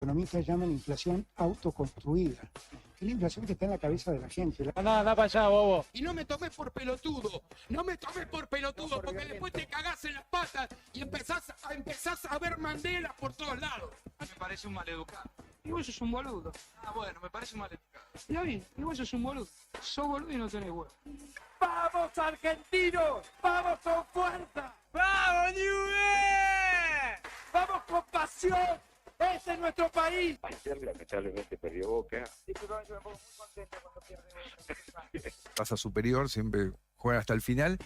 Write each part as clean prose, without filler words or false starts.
economistas llaman inflación autoconstruida. Es la inflación que está en la cabeza de la gente. Anda para allá, bobo. Y no me tomes por pelotudo, no me tomes por pelotudo, porque después te cagás en las patas y empezás a ver Mandela por todos lados. Me parece un maleducado. Y vos sos un boludo. Ah, bueno, me parece un maleducado. Está bien, y vos sos un boludo. Sos boludo y no tenés huevo. ¡Vamos, argentinos! ¡Vamos con fuerza! ¡Vamos, Newell! ¡Vamos con pasión! ¡Ese es nuestro país! Ayer lamentablemente perdió Boca. Sí, pero yo me pongo muy contento cuando pierde Boca. Pasa superior, siempre juega hasta el final.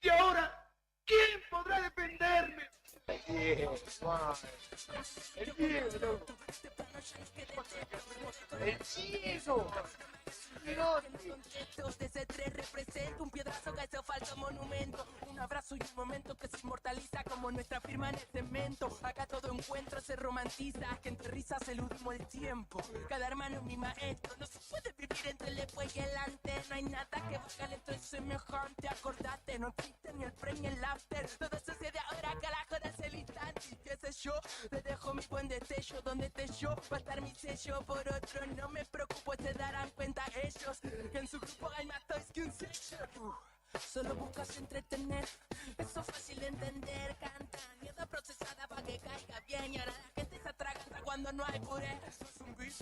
¿Y ahora quién podrá defenderme? El cielo. Contextos de ese 3 representa un piedrazo que hace falta monumento, un abrazo y un momento que se inmortaliza como nuestra firma en el cemento. Acá todo encuentro se romantiza, que entre risas eludimos el tiempo. Cada hermano es mi maestro, no se puede vivir entre el después y el antes. No hay nada que valga lento y semejante. Acordate, no existe ni el pre ni el after. Todo sucede ahora, carajo, es el instante. Y qué sé yo, te dejo mi buen destello. Donde te yo, va a estar mi sello. Por otro, no me preocupo, se darán cuenta ellos que en su grupo hay más toys que un sello. Solo buscas entretener, eso es fácil de entender. Canta, mierda procesada pa' que caiga bien. Y ahora la gente se atraganta cuando no hay puré. Eso es un beat,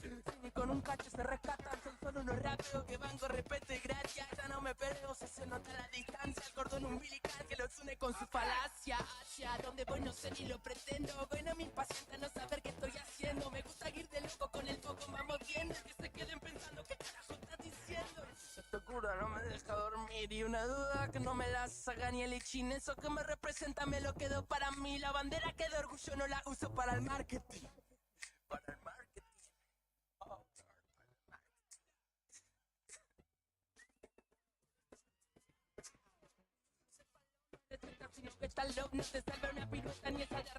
y con un cacho se rescatan. Son solo unos rápidos que van con respeto y gracia. Ya no me peleo, se nota la distancia. El cordón umbilical que los une con su falacia. Hacia donde voy no sé ni lo pretendo. Bueno, me impacienta no saber qué estoy haciendo. Me gusta ir de loco con el foco, vamos viendo. Que se queden pensando, ¿qué carajo estás diciendo? Esta cura no me deja dormir y una duda que no me la saca ni el ichin. Eso que me representa me lo quedo para mí. La bandera que de orgullo no la uso para el marketing. Para el marketing. Oh.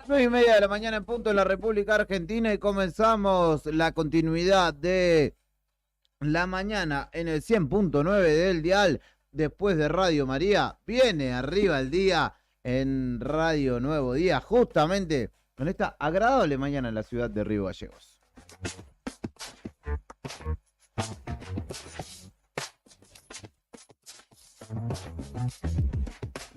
Nueve y media de la mañana en punto en la República Argentina y comenzamos la continuidad de la mañana en el 100.9 del dial. Después de Radio María, viene arriba el día en Radio Nuevo Día, justamente con esta agradable mañana en la ciudad de Río Gallegos.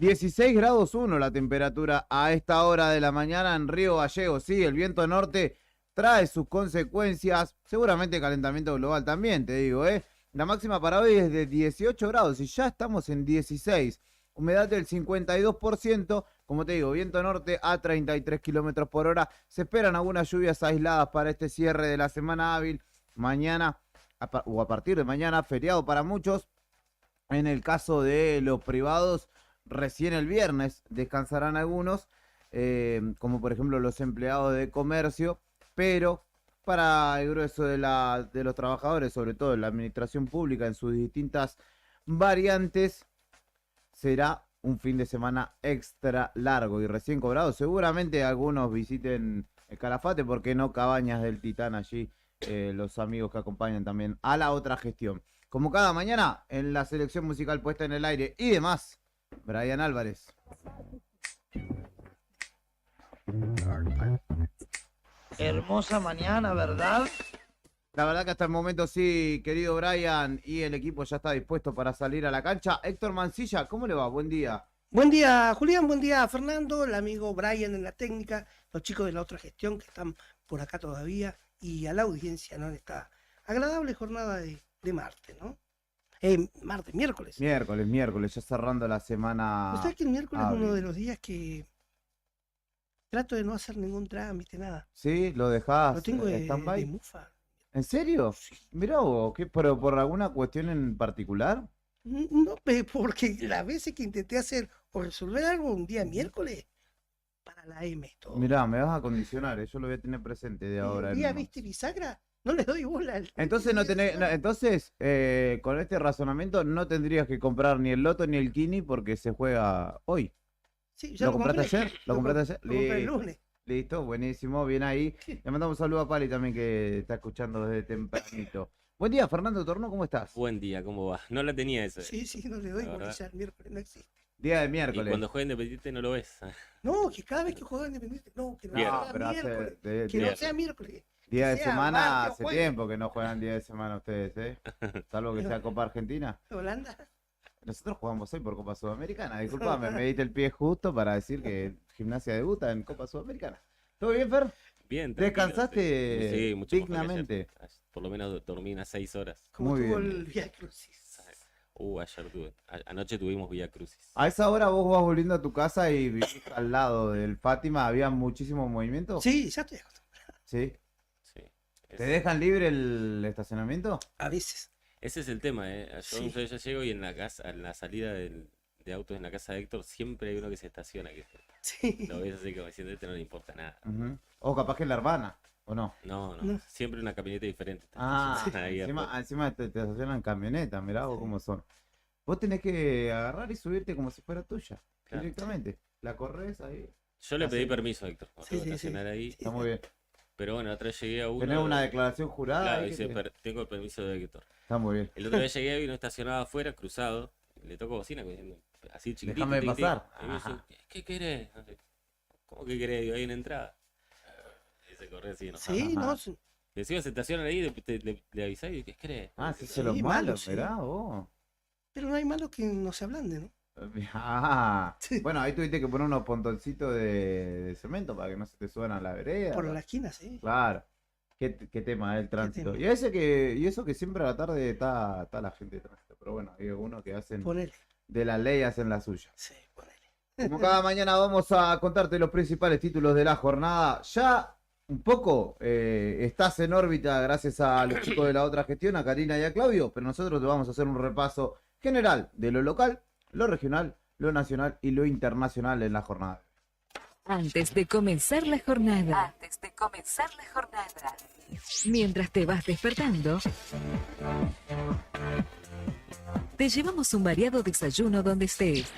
...16 grados 1 la temperatura a esta hora de la mañana en Río Gallegos. Sí, el viento norte trae sus consecuencias, seguramente calentamiento global también, te digo, La máxima para hoy es de 18 grados y ya estamos en 16. Humedad del 52%, como te digo, viento norte a 33 kilómetros por hora. Se esperan algunas lluvias aisladas para este cierre de la semana hábil. Mañana, o a partir de mañana, feriado para muchos. En el caso de los privados, recién el viernes descansarán algunos, como por ejemplo los empleados de comercio, pero para el grueso de los trabajadores, sobre todo en la administración pública en sus distintas variantes, será un fin de semana extra largo y recién cobrado. Seguramente algunos visiten el Calafate, porque no Cabañas del Titán allí, los amigos que acompañan también a la otra gestión. Como cada mañana, en la selección musical puesta en el aire y demás, Brian Álvarez. Hermosa mañana, ¿verdad? La verdad que hasta el momento sí, querido Brian, y el equipo ya está dispuesto para salir a la cancha. Héctor Mancilla, ¿cómo le va? Buen día. Buen día, Julián, buen día, Fernando, el amigo Brian en la técnica, los chicos de la otra gestión que están por acá todavía, y a la audiencia, ¿no? En esta agradable jornada de martes, ¿no? Miércoles. Miércoles, ya cerrando la semana. ¿Usted que el miércoles es uno de los días que trato de no hacer ningún trámite, nada? Sí, lo dejás. Lo tengo de stand-by. mufa. ¿En serio? Sí. Mirá vos, ¿pero por alguna cuestión en particular? No, porque las veces que intenté hacer o resolver algo un día miércoles, para la M todo. Mirá, me vas a condicionar, yo lo voy a tener presente de ahora. El día, viste, bisagra, no le doy bola. Entonces con este razonamiento no tendrías que comprar ni el loto ni el kini porque se juega hoy. Sí, ya ¿Lo compraste compré. ayer? ¿Lo compraste ayer? Lo compré el lunes. Listo, buenísimo, bien ahí. Le mandamos un saludo a Pali también que está escuchando desde tempranito. Buen día, Fernando Torno, ¿cómo estás? Buen día, ¿cómo va? No la tenía esa. Sí, no le doy La porque verdad. ya el miércoles no existe. Día de Y miércoles. cuando juega Independiente no lo ves. No, que cada vez que juega Independiente, no, que no Viernes. sea pero miércoles. hace Que no sea miércoles. día de sea semana, martes o hace jueves. tiempo que no juegan día de semana ustedes, ¿eh? Salvo que sea Copa Argentina. Holanda. Nosotros jugamos hoy por Copa Sudamericana. Disculpame, me diste el pie justo para decir que Gimnasia debuta en Copa Sudamericana. ¿Todo bien, Fer? Bien, tranquilo, ¿Descansaste sí, mucho mejor que ayer. dignamente? Por lo menos dormí unas 6 horas. Como Muy tuvo bien. el Via Crucis. Ayer tuve. Anoche tuvimos Vía Crucis. A esa hora vos vas volviendo a tu casa y vivís al lado del Fátima, ¿había muchísimo movimiento? Sí, ya estoy acostumbrado. ¿Sí? Sí. ¿Te dejan libre el estacionamiento? A veces. Ese es el tema, ¿eh? Yo Sí. ya llego y en la casa, en la salida de autos en la casa de Héctor, siempre hay uno que se estaciona. Que Sí. lo ves así como diciendo, este no le importa nada. Ujú. O capaz que en la Urbana, ¿o no? No, No. siempre una camioneta diferente. Ah, Ahí afuera. encima te estacionan camionetas, mirá vos cómo son. Vos tenés que agarrar y subirte como si fuera tuya, Claro. directamente. La corres ahí, Yo le Ah, pedí sí. permiso a Héctor. No Sí, tengo que sí, estacionar ahí. está muy bien. Pero bueno, otra vez llegué a uno. Tenés una declaración jurada Claro, ahí que dice, te- tengo el permiso de Héctor. Está muy bien. El otro día llegué y uno estacionado afuera, cruzado. Le toco bocina, así chiquitito. Déjame tic, tic. pasar. Y me dice, Ajá. ¿qué querés? No sé, ¿cómo que querés? Digo, hay una entrada. Y se corre así, ¿no? Sí, Ajá. no. Sí. Y encima se estacionan ahí, le avisás y ¿qué querés? Ah, sí, Sí, se los malo, malos, sí. mirá vos. Pero no hay malo que no se ablande, ¿no? Ah, Sí. bueno, ahí tuviste que poner unos pontoncitos de cemento para que no se te suban a la vereda. Por la esquina, sí. Claro. Qué tema el tránsito. tema. Y eso que siempre a la tarde está la gente de tránsito. Pero bueno, hay algunos que hacen Ponele. de la ley, hacen la suya. Sí, ponele. Como cada mañana vamos a contarte los principales títulos de la jornada. Ya un poco estás en órbita gracias a los chicos de la otra gestión, a Karina y a Claudio, pero nosotros te vamos a hacer un repaso general de lo local, lo regional, lo nacional y lo internacional en la jornada. Antes de comenzar la jornada. Mientras te vas despertando, te llevamos un variado desayuno donde estés.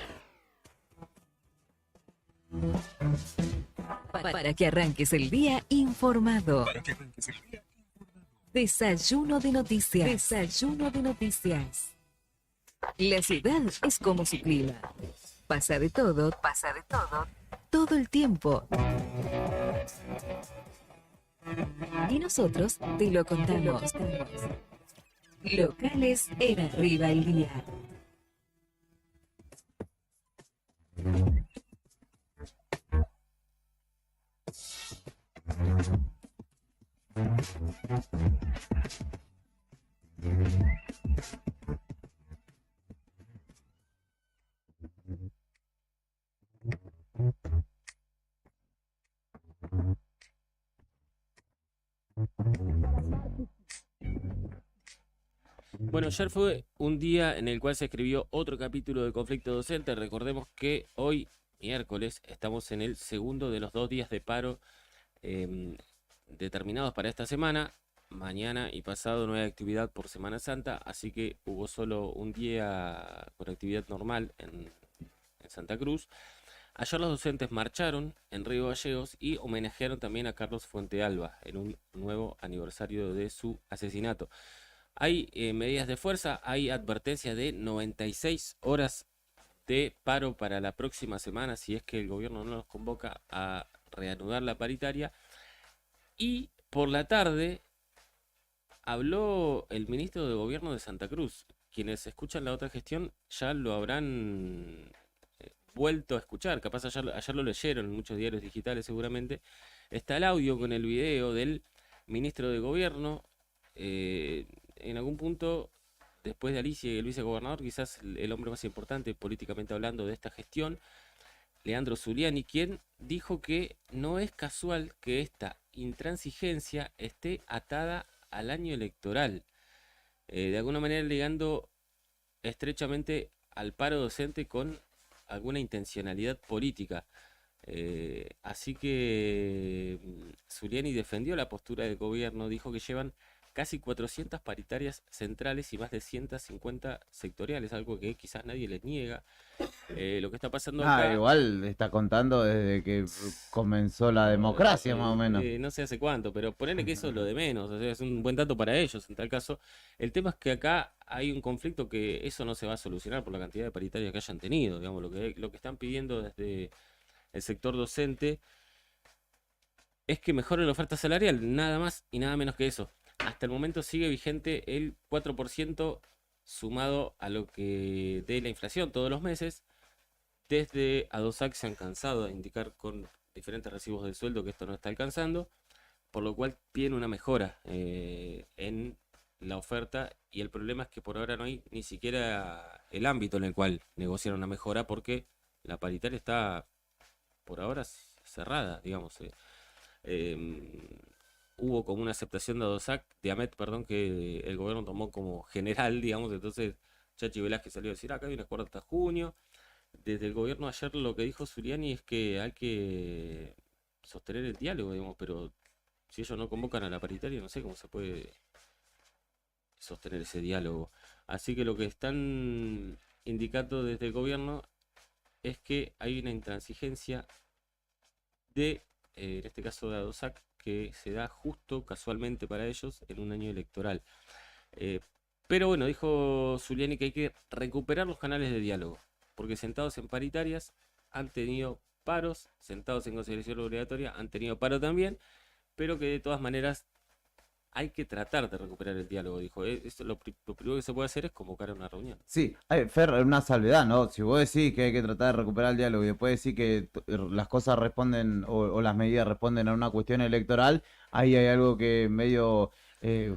Para que arranques el día informado. Desayuno de noticias. Desayuno de noticias. La ciudad es como su clima. Pasa de todo, todo el tiempo. Y nosotros te lo contamos. Locales en Arriba el Día. Bueno, ayer fue un día en el cual se escribió otro capítulo de Conflicto Docente. Recordemos que hoy, miércoles, estamos en el segundo de los 2 días de paro determinados para esta semana. Mañana y pasado no hay actividad por Semana Santa, así que hubo solo un día con actividad normal en Santa Cruz. Ayer los docentes marcharon en Río Gallegos y homenajearon también a Carlos Fuentealba en un nuevo aniversario de su asesinato. Hay medidas de fuerza, hay advertencia de 96 horas de paro para la próxima semana si es que el gobierno no nos convoca a reanudar la paritaria. Y por la tarde habló el ministro de Gobierno de Santa Cruz. Quienes escuchan la otra gestión ya lo habrán vuelto a escuchar, capaz ayer lo leyeron en muchos diarios digitales seguramente. Está el audio con el video del ministro de Gobierno. En algún punto, después de Alicia y el vicegobernador, quizás el hombre más importante políticamente hablando de esta gestión, Leandro Zuliani, quien dijo que no es casual que esta intransigencia esté atada al año electoral, de alguna manera ligando estrechamente al paro docente con alguna intencionalidad política. Así que Zuliani defendió la postura del gobierno, dijo que llevan casi 400 paritarias centrales y más de 150 sectoriales, algo que quizás nadie les niega. Lo que está pasando acá... Igual está contando desde que comenzó la democracia, más o menos. No sé hace cuánto, pero ponele que eso es lo de menos, o sea, es un buen dato para ellos en tal caso. El tema es que acá hay un conflicto que eso no se va a solucionar por la cantidad de paritarias que hayan tenido, digamos, lo que están pidiendo desde el sector docente es que mejore la oferta salarial, nada más y nada menos que eso. Hasta el momento sigue vigente el 4% sumado a lo que dé la inflación todos los meses. Desde ADOSAC se han cansado de indicar con diferentes recibos de sueldo que esto no está alcanzando, por lo cual piden una mejora en la oferta, y el problema es que por ahora no hay ni siquiera el ámbito en el cual negociar una mejora, porque la paritaria está por ahora cerrada, digamos. Hubo como una aceptación de ADOSAC, de AMET, perdón, que el gobierno tomó como general, digamos. Entonces Chachi Velázquez salió a decir, acá hay un acuerdo hasta junio. Desde el gobierno ayer lo que dijo Zuliani es que hay que sostener el diálogo, digamos, pero si ellos no convocan a la paritaria, no sé cómo se puede sostener ese diálogo. Así que lo que están indicando desde el gobierno es que hay una intransigencia de, en este caso de ADOSAC, que se da justo casualmente para ellos en un año electoral. Pero bueno, dijo Zuliani que hay que recuperar los canales de diálogo, porque sentados en paritarias han tenido paros, sentados en conciliación obligatoria han tenido paro también, pero que de todas maneras hay que tratar de recuperar el diálogo, dijo. Esto, lo primero que se puede hacer es convocar a una reunión. Sí, Fer, una salvedad, ¿no? Si vos decís que hay que tratar de recuperar el diálogo y después decís que las cosas responden o las medidas responden a una cuestión electoral, ahí hay algo que medio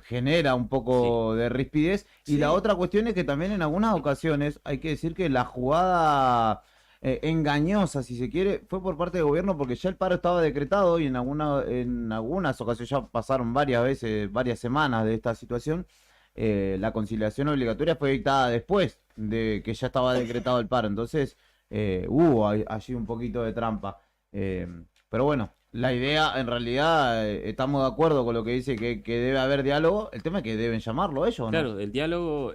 genera un poco de rispidez. Y la otra cuestión es que también en algunas ocasiones hay que decir que la jugada engañosa, si se quiere, fue por parte del gobierno, porque ya el paro estaba decretado y en algunas ocasiones, ya pasaron varias veces, varias semanas de esta situación. La conciliación obligatoria fue dictada después de que ya estaba decretado el paro, entonces hubo allí un poquito de trampa. Pero bueno, la idea, en realidad, estamos de acuerdo con lo que dice que debe haber diálogo. El tema es que deben llamarlo ellos, ¿no? Claro, el diálogo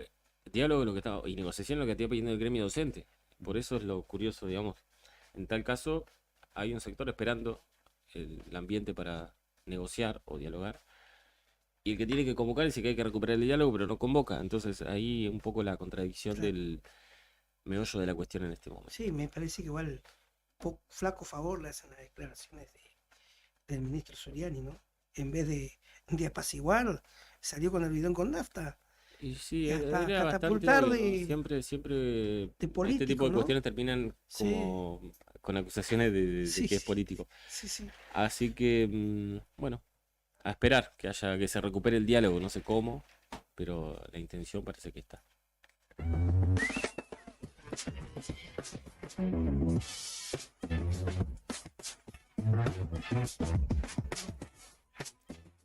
lo que estaba, y negociación lo que está pidiendo el gremio docente. Por eso es lo curioso, digamos. En tal caso, hay un sector esperando el ambiente para negociar o dialogar, y el que tiene que convocar dice que hay que recuperar el diálogo, pero no convoca. Entonces ahí un poco la contradicción del meollo de la cuestión en este momento. Sí, me parece que igual flaco favor le hacen las declaraciones del ministro Zuliani, ¿no? En vez de apaciguar, salió con el bidón con nafta. Y sí, hasta era bastante catapultar obvio. Siempre político, este tipo de ¿no? cuestiones terminan como con acusaciones de que es político. Sí. Así que, bueno, a esperar que se recupere el diálogo, no sé cómo, pero la intención parece que está.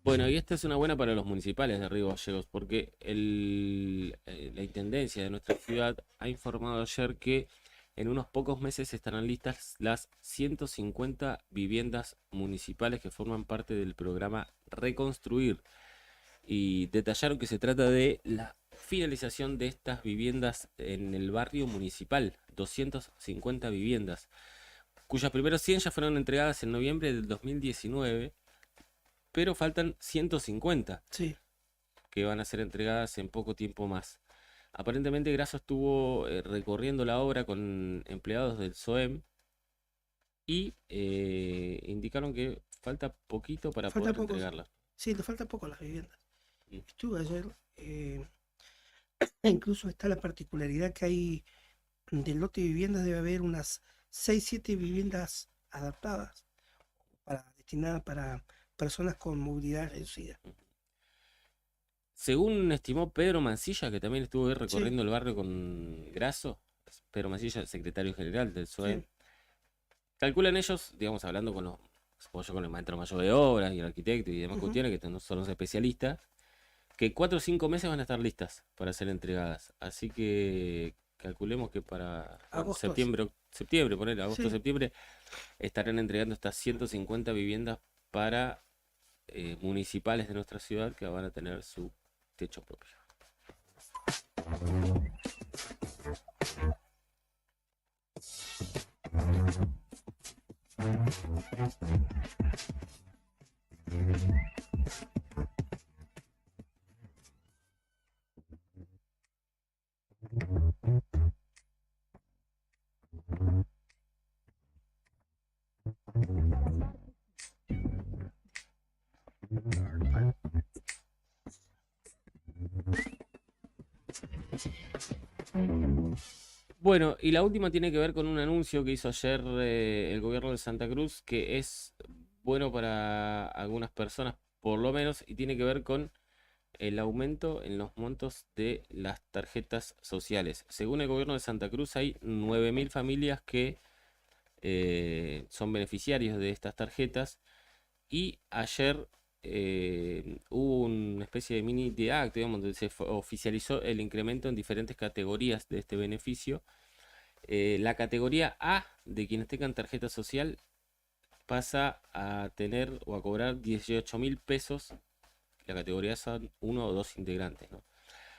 Bueno, y esta es una buena para los municipales de Río Gallegos, porque la intendencia de nuestra ciudad ha informado ayer que en unos pocos meses estarán listas las 150 viviendas municipales que forman parte del programa Reconstruir. Y detallaron que se trata de la finalización de estas viviendas en el barrio municipal, 250 viviendas, cuyas primeras 100 ya fueron entregadas en noviembre del 2019, pero faltan 150 que van a ser entregadas en poco tiempo más. Aparentemente Grasso estuvo recorriendo la obra con empleados del SOEM y indicaron que falta poquito para poder entregarla. Sí, le falta poco a las viviendas. Estuve ayer, incluso está la particularidad que hay del lote de viviendas, debe haber unas 6-7 viviendas adaptadas, destinadas para personas con movilidad reducida. Según estimó Pedro Mancilla, que también estuvo recorriendo el barrio con Grasso, Pedro Mancilla, secretario general del SOEM, calculan ellos, digamos, hablando con el maestro mayor de obras y el arquitecto y demás cuestiones, que no son los especialistas, que 4 o 5 meses van a estar listas para ser entregadas. Así que calculemos que para septiembre, poner agosto, septiembre, estarán entregando estas 150 viviendas para municipales de nuestra ciudad que van a tener su techo propio. Bueno, y la última tiene que ver con un anuncio que hizo ayer el gobierno de Santa Cruz, que es bueno para algunas personas, por lo menos, y tiene que ver con el aumento en los montos de las tarjetas sociales. Según el gobierno de Santa Cruz, hay 9.000 familias que son beneficiarios de estas tarjetas, y ayer hubo una especie de mini de acto, digamos, donde se oficializó el incremento en diferentes categorías de este beneficio. La categoría A de quienes tengan tarjeta social pasa a tener o a cobrar 18.000 pesos. La categoría A son 1 o 2 integrantes, ¿no?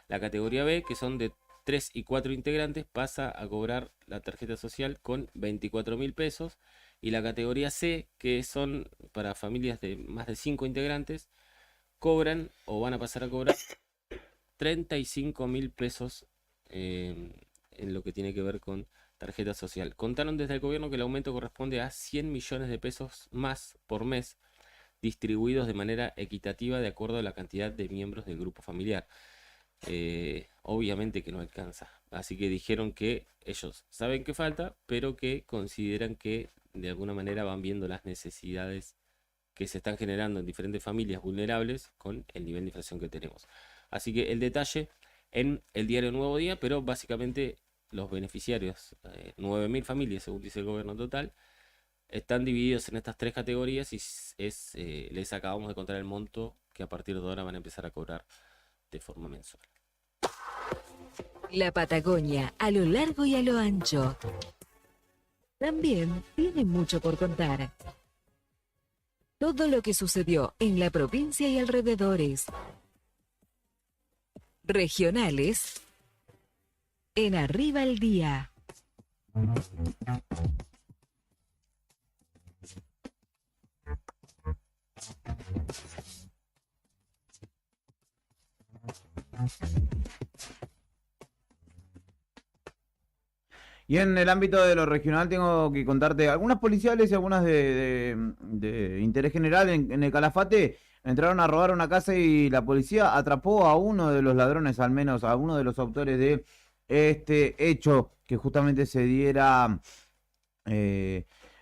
La categoría B, que son de 3 y 4 integrantes, pasa a cobrar la tarjeta social con 24.000 pesos. Y la categoría C, que son para familias de más de 5 integrantes, cobran o van a pasar a cobrar 35.000 pesos en lo que tiene que ver con tarjeta social. Contaron desde el gobierno que el aumento corresponde a 100 millones de pesos más por mes, distribuidos de manera equitativa de acuerdo a la cantidad de miembros del grupo familiar. Obviamente que no alcanza, así que dijeron que ellos saben que falta, pero que consideran que de alguna manera van viendo las necesidades que se están generando en diferentes familias vulnerables con el nivel de inflación que tenemos. Así que el detalle en el diario Nuevo Día, pero básicamente los beneficiarios, 9.000 familias según dice el gobierno total, están divididos en estas 3 categorías y les acabamos de contar el monto que a partir de ahora van a empezar a cobrar de forma mensual. La Patagonia, a lo largo y a lo ancho, también tiene mucho por contar. Todo lo que sucedió en la provincia y alrededores. Regionales en Arriba el Día. Y en el ámbito de lo regional tengo que contarte algunas policiales y algunas de interés general. En el Calafate entraron a robar una casa y la policía atrapó a uno de los ladrones, al menos a uno de los autores de este hecho, que justamente se diera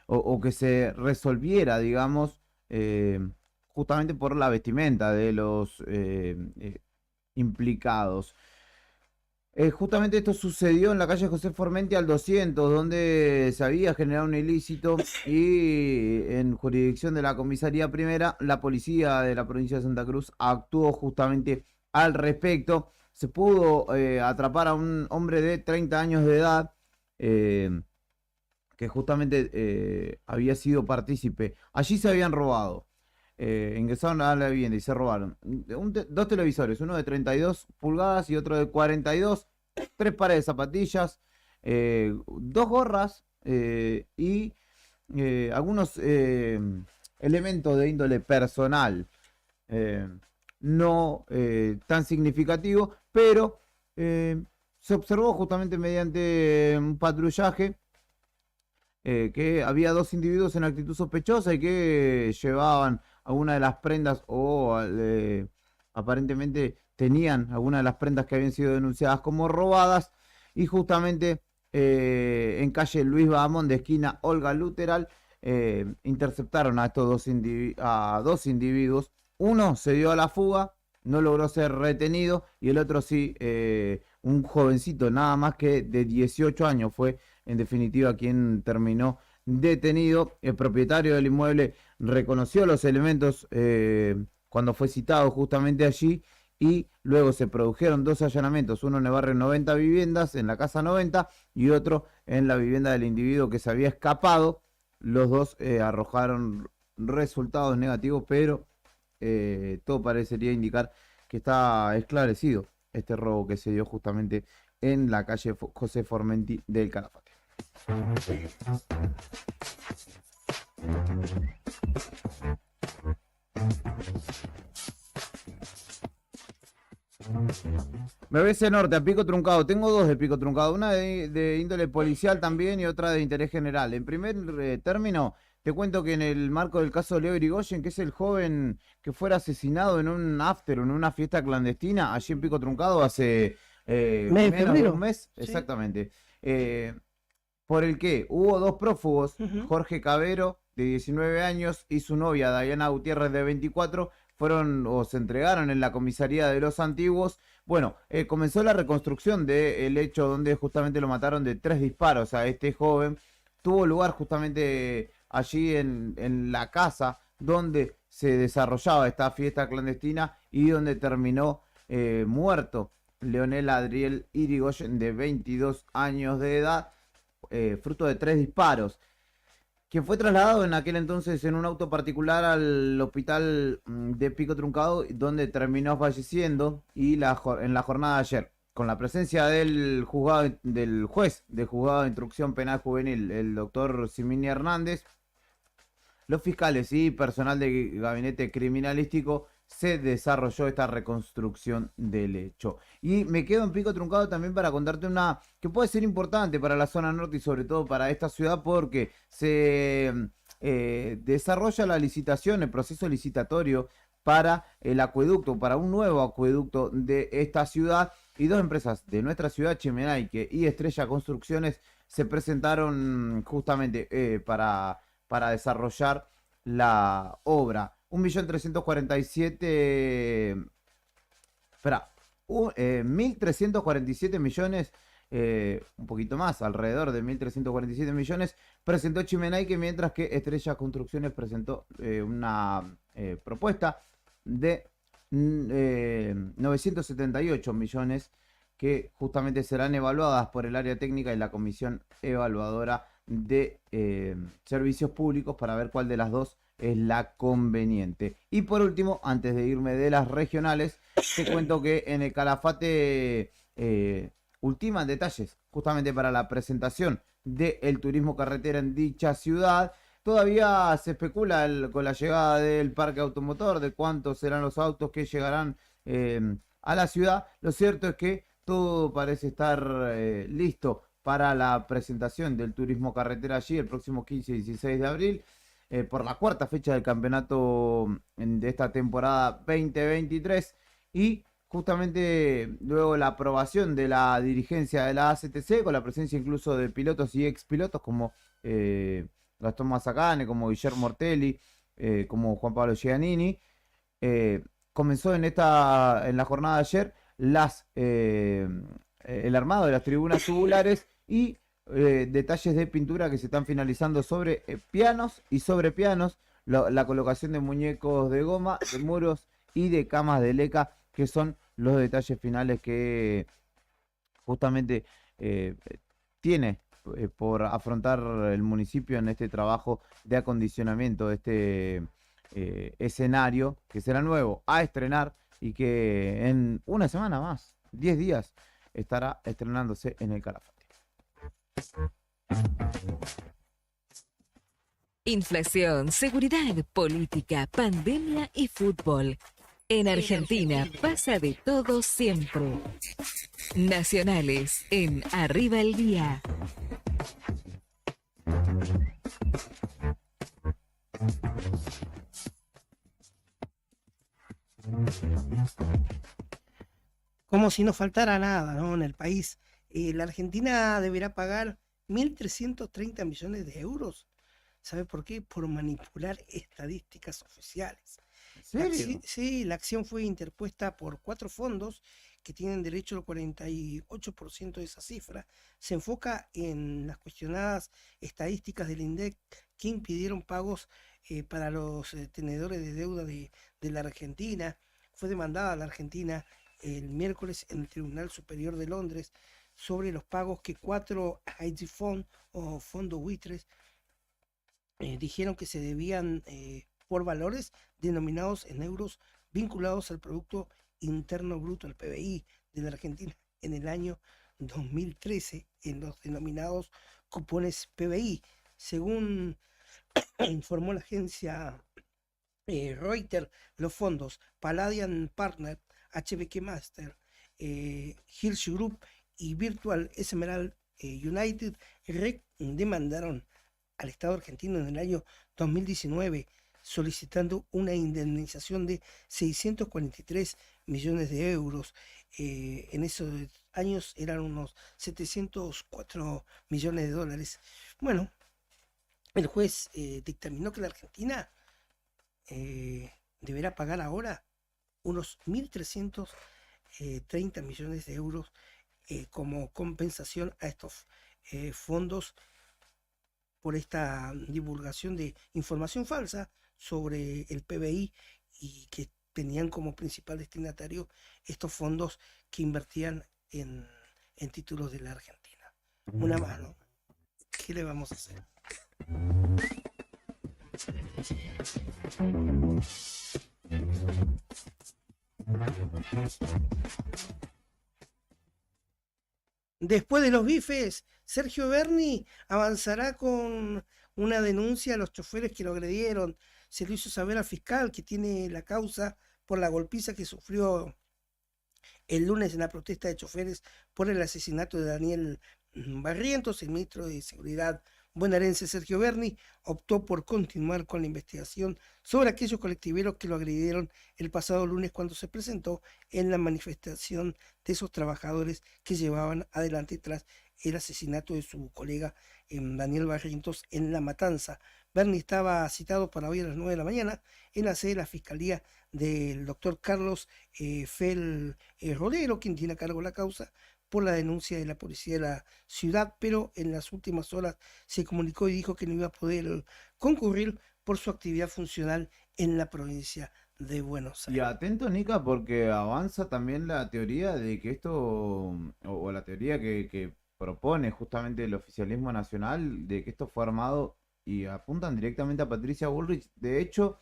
o que se resolviera, digamos, justamente por la vestimenta de los implicados. Justamente esto sucedió en la calle José Formenti al 200, donde se había generado un ilícito y en jurisdicción de la comisaría primera, la policía de la provincia de Santa Cruz actuó justamente al respecto. Se pudo atrapar a un hombre de 30 años de edad que justamente había sido partícipe. Allí se habían robado. Ingresaron a la vivienda y se robaron 2 televisores, uno de 32 pulgadas y otro de 42, 3 pares de zapatillas, 2 gorras y algunos elementos de índole personal, no tan significativo, pero se observó justamente mediante un patrullaje que había 2 individuos en actitud sospechosa y que llevaban alguna de las prendas o aparentemente tenían alguna de las prendas que habían sido denunciadas como robadas, y justamente en calle Luis Bahamón de esquina Olga Luteral interceptaron a estos 2 individuos. Uno se dio a la fuga, no logró ser retenido, y el otro sí, un jovencito nada más que de 18 años fue en definitiva quien terminó detenido. El propietario del inmueble reconoció los elementos cuando fue citado justamente allí, y luego se produjeron 2 allanamientos, uno en el barrio 90 Viviendas, en la casa 90, y otro en la vivienda del individuo que se había escapado. Los 2 arrojaron resultados negativos, pero todo parecería indicar que está esclarecido este robo que se dio justamente en la calle José Formenti del Calafate. BBC Norte, a pico truncado. Tengo dos de pico truncado, una de índole policial también y otra de interés general. En primer término, te cuento que en el marco del caso de Leo Irigoyen, que es el joven que fuera asesinado en un after, en una fiesta clandestina, allí en Pico Truncado hace menos de un mes, Sí. exactamente. Por el que hubo dos prófugos, Jorge Cabero, de 19 años, y su novia, Diana Gutiérrez, de 24, fueron o se entregaron en la comisaría de Los Antiguos. Bueno, comenzó la reconstrucción del hecho donde justamente lo mataron de 3 disparos a este joven. Tuvo lugar justamente allí en la casa donde se desarrollaba esta fiesta clandestina y donde terminó muerto Leonel Adriel Irigoyen, de 22 años de edad, fruto de 3 disparos, quien fue trasladado en aquel entonces en un auto particular al hospital de Pico Truncado, donde terminó falleciendo, y en la jornada de ayer, con la presencia del juez del juzgado de instrucción penal juvenil, el doctor Simini Hernández, los fiscales y personal de gabinete criminalístico, se desarrolló esta reconstrucción del hecho. Y me quedo en Pico Truncado también para contarte una que puede ser importante para la zona norte y sobre todo para esta ciudad, porque se desarrolla la licitación, el proceso licitatorio para el acueducto, para un nuevo acueducto de esta ciudad, y dos empresas de nuestra ciudad, Chimenaique y Estrella Construcciones, se presentaron justamente para desarrollar la obra. 1.347 millones, un poquito más, alrededor de 1.347 millones, presentó Chimenaique, mientras que Estrella Construcciones presentó una propuesta de 978 millones, que justamente serán evaluadas por el área técnica y la comisión evaluadora de servicios públicos, para ver cuál de las dos es la conveniente. Y por último, antes de irme de las regionales, te cuento que en el Calafate ultiman detalles justamente para la presentación del turismo carretera en dicha ciudad. Todavía se especula con la llegada del parque automotor, de cuántos serán los autos que llegarán a la ciudad. Lo cierto es que todo parece estar listo para la presentación del turismo carretera allí el próximo 15 y 16 de abril. Por la cuarta fecha del campeonato de esta temporada 2023, y justamente luego la aprobación de la dirigencia de la ACTC, con la presencia incluso de pilotos y expilotos como Gastón Mazacane, como Guillermo Ortelli, como Juan Pablo Giannini, comenzó en la jornada de ayer el armado de las tribunas tubulares y detalles de pintura que se están finalizando sobre pianos y sobre pianos, la colocación de muñecos de goma, de muros y de camas de leca, que son los detalles finales que justamente tiene por afrontar el municipio en este trabajo de acondicionamiento de este escenario, que será nuevo a estrenar y que en una semana más, 10 días, estará estrenándose en el Calafate. Inflación, seguridad, política, pandemia y fútbol. En Argentina pasa de todo siempre. Nacionales en Arriba el Día. Como si no faltara nada, ¿no? En el país. La Argentina deberá pagar 1.330 millones de euros. ¿Sabe por qué? Por manipular estadísticas oficiales. ¿En serio? Sí, la acción fue interpuesta por 4 fondos que tienen derecho al 48% de esa cifra. Se enfoca en las cuestionadas estadísticas del INDEC que impidieron pagos para los tenedores de deuda de la Argentina. Fue demandada la Argentina el miércoles en el Tribunal Superior de Londres sobre los pagos que 4 hedge fund o fondos buitres dijeron que se debían por valores denominados en euros vinculados al Producto Interno Bruto, el PBI, de la Argentina en el año 2013 en los denominados cupones PBI. Según informó la agencia Reuters, los fondos Palladian Partner, HBK Master, Hirsch Group y Virtual Emerald United demandaron al Estado argentino en el año 2019 solicitando una indemnización de 643 millones de euros. En esos años eran unos 704 millones de dólares. Bueno, el juez dictaminó que la Argentina deberá pagar ahora unos 1.330 millones de euros como compensación a estos fondos por esta divulgación de información falsa sobre el PBI y que tenían como principal destinatario estos fondos que invertían en títulos de la Argentina. Una mano. ¿Qué le vamos a hacer? Después de los bifes, Sergio Berni avanzará con una denuncia a los choferes que lo agredieron. Se lo hizo saber al fiscal que tiene la causa por la golpiza que sufrió el lunes en la protesta de choferes por el asesinato de Daniel Barrientos. El ministro de Seguridad bonaerense Sergio Berni optó por continuar con la investigación sobre aquellos colectiveros que lo agredieron el pasado lunes cuando se presentó en la manifestación de esos trabajadores que llevaban adelante tras el asesinato de su colega Daniel Barrientos en La Matanza. Berni estaba citado para hoy a las 9 de la mañana en la sede de la Fiscalía del doctor Carlos Rodero, quien tiene a cargo la causa por la denuncia de la policía de la ciudad, pero en las últimas horas se comunicó y dijo que no iba a poder concurrir por su actividad funcional en la provincia de Buenos Aires. Y atento, Nica, porque avanza también la teoría de que esto, o la teoría que propone justamente el oficialismo nacional, de que esto fue armado y apuntan directamente a Patricia Bullrich. De hecho,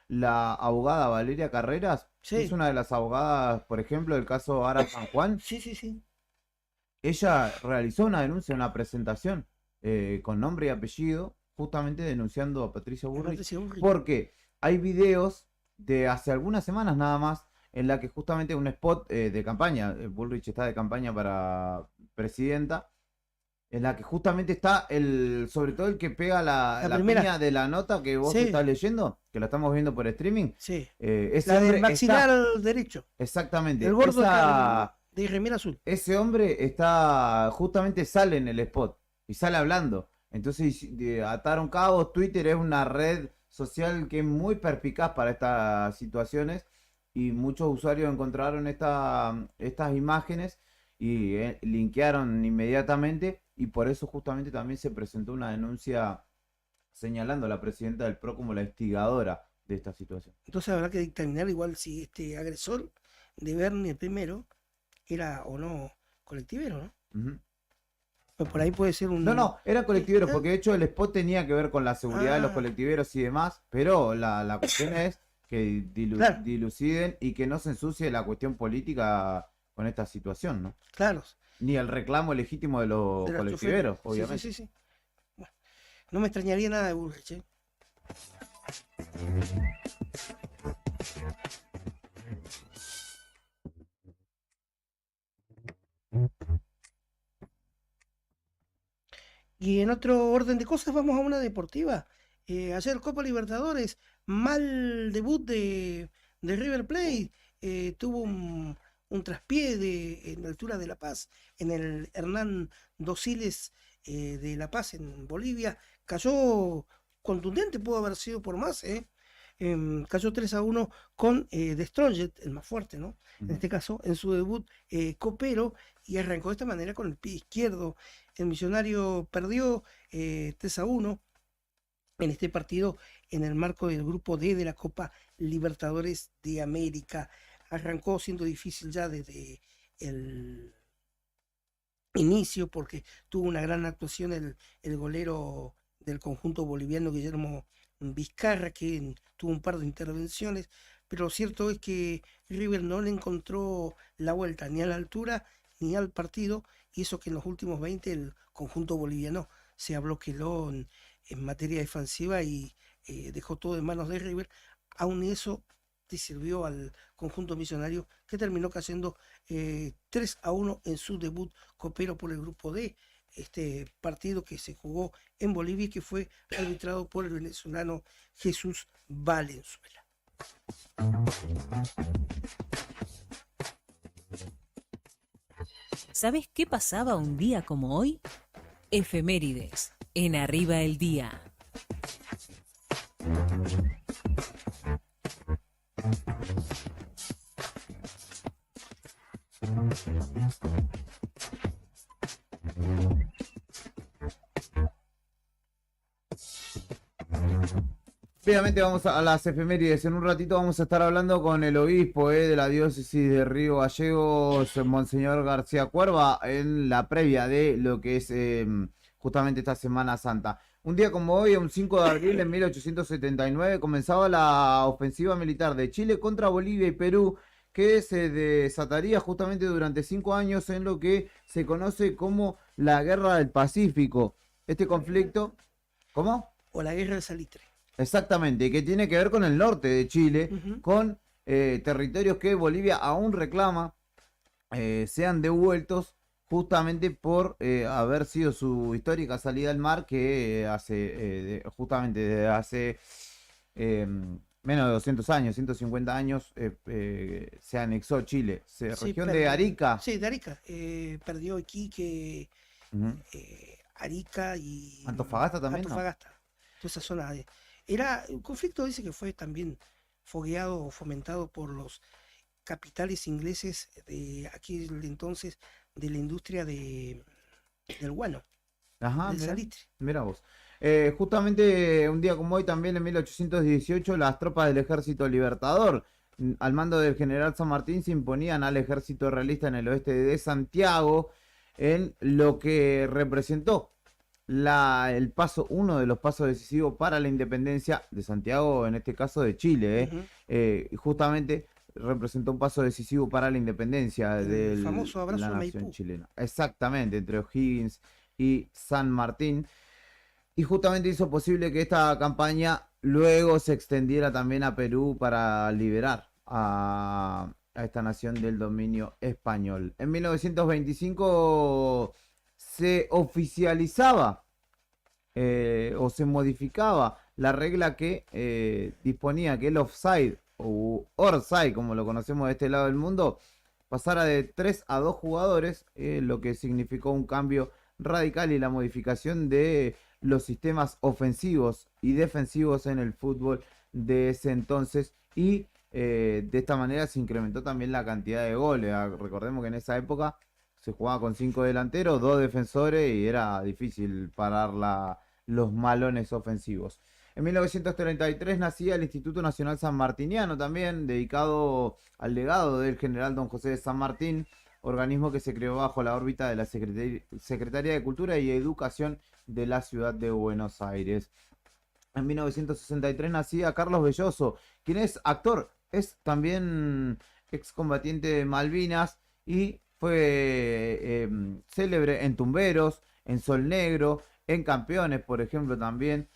la abogada Valeria Carreras es una de las abogadas, por ejemplo, del caso Ara San Juan. Sí. Ella realizó una denuncia, una presentación con nombre y apellido, justamente denunciando a Patricia Bullrich, porque hay videos de hace algunas semanas nada más, en la que justamente un spot de campaña, Bullrich está de campaña para presidenta, en la que justamente está sobre todo el que pega la piña de la nota que vos estás leyendo, que la estamos viendo por streaming. Sí. Ese La del maxilar derecho. Exactamente. El gordo de remera azul. Ese hombre está, justamente sale en el spot y sale hablando. Entonces ataron cabos. Twitter es una red social que es muy perspicaz para estas situaciones y muchos usuarios encontraron estas imágenes y linkearon inmediatamente, y por eso justamente también se presentó una denuncia señalando a la presidenta del PRO como la instigadora de esta situación. Entonces habrá que dictaminar igual si este agresor de Berni el primero era o no colectivero, ¿no? Pues por ahí puede ser un... No, era colectivero, porque de hecho el spot tenía que ver con la seguridad de los colectiveros y demás, pero la cuestión es que diluciden y que no se ensucie la cuestión política con esta situación, ¿no? Claro. Ni el reclamo legítimo de los colectiveros, obviamente. Sí. Bueno, no me extrañaría nada de Bullrich, ¿eh? Y en otro orden de cosas vamos a una deportiva. Ayer Copa Libertadores, mal debut de River Plate, tuvo un traspié en la altura de La Paz, en el Hernán Dosiles de La Paz en Bolivia. Cayó contundente, pudo haber sido por más, cayó 3-1 con The Strongest, el más fuerte, ¿no? En este caso, en su debut copero, y arrancó de esta manera con el pie izquierdo. El Millonario perdió 3-1 en este partido en el marco del grupo D de la Copa Libertadores de América. Arrancó siendo difícil ya desde el inicio, porque tuvo una gran actuación el golero del conjunto boliviano Guillermo Vizcarra, que tuvo un par de intervenciones, pero lo cierto es que River no le encontró la vuelta ni a la altura ni al partido, y eso que en los últimos 20 el conjunto boliviano se abloqueló en materia defensiva y dejó todo en manos de River. Aún eso te sirvió al conjunto millonario, que terminó cayendo 3-1 en su debut copero por el grupo D. Este partido que se jugó en Bolivia y que fue arbitrado por el venezolano Jesús Valenzuela. ¿Sabes qué pasaba un día como hoy? Efemérides, en Arriba el Día. Obviamente vamos a las efemérides. En un ratito vamos a estar hablando con el obispo de la diócesis de Río Gallegos, Monseñor García Cuerva, en la previa de lo que es justamente esta Semana Santa. Un día como hoy, un 5 de abril de 1879, comenzaba la ofensiva militar de Chile contra Bolivia y Perú, que se desataría justamente durante 5 años en lo que se conoce como la Guerra del Pacífico. Este conflicto... ¿Cómo? O la Guerra del Salitre. Exactamente, que tiene que ver con el norte de Chile, con territorios que Bolivia aún reclama sean devueltos justamente por haber sido su histórica salida al mar, que justamente desde hace menos de 200 años, 150 años, se anexó Chile. Región de Arica. Sí, de Arica. Perdió Iquique, Arica y... Antofagasta también, Antofagasta. Toda esa zona de... Era un conflicto, dice que fue también fogueado o fomentado por los capitales ingleses de aquel entonces, de la industria del guano, del salitre. Mira vos. Justamente un día como hoy, también en 1818, las tropas del Ejército Libertador, al mando del general San Martín, se imponían al ejército realista en el oeste de Santiago, en lo que representó uno de los pasos decisivos para la independencia de Santiago, en este caso de Chile. Justamente representó un paso decisivo para la independencia de la nación chilena. Exactamente, entre O'Higgins y San Martín. Y justamente hizo posible que esta campaña luego se extendiera también a Perú para liberar a esta nación del dominio español. En 1925 se oficializaba o se modificaba la regla que disponía que el offside o orside, como lo conocemos de este lado del mundo, pasara de 3 a 2 jugadores, lo que significó un cambio radical y la modificación de los sistemas ofensivos y defensivos en el fútbol de ese entonces, y de esta manera se incrementó también la cantidad de goles. Recordemos que en esa época se jugaba con 5 delanteros, 2 defensores y era difícil parar los malones ofensivos. En 1933 nacía el Instituto Nacional Sanmartiniano, también dedicado al legado del general Don José de San Martín, organismo que se creó bajo la órbita de la Secretaría de Cultura y Educación de la ciudad de Buenos Aires. En 1963 nacía Carlos Belloso, quien es actor, es también excombatiente de Malvinas y fue célebre en Tumberos, en Sol Negro, en Campeones, por ejemplo, también,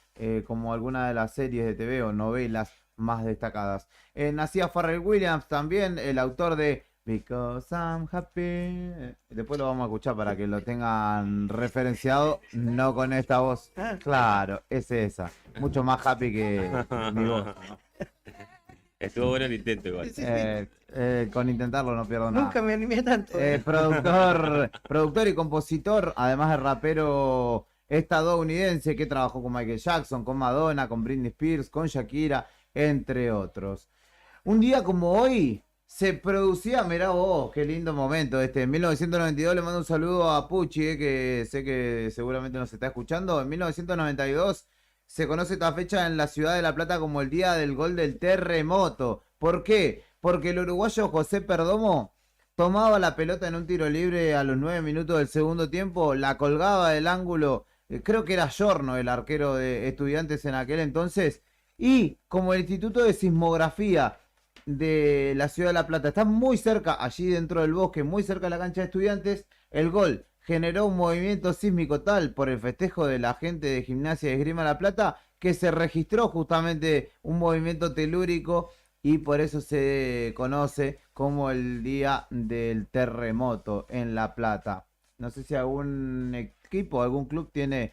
como alguna de las series de TV o novelas más destacadas. Nacía Pharrell Williams, también el autor de Because I'm Happy. Después lo vamos a escuchar para que lo tengan referenciado, no con esta voz. Claro, es esa. Mucho más happy que mi voz, ¿no? Estuvo bueno el intento igual. Con intentarlo no pierdo nada. Nunca me animé tanto. Productor y compositor, además de rapero estadounidense que trabajó con Michael Jackson, con Madonna, con Britney Spears, con Shakira, entre otros. Un día como hoy se producía, mirá vos, qué lindo momento en 1992 le mando un saludo a Pucci, que sé que seguramente nos está escuchando. En 1992 se conoce esta fecha en la ciudad de La Plata como el día del gol del terremoto. ¿Por qué? Porque el uruguayo José Perdomo tomaba la pelota en un tiro libre a los 9 minutos del segundo tiempo, la colgaba del ángulo, creo que era Giorno, el arquero de Estudiantes en aquel entonces, Y como el Instituto de Sismografía de la Ciudad de La Plata está muy cerca, allí dentro del bosque, muy cerca de la cancha de Estudiantes, el gol generó un movimiento sísmico tal por el festejo de la gente de Gimnasia de Esgrima La Plata que se registró justamente un movimiento telúrico y por eso se conoce como el Día del Terremoto en La Plata. No sé si algún equipo, algún club tiene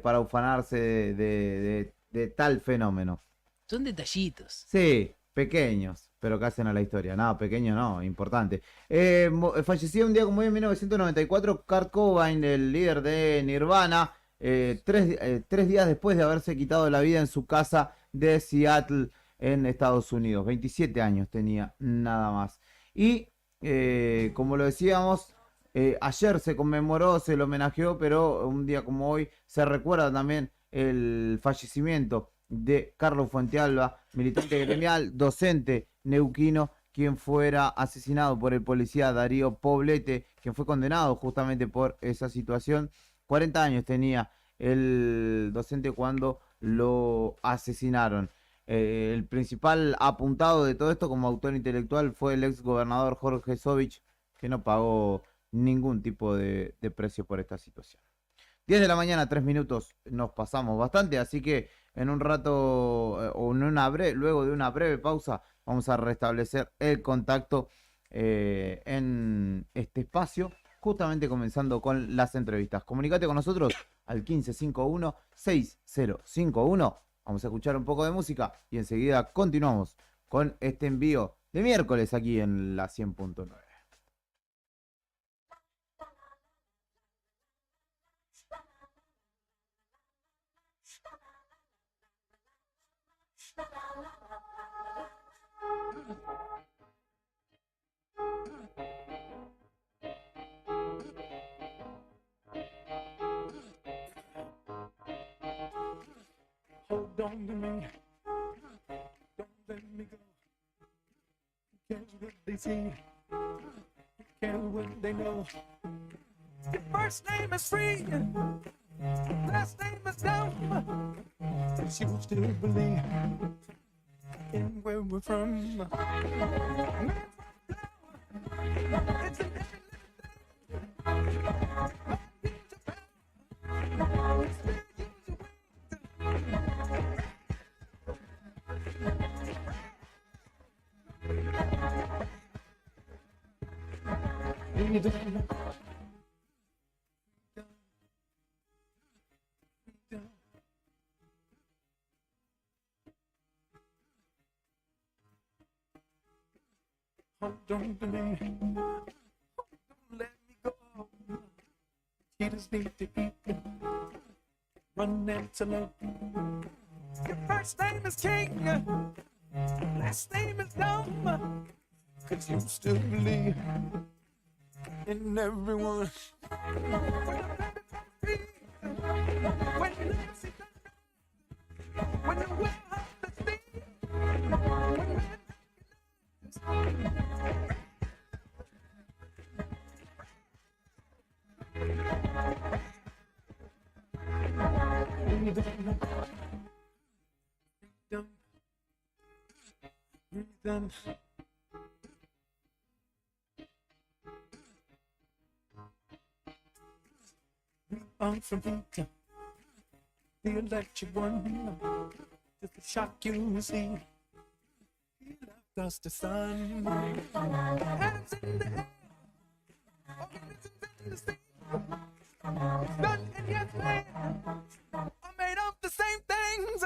para ufanarse de tal fenómeno. Son detallitos. Sí, pequeños, pero que hacen a la historia. No, pequeño no, importante. Falleció un día como hoy en 1994 Kurt Cobain, el líder de Nirvana, 3 días después de haberse quitado la vida en su casa de Seattle, en Estados Unidos. 27 años tenía, nada más. Y, como lo decíamos, ayer se conmemoró, se lo homenajeó, pero un día como hoy se recuerda también el fallecimiento de Carlos Fuentealba, militante gremial, docente neuquino, quien fuera asesinado por el policía Darío Poblete, quien fue condenado justamente por esa situación. 40 años tenía el docente cuando lo asesinaron. El principal apuntado de todo esto como autor intelectual fue el ex gobernador Jorge Sovich, que no pagó ningún tipo de precio por esta situación. 10 de la mañana, 3 minutos, nos pasamos bastante, así que en un rato, o luego de una breve pausa, vamos a restablecer el contacto en este espacio, justamente comenzando con las entrevistas. Comunicate con nosotros al 1551-6051. Vamos a escuchar un poco de música y enseguida continuamos con este envío de miércoles aquí en la 100.9. Hold on to me, don't let me go. Care what they see, care what they know. Your first name is free, last name is dumb. But you still believe in where we're from. It's an hold on to me, don't let me go. You just need to eat, run antelope. Your first name is King, last name is Dumb. 'Cause you still believe in everyone. When you see when you wear the speed, freedom. On from Peter, the electric one, just a shock you see. He left us the sun, hands in the air, organisms in the sea. Sun and yes man are made of the same things.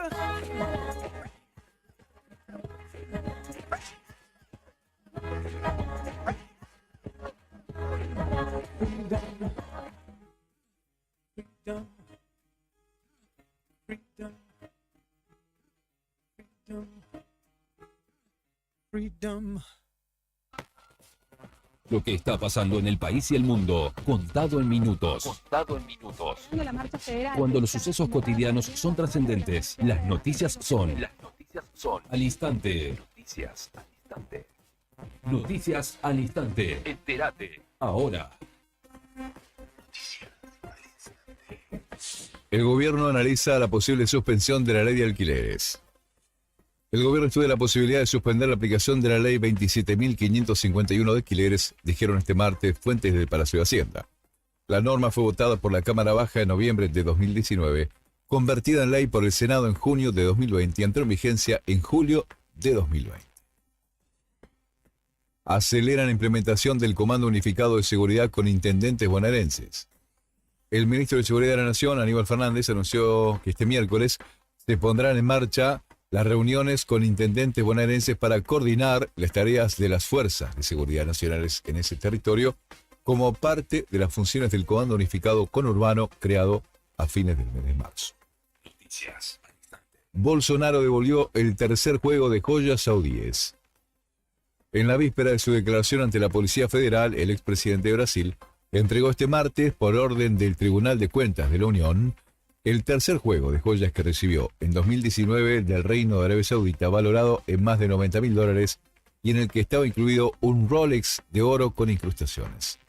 Freedom, freedom, freedom, freedom. Lo que está pasando en el país y el mundo, contado en minutos. Contado en minutos. La marcha federal. Cuando los sucesos cotidianos son trascendentes, las noticias son. Al instante. Noticias al instante. Noticias al instante. Entérate. Ahora. El gobierno analiza la posible suspensión de la ley de alquileres. El gobierno estudia la posibilidad de suspender la aplicación de la ley 27.551 de alquileres, dijeron este martes fuentes del Palacio de Hacienda. La norma fue votada por la Cámara Baja en noviembre de 2019, convertida en ley por el Senado en junio de 2020 y entró en vigencia en julio de 2020. Aceleran la implementación del Comando Unificado de Seguridad con intendentes bonaerenses. El ministro de Seguridad de la Nación, Aníbal Fernández, anunció que este miércoles se pondrán en marcha las reuniones con intendentes bonaerenses para coordinar las tareas de las fuerzas de seguridad nacionales en ese territorio como parte de las funciones del Comando Unificado Conurbano creado a fines del mes de marzo. Noticias. Bolsonaro devolvió el tercer juego de joyas saudíes. En la víspera de su declaración ante la Policía Federal, el expresidente de Brasil entregó este martes, por orden del Tribunal de Cuentas de la Unión, el tercer juego de joyas que recibió en 2019 del Reino de Arabia Saudita, valorado en más de $90.000 y en el que estaba incluido un Rolex de oro con incrustaciones.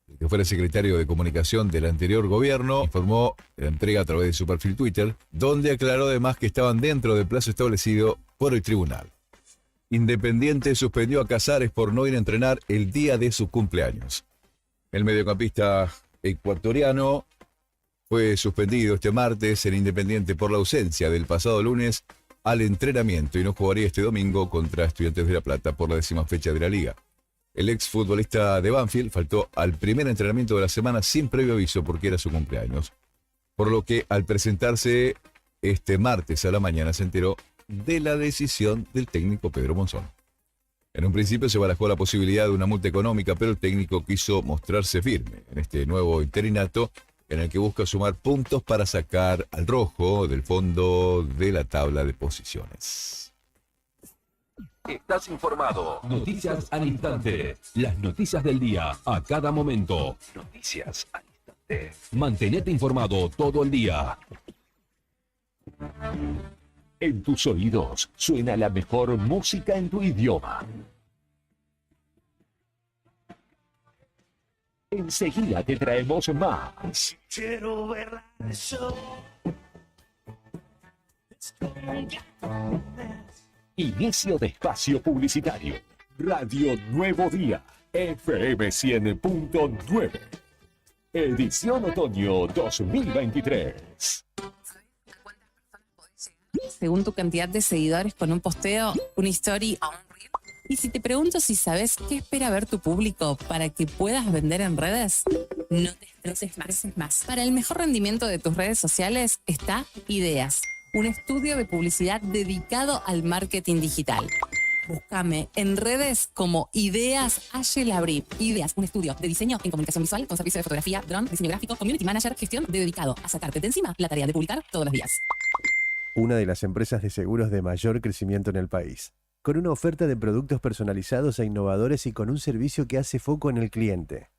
El que fuera secretario de comunicación del anterior gobierno informó la entrega a través de su perfil Twitter, donde aclaró además que estaban dentro del plazo establecido por el tribunal. Independiente suspendió a Casares por no ir a entrenar el día de su cumpleaños. El mediocampista ecuatoriano fue suspendido este martes en Independiente por la ausencia del pasado lunes al entrenamiento y no jugaría este domingo contra Estudiantes de La Plata por la 10ª fecha de la liga. El exfutbolista de Banfield faltó al primer entrenamiento de la semana sin previo aviso porque era su cumpleaños, por lo que al presentarse este martes a la mañana se enteró de la decisión del técnico Pedro Monzón. En un principio se barajó la posibilidad de una multa económica, pero el técnico quiso mostrarse firme en este nuevo interinato en el que busca sumar puntos para sacar al rojo del fondo de la tabla de posiciones. Estás informado. Noticias al instante. Las noticias del día a cada momento. Noticias al instante. Mantenete informado todo el día. En tus oídos suena la mejor música en tu idioma. Enseguida te traemos más. Quiero ver eso. Inicio de espacio publicitario. Radio Nuevo Día. FM 100.9. Edición otoño 2023. Según tu cantidad de seguidores con un posteo, una story o un reel. Y si te pregunto si sabes qué espera ver tu público para que puedas vender en redes, no te estreses más. Para el mejor rendimiento de tus redes sociales está Ideas, un estudio de publicidad dedicado al marketing digital. Búscame en redes como Ideas Labri. Ideas, un estudio de diseño en comunicación visual con servicio de fotografía, dron, diseño gráfico, community manager, gestión dedicado a sacarte de encima la tarea de publicar todos los días. Una de las empresas de seguros de mayor crecimiento en el país, con una oferta de productos personalizados e innovadores y con un servicio que hace foco en el cliente.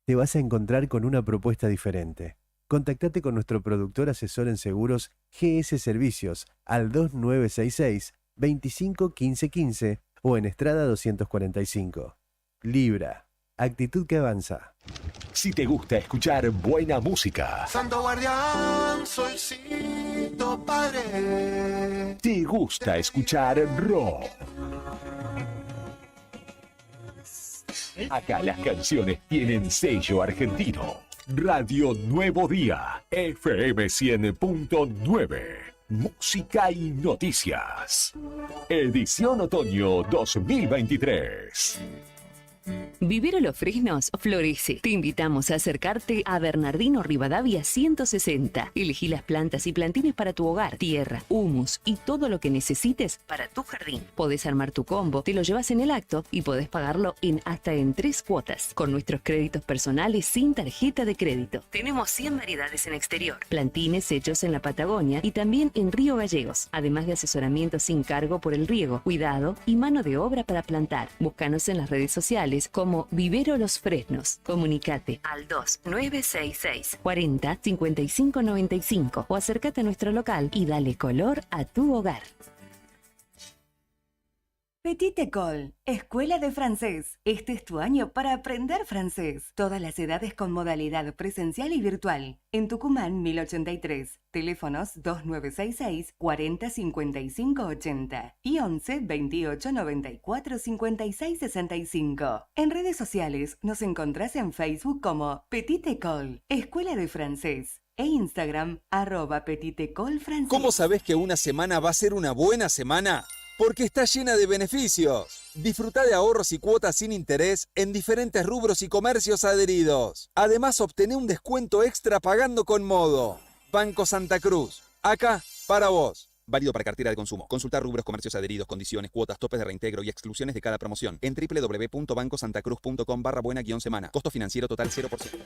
Te vas a encontrar con una propuesta diferente. Contactate con nuestro productor asesor en seguros GS Servicios al 2966 25 15 15 o en Estrada 245. Libra, actitud que avanza. Si te gusta escuchar buena música, Santo Guardián, Solcito Padre. te gusta escuchar rock. Acá las canciones tienen sello argentino. Radio Nuevo Día, FM 100.9. Música y noticias. Edición otoño 2023. Vivero Los Fresnos florece. Te invitamos a acercarte a Bernardino Rivadavia 160. Elegí las plantas y plantines para tu hogar, tierra, humus y todo lo que necesites para tu jardín. Podés armar tu combo, te lo llevas en el acto y podés pagarlo hasta en 3 cuotas. Con nuestros créditos personales sin tarjeta de crédito. Tenemos 100 variedades en exterior. Plantines hechos en la Patagonia y también en Río Gallegos. Además de asesoramiento sin cargo por el riego, cuidado y mano de obra para plantar. Búscanos en las redes sociales como Vivero Los Fresnos. Comunicate al 2966 40 55 95 o acércate a nuestro local y dale color a tu hogar. Petite École, Escuela de Francés. Este es tu año para aprender francés. Todas las edades con modalidad presencial y virtual. En Tucumán, 1083. Teléfonos 2966 40 55 80 y 11 28 94 56 65. En redes sociales nos encontrás en Facebook como Petite École, Escuela de Francés. E Instagram, @Petite École Francés. ¿Cómo sabés que una semana va a ser una buena semana? Porque está llena de beneficios. Disfruta de ahorros y cuotas sin interés en diferentes rubros y comercios adheridos. Además, obtené un descuento extra pagando con Modo. Banco Santa Cruz. Acá, para vos. Válido para cartera de consumo. Consultar rubros, comercios adheridos, condiciones, cuotas, topes de reintegro y exclusiones de cada promoción en www.bancosantacruz.com/buena-semana. Costo financiero total 0%.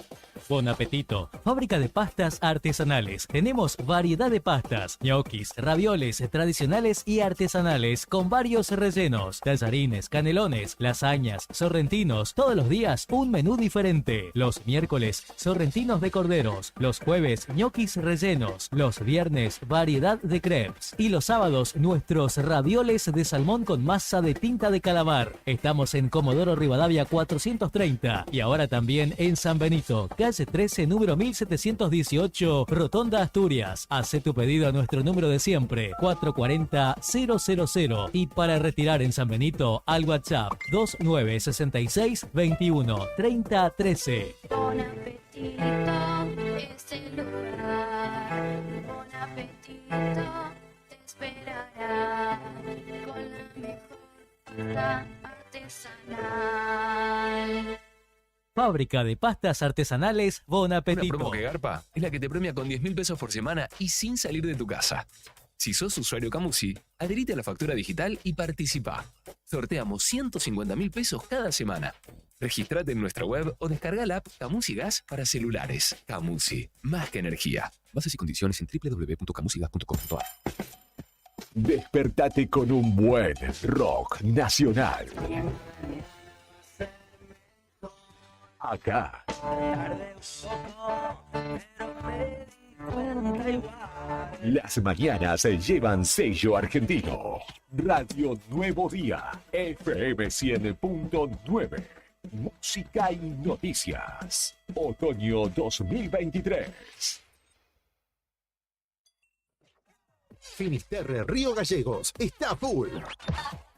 Bon apetito. Fábrica de pastas artesanales. Tenemos variedad de pastas, ñoquis, ravioles tradicionales y artesanales con varios rellenos, tallarines, canelones, lasañas, sorrentinos. Todos los días un menú diferente. Los miércoles, sorrentinos de corderos. Los jueves, ñoquis rellenos. Los viernes, variedad de crepes. Y los sábados, nuestros ravioles de salmón con masa de tinta de calamar. Estamos en Comodoro Rivadavia 430 y ahora también en San Benito, calle 13, número 1718, Rotonda Asturias. Haz tu pedido a nuestro número de siempre, 440-000. Y para retirar en San Benito, al WhatsApp 2966 21 30 13. Bon apetito, es el lugar. Bon apetito. Esperará con la mejor pasta artesanal. Fábrica de pastas artesanales Bon Apetito. Una promo que garpa es la que te premia con 10.000 pesos por semana y sin salir de tu casa. Si sos usuario Camusi, adherite a la factura digital y participa. Sorteamos 150.000 pesos cada semana. Registrate en nuestra web o descarga la app Camusi Gas para celulares. Camusi, más que energía. Bases y condiciones en www.camusigas.com.ar. Despertate con un buen rock nacional. Acá. Las mañanas se llevan sello argentino. Radio Nuevo Día, FM 100.9. Música y noticias. Otoño 2023. Finisterre Río Gallegos está full.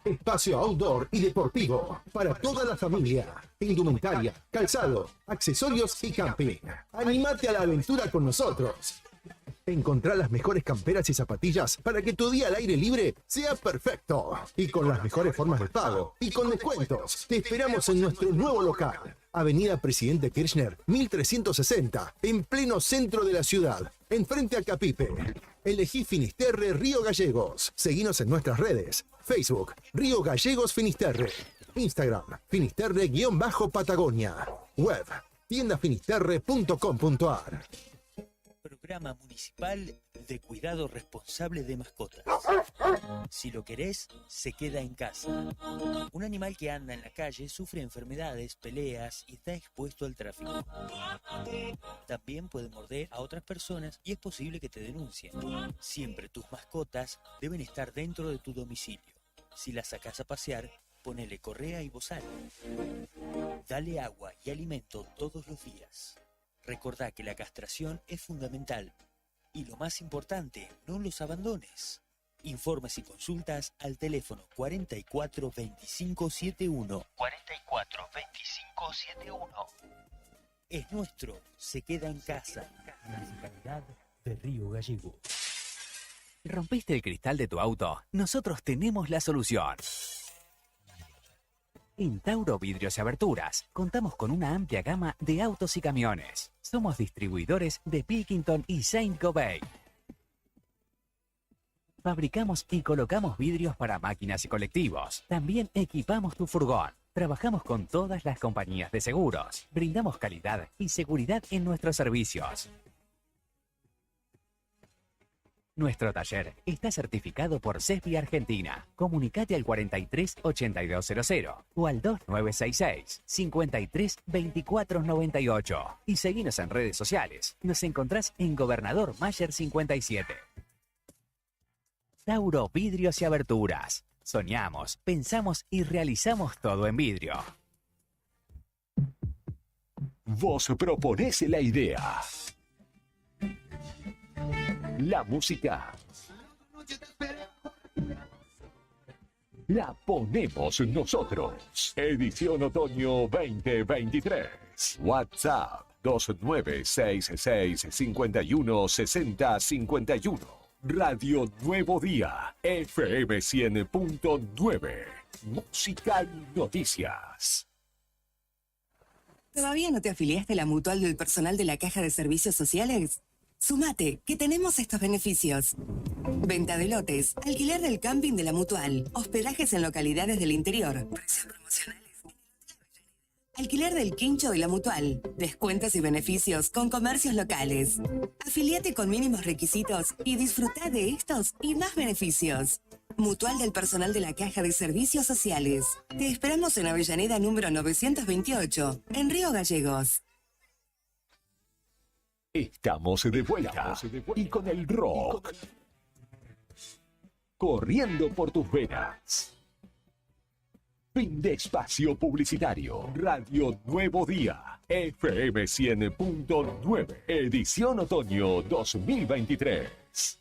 Espacio outdoor y deportivo para toda la familia. Indumentaria, calzado, accesorios y camping. Animate a la aventura con nosotros. Encontrá las mejores camperas y zapatillas para que tu día al aire libre sea perfecto. Y con las mejores formas de pago y con descuentos. Te esperamos en nuestro nuevo local. Avenida Presidente Kirchner, 1360, en pleno centro de la ciudad, enfrente a Capipe. Elegí Finisterre Río Gallegos. Seguinos en nuestras redes. Facebook, Río Gallegos Finisterre. Instagram, Finisterre-Patagonia. Web, tiendafinisterre.com.ar. Programa Municipal de Cuidado Responsable de Mascotas. Si lo querés, se queda en casa. Un animal que anda en la calle sufre enfermedades, peleas y está expuesto al tráfico. También puede morder a otras personas y es posible que te denuncien. Siempre tus mascotas deben estar dentro de tu domicilio. Si las sacás a pasear, ponele correa y bozal. Dale agua y alimento todos los días. Recordá que la castración es fundamental. Y lo más importante, no los abandones. Informes y consultas al teléfono 44 25 71. 44 25 71. Es nuestro, se queda en casa. Municipalidad de Río Gallego. ¿Rompiste el cristal de tu auto? Nosotros tenemos la solución. En Tauro Vidrios y Aberturas, contamos con una amplia gama de autos y camiones. Somos distribuidores de Pilkington y Saint-Gobain. Fabricamos y colocamos vidrios para máquinas y colectivos. También equipamos tu furgón. Trabajamos con todas las compañías de seguros. Brindamos calidad y seguridad en nuestros servicios. Nuestro taller está certificado por CESBI Argentina. Comunicate al 43 8200 o al 2966 53 24 98 y seguinos en redes sociales. Nos encontrás en Gobernador Mayer 57. Tauro Vidrios y Aberturas. Soñamos, pensamos y realizamos todo en vidrio. Vos proponés la idea. La música la ponemos nosotros. Edición Otoño 2023. WhatsApp 2966516051. Radio Nuevo Día. FM 100.9. Música y noticias. ¿Todavía no te afiliaste a la Mutual del Personal de la Caja de Servicios Sociales? Sumate, que tenemos estos beneficios. Venta de lotes, alquiler del camping de la Mutual, hospedajes en localidades del interior, precios promocionales, alquiler del quincho de la Mutual, descuentos y beneficios con comercios locales. Afiliate con mínimos requisitos y disfruta de estos y más beneficios. Mutual del Personal de la Caja de Servicios Sociales. Te esperamos en Avellaneda número 928, en Río Gallegos. Estamos de vuelta y con el rock corriendo por tus venas. Fin de espacio publicitario. Radio Nuevo Día. FM 100.9. Edición Otoño 2023.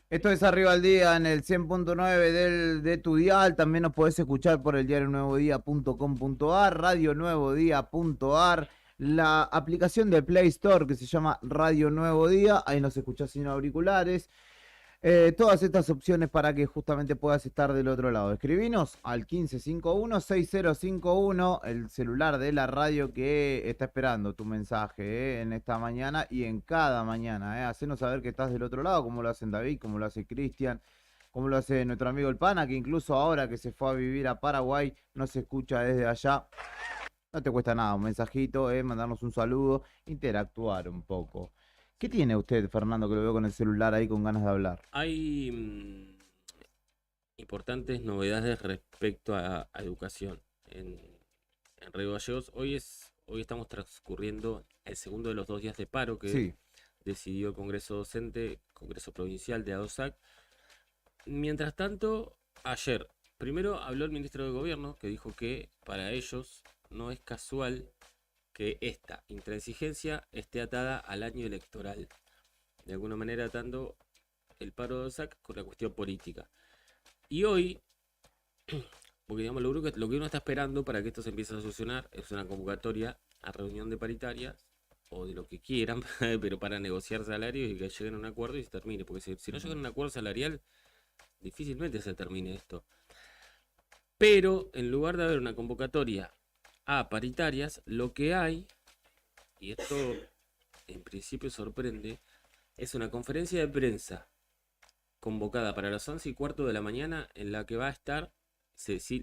Esto es Arriba al Día en el 100.9 de tu dial. También nos podés escuchar por el diarionuevodía.com.ar, radionuevodía.ar, la aplicación de Play Store que se llama Radio Nuevo Día. Ahí nos escuchás sin auriculares. Todas estas opciones para que justamente puedas estar del otro lado. Escribinos al 1551-6051, el celular de la radio que está esperando tu mensaje en esta mañana y en cada mañana. Hacenos saber que estás del otro lado, como lo hacen David, como lo hace Cristian, como lo hace nuestro amigo el Pana, que incluso ahora que se fue a vivir a Paraguay nos escucha desde allá. No te cuesta nada, un mensajito, mandarnos un saludo, interactuar un poco. ¿Qué tiene usted, Fernando, que lo veo con el celular ahí con ganas de hablar? Hay importantes novedades respecto a educación en Río Gallegos. Hoy estamos transcurriendo el segundo de los 2 días de paro que decidió el Congreso Docente, Congreso Provincial de ADOSAC. Mientras tanto, ayer, primero habló el ministro de Gobierno, que dijo que para ellos no es casual que esta intransigencia esté atada al año electoral, de alguna manera atando el paro de OSAC con la cuestión política. Y hoy, porque digamos lo que uno está esperando para que esto se empiece a solucionar es una convocatoria a reunión de paritarias o de lo que quieran, pero para negociar salarios y que lleguen a un acuerdo y se termine, porque si no llegan a un acuerdo salarial, difícilmente se termine esto. Pero en lugar de haber una convocatoria a paritarias, lo que hay, y esto en principio sorprende, es una conferencia de prensa convocada para las 11:15 de la mañana en la que va a estar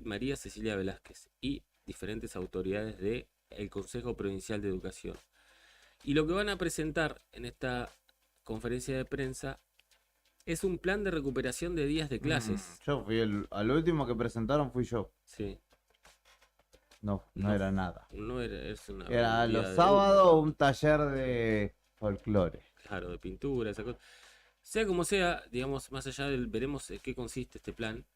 María Cecilia Velázquez y diferentes autoridades del Consejo Provincial de Educación. Y lo que van a presentar en esta conferencia de prensa es un plan de recuperación de días de clases. Yo fui al último que presentaron fui yo. Sí. No era nada. No era, era los sábados un taller de folclore. Claro, de pintura, esa cosa. Sea como sea, digamos, más allá del veremos en qué consiste este plan.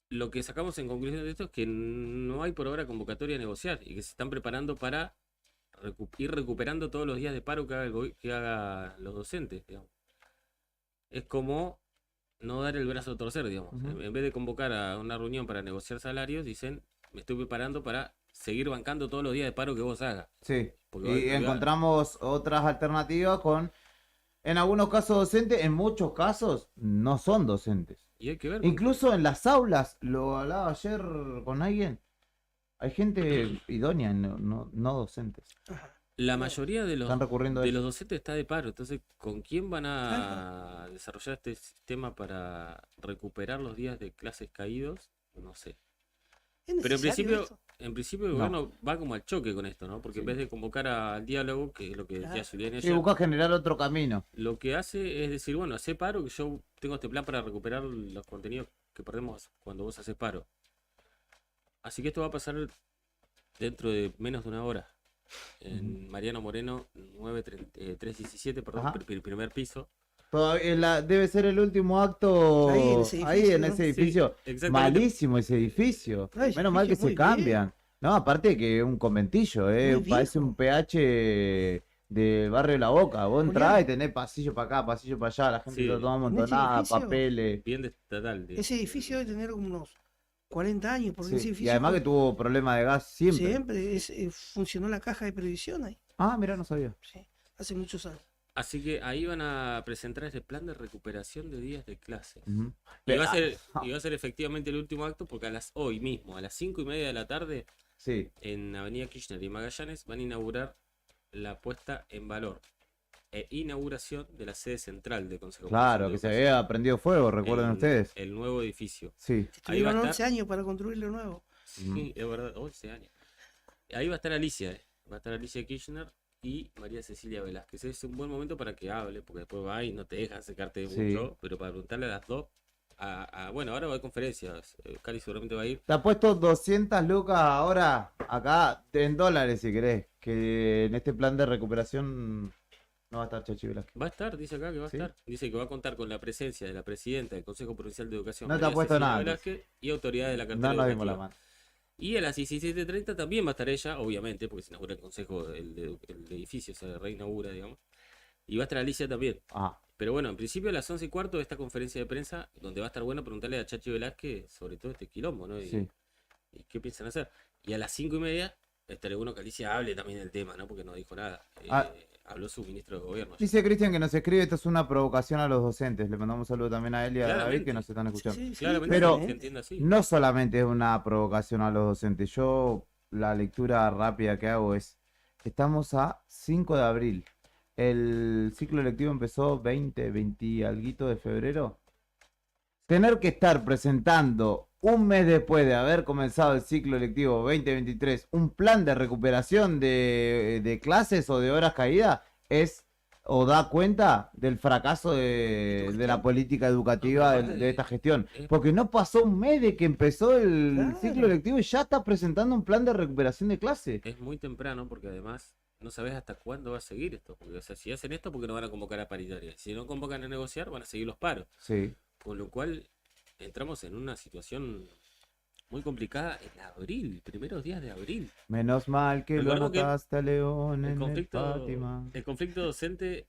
Lo que sacamos en conclusión de esto es que no hay por ahora convocatoria a negociar y que se están preparando para ir recuperando todos los días de paro que haga los docentes, digamos. Es como no dar el brazo a torcer, digamos. En vez de convocar a una reunión para negociar salarios, dicen, me estoy preparando para seguir bancando todos los días de paro que vos hagas. Sí, y encontramos otras alternativas en algunos casos docentes, en muchos casos no son docentes. Y hay que ver. Incluso en las aulas, lo hablaba ayer con alguien, hay gente idónea, no docentes. La mayoría de los docentes está de paro, entonces ¿con quién van a desarrollar este sistema para recuperar los días de clases caídos? no sé. ¿Es Pero en necesario principio, el No. gobierno va como al choque con esto, ¿no? Porque en vez de convocar al diálogo, que es lo que decía Julián Sí, ayer, busca generar otro camino. lo que hace es decir, bueno, hacé paro, que yo tengo este plan para recuperar los contenidos que perdemos cuando vos haces paro. Así que esto va a pasar dentro de menos de una hora. En Mariano Moreno, 317, perdón, Ajá. primer piso. Todavía debe ser el último acto ahí en ese edificio. Sí, exactamente. Malísimo ese edificio. Ay, Menos mal que edificio se muy bien. cambian. No, aparte que es un conventillo, Muy parece un PH del barrio de La Boca. Vos entrás y tenés pasillo para acá, pasillo para allá, la gente Sí. lo toma En ese amontonada, edificio, papeles. Bien de estatal. Ese edificio debe tener como unos 40 años, porque Sí, ese edificio y además que tuvo problema de gas siempre. funcionó la caja de previsión ahí, Ah, mira, no sabía. hace muchos años. Así que ahí van a presentar este plan de recuperación de días de clases. Ujú. Y va a ser efectivamente el último acto porque hoy mismo, a las 5:30 de la tarde, Sí. en Avenida Kirchner y Magallanes, van a inaugurar la puesta en valor e inauguración de la sede central del Consejo Claro, Provincial de que se Educación. había prendido fuego, recuerden ustedes. El nuevo edificio. Sí. Ahí va a Tuvieron estar. 11 años para construirlo nuevo. Sí, es verdad, 11 años. Ahí va a estar Alicia, va a estar Alicia Kirchner y María Cecilia Velázquez. Es un buen momento para que hable, porque después va y no te deja secarte Sí. mucho, pero para preguntarle a las dos. Bueno, ahora va a haber conferencias. Cali seguramente va a ir. Te ha puesto 200 lucas ahora, acá, en dólares si querés, que en este plan de recuperación no va a estar Chachi Velázquez. Va a estar, dice acá que va a ¿Sí? estar. Dice que va a contar con la presencia de la presidenta del Consejo Provincial de Educación, No te ha María puesto Cecilia nada, Velázquez, y autoridades de la cartera No nos dimos educativa. la mano. Y a las 17:30 también va a estar ella, obviamente, porque se inaugura el consejo, el edificio se reinaugura, digamos. Y va a estar Alicia también. Ah. Pero bueno, en principio a las 11:15 de esta conferencia de prensa, donde va a estar bueno preguntarle a Chachi Velázquez sobre todo este quilombo, ¿no? Sí. Y qué piensan hacer. Y a las 5:30 estaría bueno que Alicia hable también del tema, ¿no? Porque no dijo nada. Ah. Habló su ministro de gobierno. Dice Cristian que nos escribe, esto es una provocación a los docentes. Le mandamos un saludo también a él y a David Claramente. que nos están escuchando. Sí, sí, Claramente Pero se entiende así. no solamente es una provocación a los docentes. Yo la lectura rápida que hago es, estamos a 5 de abril. El ciclo lectivo empezó 20 y alguito de febrero. Tener que estar presentando un mes después de haber comenzado el ciclo lectivo 2023 un plan de recuperación de clases o de horas caídas es o da cuenta del fracaso de la política educativa de esta gestión. Porque no pasó un mes de que empezó el ciclo lectivo y ya está presentando un plan de recuperación de clases. Es muy temprano porque además no sabes hasta cuándo va a seguir esto. Porque, o sea, si hacen esto, porque no van a convocar a paritaria. Si no convocan a negociar, van a seguir los paros. Sí. Con lo cual entramos en una situación muy complicada en abril, primeros días de abril. Menos mal que lo Recuerdo que anotaste a León El en el conflicto, Fátima. el conflicto docente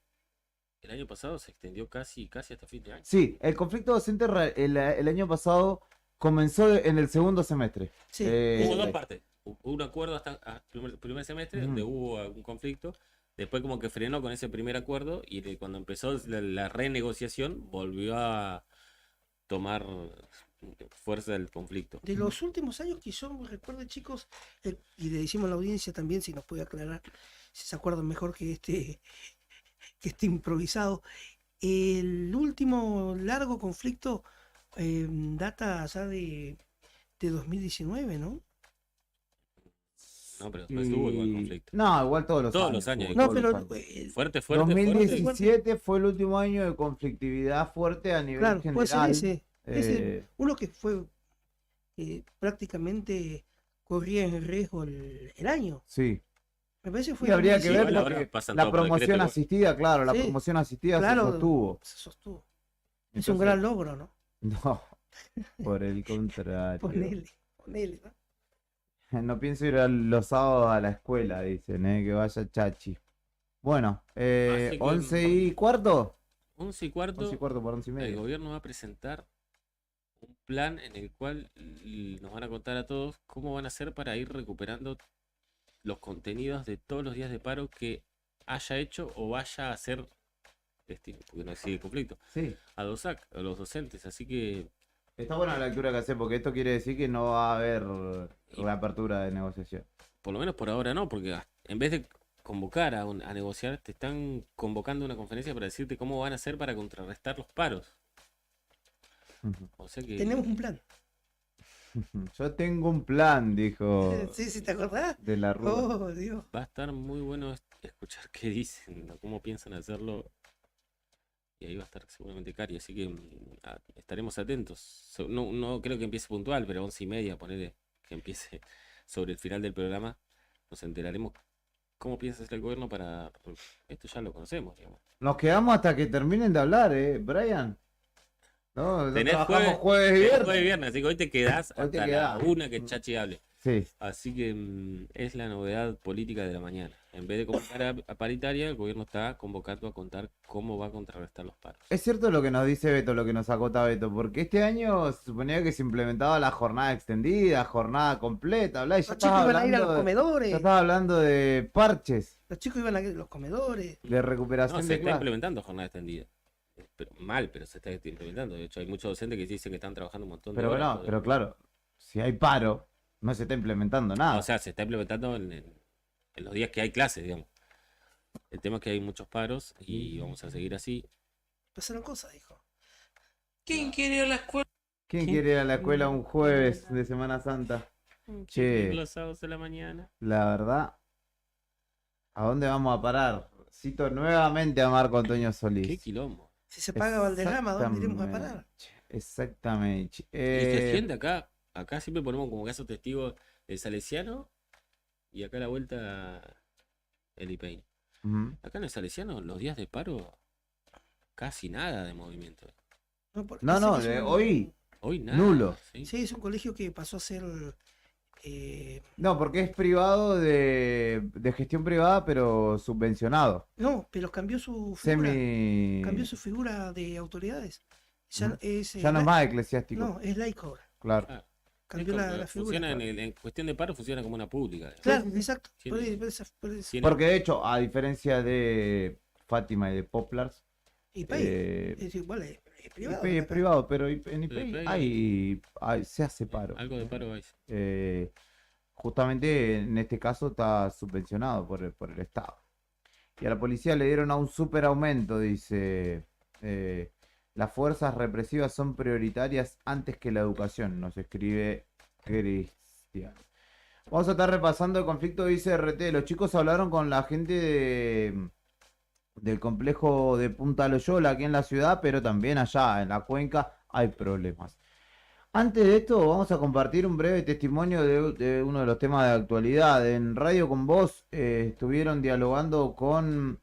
el año pasado se extendió casi hasta fin de año. Sí, el conflicto docente el año pasado comenzó en el segundo semestre. Hubo dos partes. Hubo un acuerdo hasta primer semestre Ujú. donde hubo algún conflicto. Después como que frenó con ese primer acuerdo y cuando empezó la renegociación volvió a tomar fuerza del conflicto. De los últimos años que yo recuerdo, chicos, y le decimos a la audiencia también si nos puede aclarar, si se acuerdan mejor que este improvisado, el último largo conflicto data ya de 2019, ¿no? No, pero después estuvo igual conflicto. No, igual todos los años. años. No, pero fuerte. 2017 fue el último año de conflictividad fuerte a nivel claro, puede ser general. ese, uno que fue prácticamente corría en riesgo el año. Sí. Me parece que fue Y habría que ver 2017. porque la promoción asistida, claro, la Sí, promoción asistida claro, se sostuvo. se sostuvo. Es Entonces, un gran logro, ¿no? No, por el contrario. Ponele, ¿no? No pienso ir los sábados a la escuela, dicen, que vaya Chachi. Bueno, Así que- 11:15. 11:15. 11:15 por 11:30. El gobierno va a presentar un plan en el cual nos van a contar a todos cómo van a hacer para ir recuperando los contenidos de todos los días de paro que haya hecho o vaya a hacer, porque no sigue conflicto, Sí. a los docentes. Así que Está buena la lectura que hace porque esto quiere decir que no va a haber reapertura de negociación. por lo menos por ahora no, porque en vez de convocar a negociar, te están convocando a una conferencia para decirte cómo van a hacer para contrarrestar los paros. O sea que Tenemos un plan. Yo tengo un plan, dijo Sí, sí, ¿te acordás? de la Rúa. Oh, Dios. Va a estar muy bueno escuchar qué dicen, ¿no? Cómo piensan hacerlo. Y ahí va a estar seguramente Cari, así que estaremos atentos. No creo que empiece puntual, pero 11:30, ponele que empiece sobre el final del programa. Nos enteraremos cómo piensa hacer el gobierno para... Esto ya lo conocemos, digamos. Nos quedamos hasta que terminen de hablar, Brian. No Tenés trabajamos jueves y tenés viernes. jueves y viernes, así que hoy te quedás Hoy te hasta quedás. la 1 que Chachi hable. Sí. Así que es la novedad política de la mañana. En vez de convocar a paritaria, el gobierno está convocando a contar cómo va a contrarrestar los paros. Es cierto lo que nos dice Beto, lo que nos acota Beto, porque este año se suponía que se implementaba la jornada extendida, jornada completa, bla, y ya Los chicos iban a ir a los comedores. ya estaba hablando de parches, Los chicos iban a ir a los comedores. de recuperación No, se de está clases. implementando jornada extendida. Pero, mal, pero se está implementando. De hecho, hay muchos docentes que dicen que están trabajando un montón de Pero horas. bueno, pero claro, si hay paro, no se está implementando nada. O sea, se está implementando en los días que hay clases, digamos. El tema es que hay muchos paros y vamos a seguir así. Pasaron cosas, dijo. ¿Quién quiere ir a la escuela? ¿Quién quiere ir a la escuela un jueves de Semana Santa? Che, Los sábados de la mañana. la verdad, ¿a dónde vamos a parar? Cito nuevamente a Marco Antonio Solís. Qué quilombo. Si se paga Valderrama, ¿dónde iremos a parar? Exactamente. Y se siente acá siempre ponemos como caso testigo el Salesiano y acá a la vuelta el IPEI. Ujú. Acá en el Salesiano, los días de paro, casi nada de movimiento. No, Ese es un- Hoy nada. nulo. Sí, es un colegio que pasó a ser. No, porque es privado de gestión privada, pero subvencionado. No, pero cambió su figura. Semi. Cambió su figura de autoridades. Ya Ujú. es, Ya no es más eclesiástico. No, es laico ahora. Claro. Cambió la figura. Funciona en cuestión de paro, funciona como una pública. digamos. Claro, exacto. Tiene- Por eso. tiene- Porque de hecho, a diferencia de Fátima y de Poplars, IPEI, eh, es igual, es privado. IPEI es privado, pero en IPEI IPEI se hace paro. Algo de paro hay. Justamente en este caso está subvencionado por el Estado. Y a la policía le dieron a un super aumento, dice. Las fuerzas represivas son prioritarias antes que la educación, nos escribe Cristian. Vamos a estar repasando el conflicto de ICRT. Los chicos hablaron con la gente del complejo de Punta Loyola aquí en la ciudad, pero también allá en la cuenca hay problemas. Antes de esto, vamos a compartir un breve testimonio de uno de los temas de actualidad. En Radio Con Vos estuvieron dialogando con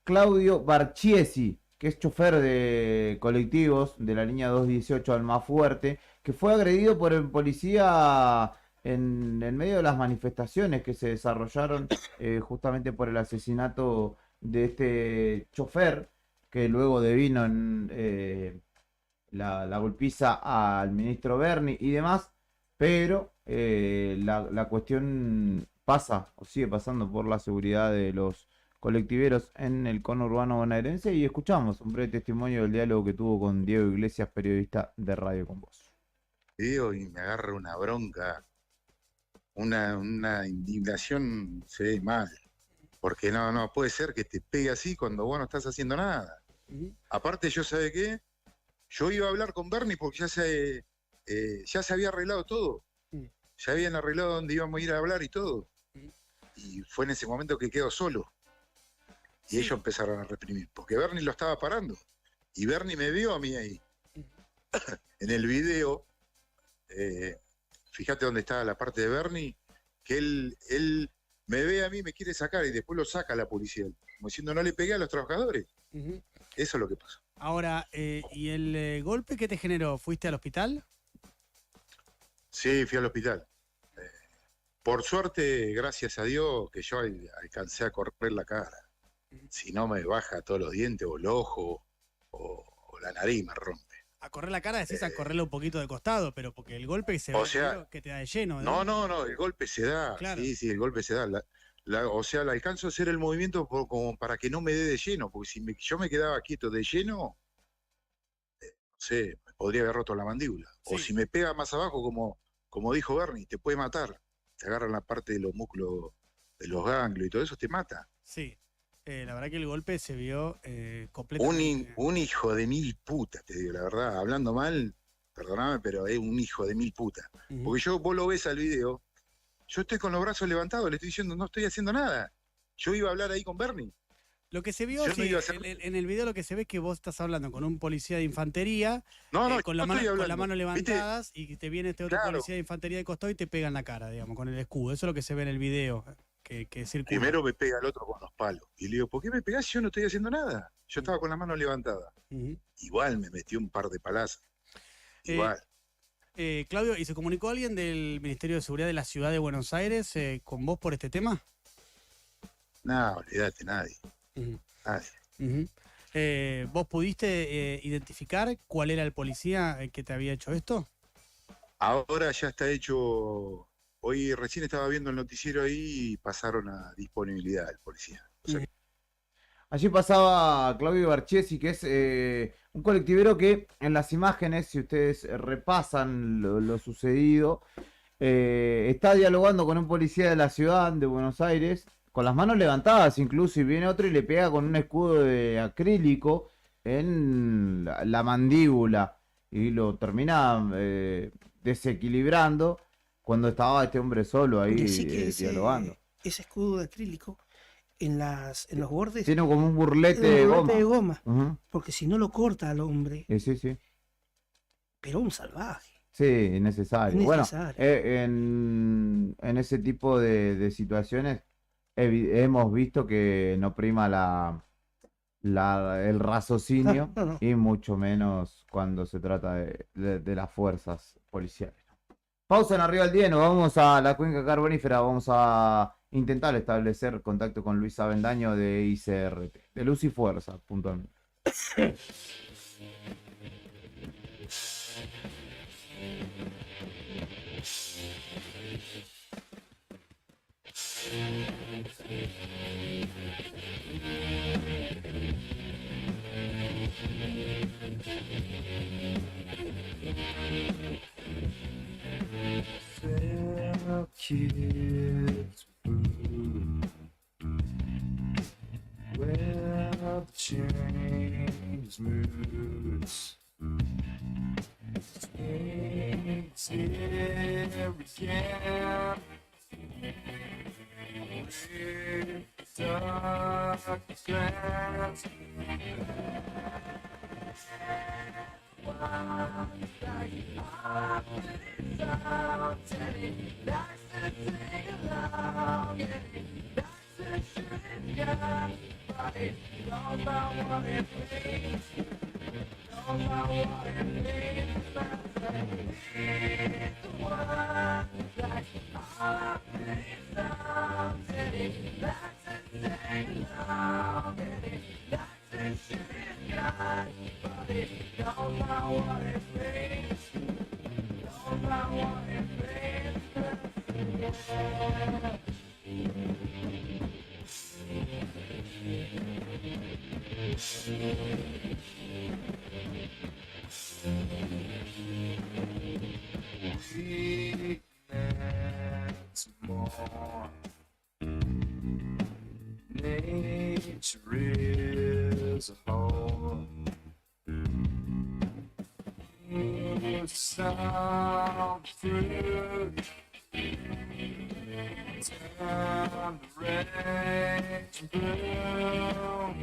Claudio Barchiesi, que es chofer de colectivos de la línea 218 Almafuerte, que fue agredido por el policía en medio de las manifestaciones que se desarrollaron justamente por el asesinato de este chofer, que luego devino en la golpiza al ministro Berni y demás, pero la cuestión pasa o sigue pasando por la seguridad de los colectiveros en el conurbano bonaerense, y escuchamos un breve testimonio del diálogo que tuvo con Diego Iglesias, periodista de Radio Con Vos. Veo y me agarra una bronca, una indignación, se ve mal, porque no puede ser que te pegue así cuando vos no estás haciendo nada. Aparte, yo, ¿sabe qué? Yo iba a hablar con Bernie porque ya se había arreglado todo. Ya habían arreglado dónde íbamos a ir a hablar y todo. Y fue en ese momento que quedó solo. Y ellos empezaron a reprimir, porque Bernie lo estaba parando. Y Bernie me vio a mí ahí. En el video, fíjate dónde está la parte de Bernie, que él me ve a mí, me quiere sacar y después lo saca la policía. Como diciendo, no le pegué a los trabajadores. Eso es lo que pasó. Ahora, ¿y el golpe que te generó? ¿Fuiste al hospital? Sí, fui al hospital. Por suerte, gracias a Dios, que yo alcancé a correr la cara. Si no me baja todos los dientes o el ojo o la nariz me rompe. A correr la cara decís a correrle un poquito de costado, pero porque el golpe se O ve sea, primero que te da de lleno. No, el golpe se da. Claro. Sí, el golpe se da. O sea, le alcanzo a hacer el movimiento como para que no me dé de lleno, porque si yo me quedaba quieto de lleno, no sé, me podría haber roto la mandíbula. O si me pega más abajo, como dijo Bernie, te puede matar. Te agarran la parte de los músculos, de los ganglios y todo eso, te mata. Sí, la verdad que el golpe se vio completamente. Un hijo de mil putas, te digo, la verdad, hablando mal, perdóname, pero es un hijo de mil putas. Porque vos lo ves al video, yo estoy con los brazos levantados, le estoy diciendo, no estoy haciendo nada. Yo iba a hablar ahí con Bernie. Lo que se vio, Yo no sí, iba a hacer- en el video lo que se ve es que vos estás hablando con un policía de infantería, No, no, con, yo la mano, estoy con las hablando, manos ¿viste? levantadas, y te viene este otro Claro. policía de infantería de costado y te pega en la cara, digamos, con el escudo. Eso es lo que se ve en el video que circula. Primero me pega el otro con los palos. Y le digo, ¿por qué me pegás si yo no estoy haciendo nada? Yo estaba con las manos levantadas. Igual me metió un par de palazos. Igual. Claudio, ¿y se comunicó alguien del Ministerio de Seguridad de la Ciudad de Buenos Aires con vos por este tema? No, olvídate, nadie. Nadie. ¿Vos pudiste identificar cuál era el policía que te había hecho esto? Ahora ya está hecho. Hoy recién estaba viendo el noticiero ahí y pasaron a disponibilidad el policía. O sea, Allí pasaba Claudio Barchesi, que es un colectivero que en las imágenes, si ustedes repasan lo sucedido, está dialogando con un policía de la ciudad de Buenos Aires, con las manos levantadas incluso, y viene otro y le pega con un escudo de acrílico en la mandíbula y lo termina desequilibrando cuando estaba este hombre solo ahí Decí que dialogando. ese escudo de acrílico en los bordes Tiene como un burlete es un de burlete goma. de goma, Ujú. porque si no lo corta al hombre, Sí, sí. pero un salvaje. Sí, es necesario. Es Bueno, necesario. en ese tipo de situaciones hemos visto que no prima el raciocinio No. y mucho menos cuando se trata de las fuerzas policiales. Pausa en Arriba del Día, nos vamos a la cuenca carbonífera, vamos a intentar establecer contacto con Luis Avendaño de ICRT, de Luz y Fuerza, puntualmente. Sell kids food. Where the change moves. It's here again. Dark glance. Weakness more. Nature is a whole. Some fruit. Turn the red to blue.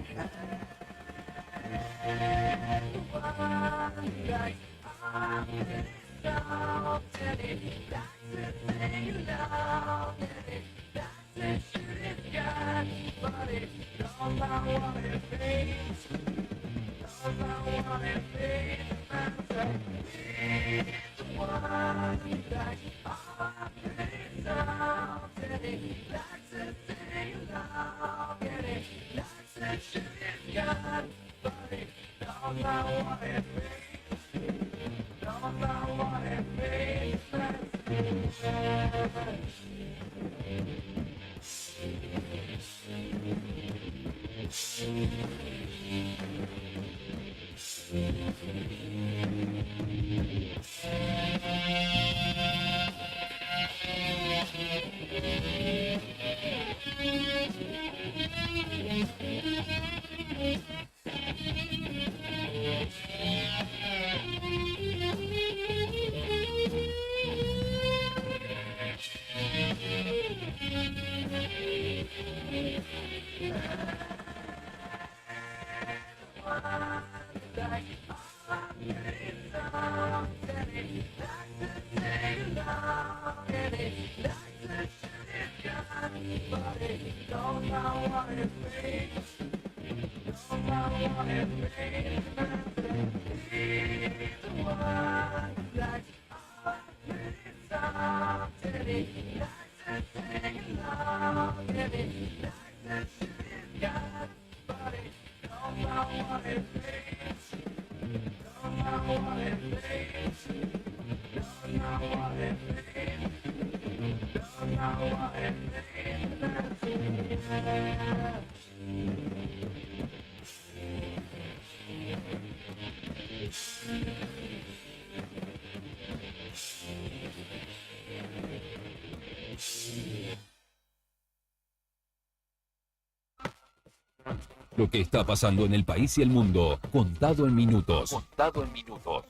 Lo que está pasando en el país y el mundo, contado en minutos. Contado en minutos.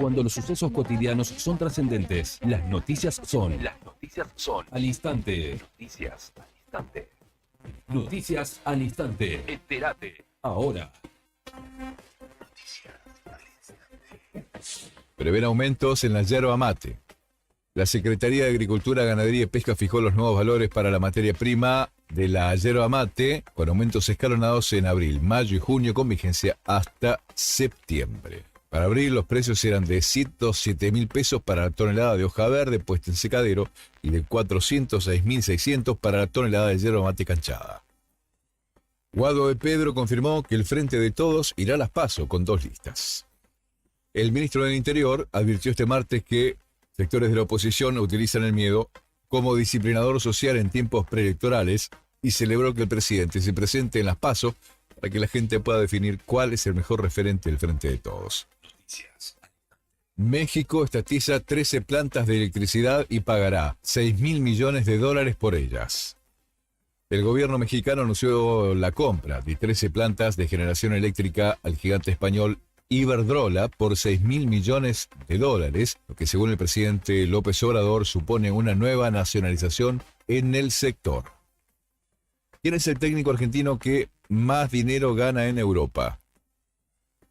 Cuando los sucesos cotidianos son trascendentes, las noticias son al instante. Noticias al instante. Noticias al instante. Entérate. Ahora. Prevén aumentos en la yerba mate. La Secretaría de Agricultura, Ganadería y Pesca fijó los nuevos valores para la materia prima de la yerba mate, con aumentos escalonados en abril, mayo y junio, con vigencia hasta septiembre. Para abril los precios eran de 107.000 pesos para la tonelada de hoja verde puesta en secadero y de 406.600 para la tonelada de yerba mate canchada. Guado de Pedro confirmó que el Frente de Todos irá a las PASO con 2 listas. El ministro del Interior advirtió este martes que sectores de la oposición utilizan el miedo como disciplinador social en tiempos preelectorales y celebró que el presidente se presente en las PASO para que la gente pueda definir cuál es el mejor referente del Frente de Todos. México estatiza 13 plantas de electricidad y pagará $6.000 millones por ellas. El gobierno mexicano anunció la compra de 13 plantas de generación eléctrica al gigante español Iberdrola por $6.000 millones, lo que según el presidente López Obrador supone una nueva nacionalización en el sector. ¿Quién es el técnico argentino que más dinero gana en Europa?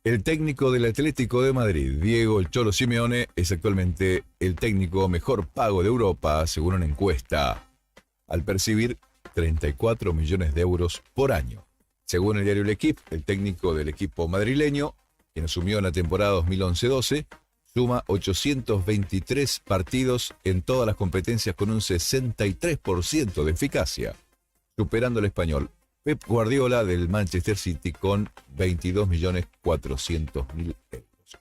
El técnico del Atlético de Madrid, Diego El Cholo Simeone, es actualmente el técnico mejor pago de Europa, según una encuesta, al percibir 34 millones de euros por año. Según el diario L'Équipe, el técnico del equipo madrileño, quien asumió en la temporada 2011-12, suma 823 partidos en todas las competencias con un 63% de eficacia, superando al español Pep Guardiola del Manchester City con 22.400.000 euros.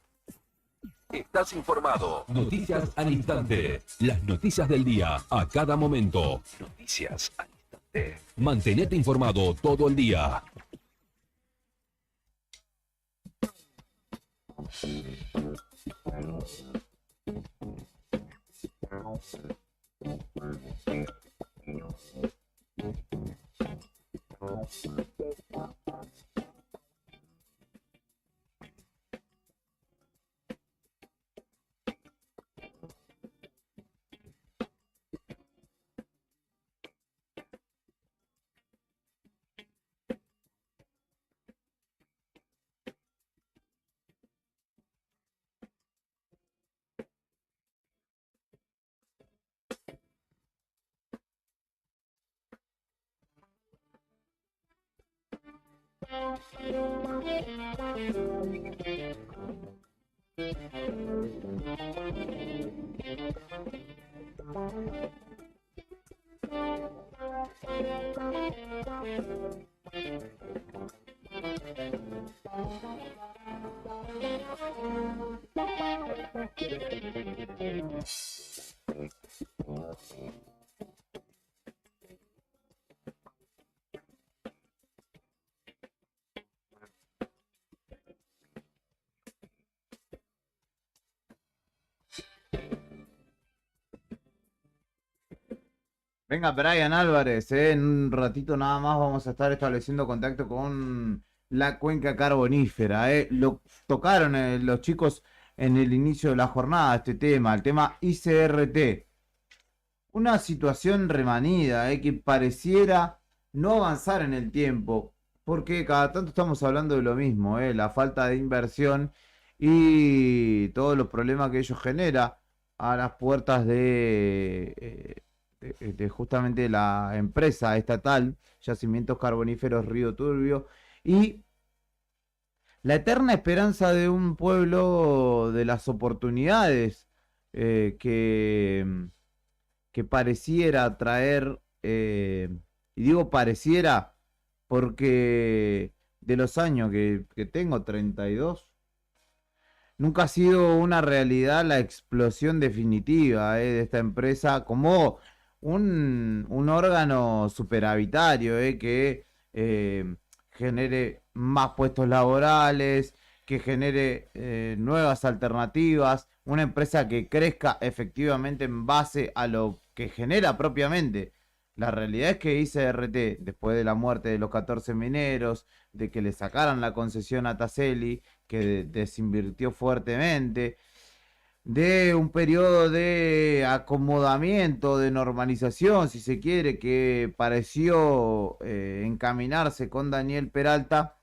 Estás informado. Noticias al instante. Las noticias del día a cada momento. Noticias al instante. Mantenete informado todo el día. Venga, Brian Álvarez, en un ratito nada más vamos a estar estableciendo contacto con la cuenca carbonífera. Lo tocaron los chicos en el inicio de la jornada, este tema, el tema ICRT. Una situación remanida, que pareciera no avanzar en el tiempo. porque cada tanto estamos hablando de lo mismo, la falta de inversión y todos los problemas que ello genera a las puertas de justamente la empresa estatal, Yacimientos Carboníferos Río Turbio, y la eterna esperanza de un pueblo de las oportunidades que pareciera traer, y digo pareciera porque de los años que tengo, 32, nunca ha sido una realidad la explosión definitiva de esta empresa como un órgano superavitario que genere más puestos laborales, que genere nuevas alternativas, una empresa que crezca efectivamente en base a lo que genera propiamente. La realidad es que ICRT, después de la muerte de los 14 mineros, de que le sacaran la concesión a Taselli, que desinvirtió fuertemente, de un periodo de acomodamiento, de normalización, si se quiere, que pareció encaminarse con Daniel Peralta,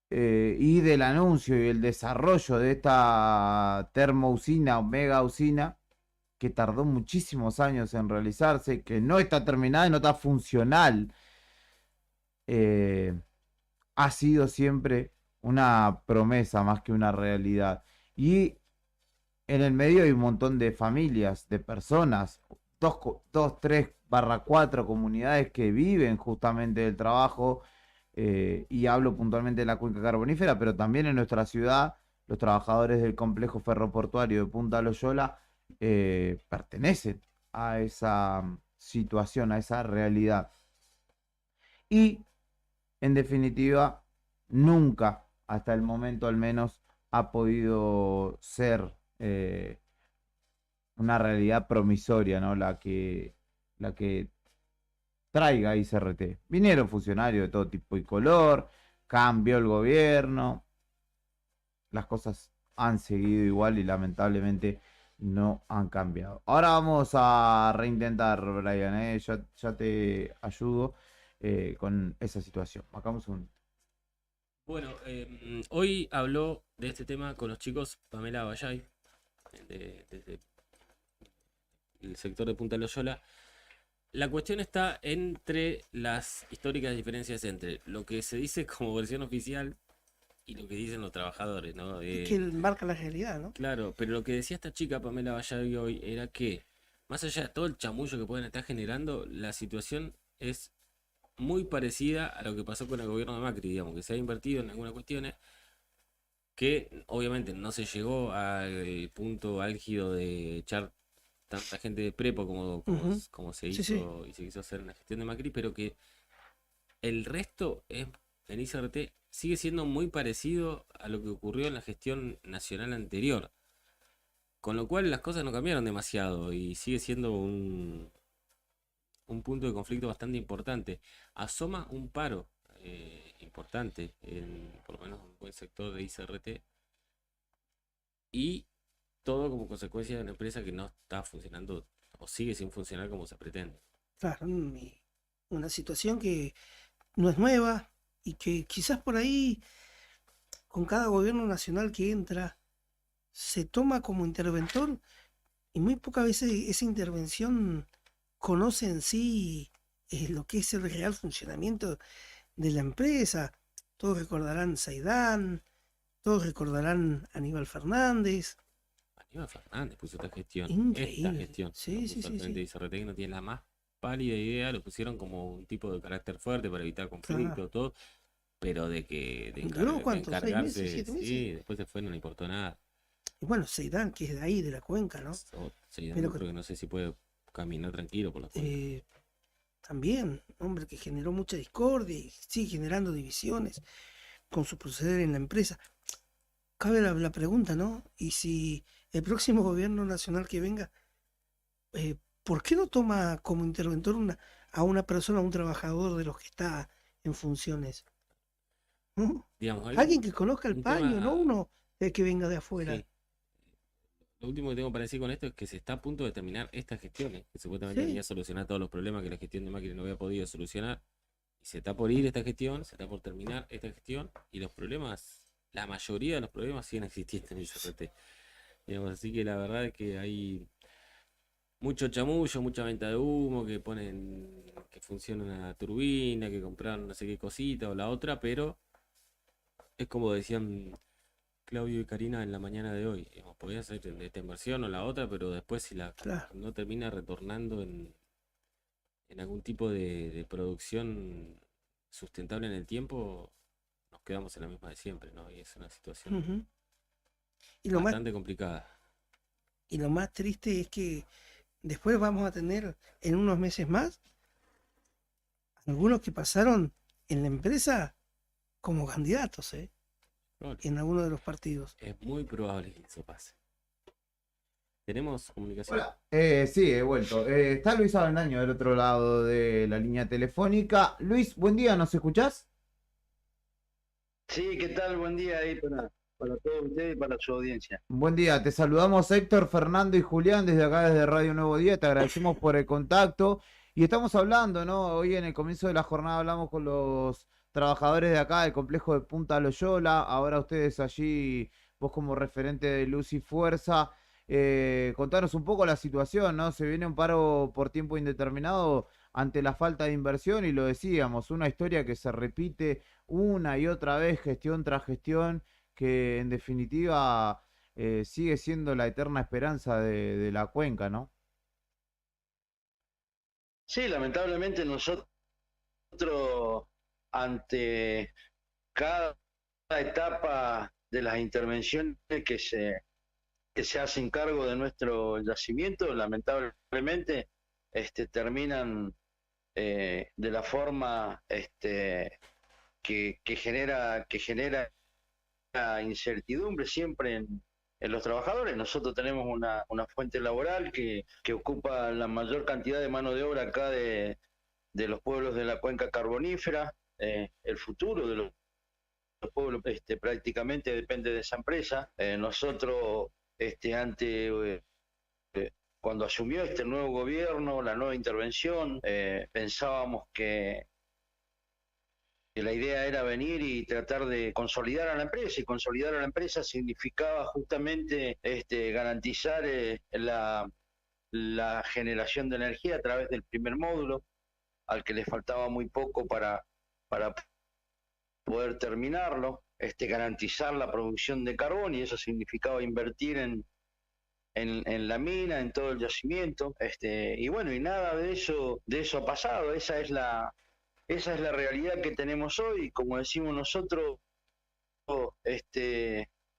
y del anuncio y el desarrollo de esta termousina o mega usina, que tardó muchísimos años en realizarse, que no está terminada y no está funcional, ha sido siempre una promesa más que una realidad. Y en el medio hay un montón de familias, de personas, 3/4 comunidades que viven justamente del trabajo, y hablo puntualmente de la cuenca carbonífera, pero también en nuestra ciudad, los trabajadores del complejo ferroportuario de Punta Loyola pertenecen a esa situación, a esa realidad. Y, en definitiva, nunca, hasta el momento al menos, ha podido ser una realidad promisoria, ¿no? La que traiga ICRT. Vinieron funcionarios de todo tipo y color, cambió el gobierno, las cosas han seguido igual y lamentablemente no han cambiado. Ahora vamos a reintentar, Brian, ya te ayudo con esa situación. Marcamos un... Bueno, hoy habló de este tema con los chicos Pamela Bayay, desde el sector de Punta Loyola. La cuestión está entre las históricas diferencias entre lo que se dice como versión oficial y lo que dicen los trabajadores, ¿no? Que marca la realidad, ¿no? Claro, pero lo que decía esta chica Pamela Bayay hoy era que, más allá de todo el chamullo que pueden estar generando, la situación es muy parecida a lo que pasó con el gobierno de Macri, digamos, que se ha invertido en algunas cuestiones que obviamente no se llegó al punto álgido de echar tanta gente de prepo como se hizo y se quiso hacer en la gestión de Macri, pero que el resto en ICRT sigue siendo muy parecido a lo que ocurrió en la gestión nacional anterior, con lo cual las cosas no cambiaron demasiado y sigue siendo un punto de conflicto bastante importante. Asoma un paro importante en por lo menos un buen sector de ICRT, y todo como consecuencia de una empresa que no está funcionando o sigue sin funcionar como se pretende. Claro, una situación que no es nueva y que quizás por ahí, con cada gobierno nacional que entra, se toma como interventor y muy pocas veces esa intervención conoce en sí lo que es el real funcionamiento de la empresa. Todos recordarán Saidán, todos recordarán Aníbal Fernández. Aníbal Fernández puso esta gestión. Increíble. Esta gestión. Sí. ICRT, que no tiene la más pálida idea, lo pusieron como un tipo de carácter fuerte para evitar conflicto, todo, pero de ¿cuánto? ¿6 encargarse, meses, 7 meses? sí, después se fue, no le importó nada. Y bueno, Seidán, que es de ahí, de la cuenca, ¿no? Seidán, Pero creo que no sé si puede caminar tranquilo por la cuenca. También, hombre que generó mucha discordia y sigue generando divisiones con su proceder en la empresa. Cabe la pregunta, ¿no? Y si el próximo gobierno nacional que venga, ¿por qué no toma como interventor a una persona, a un trabajador de los que está en funciones? ¿No? Digamos, Alguien que conozca el paño, tema... no uno que venga de afuera. Sí. Lo último que tengo para decir con esto es que se está a punto de terminar estas gestiones, que supuestamente venía a solucionar todos los problemas que la gestión de Macri no había podido solucionar. Y se está por ir esta gestión, se está por terminar esta gestión, y los problemas, la mayoría de los problemas siguen existiendo en el YRT. Digamos, así que la verdad es que hay mucho chamullo, mucha venta de humo, que ponen que funciona una turbina, que compraron no sé qué cosita o la otra, pero es como decían Claudio y Karina en la mañana de hoy. Digamos, podía hacer esta inversión o la otra, pero después si la no termina retornando en algún tipo de producción sustentable en el tiempo, nos quedamos en la misma de siempre, ¿no? Y es una situación Y lo bastante complicada. Y lo más triste es que después vamos a tener en unos meses más algunos que pasaron en la empresa como candidatos, en alguno de los partidos. Es muy probable que eso pase. ¿Tenemos comunicación? Hola. Sí, he vuelto. Está Luis Avendaño del otro lado de la línea telefónica. Luis, buen día, ¿nos escuchás? Sí, ¿qué tal? Buen día ahí para todos ustedes y para su audiencia. Buen día, te saludamos Héctor, Fernando y Julián desde acá, desde Radio Nuevo Día. Te agradecemos por el contacto. Y estamos hablando, ¿no? Hoy en el comienzo de la jornada hablamos con los trabajadores de acá del complejo de Punta Loyola. Ahora ustedes allí, vos como referente de Luz y Fuerza. Contanos un poco la situación, ¿no? Se viene un paro por tiempo indeterminado ante la falta de inversión y lo decíamos, una historia que se repite una y otra vez, gestión tras gestión, que en definitiva sigue siendo la eterna esperanza de la cuenca, ¿no? Sí, lamentablemente nosotros ante cada etapa de las intervenciones que se hacen cargo de nuestro yacimiento, lamentablemente terminan de la forma que genera incertidumbre siempre en los trabajadores. Nosotros tenemos una fuente laboral que ocupa la mayor cantidad de mano de obra acá de los pueblos de la cuenca carbonífera. El futuro de los pueblos prácticamente depende de esa empresa. Nosotros cuando asumió este nuevo gobierno, la nueva intervención, pensábamos que la idea era venir y tratar de consolidar a la empresa, y consolidar a la empresa significaba justamente garantizar la generación de energía a través del primer módulo, al que le faltaba muy poco para poder terminarlo, garantizar la producción de carbón, y eso significaba invertir en la mina, en todo el yacimiento, y bueno, y nada de eso ha pasado. Esa es la realidad que tenemos hoy. Como decimos nosotros,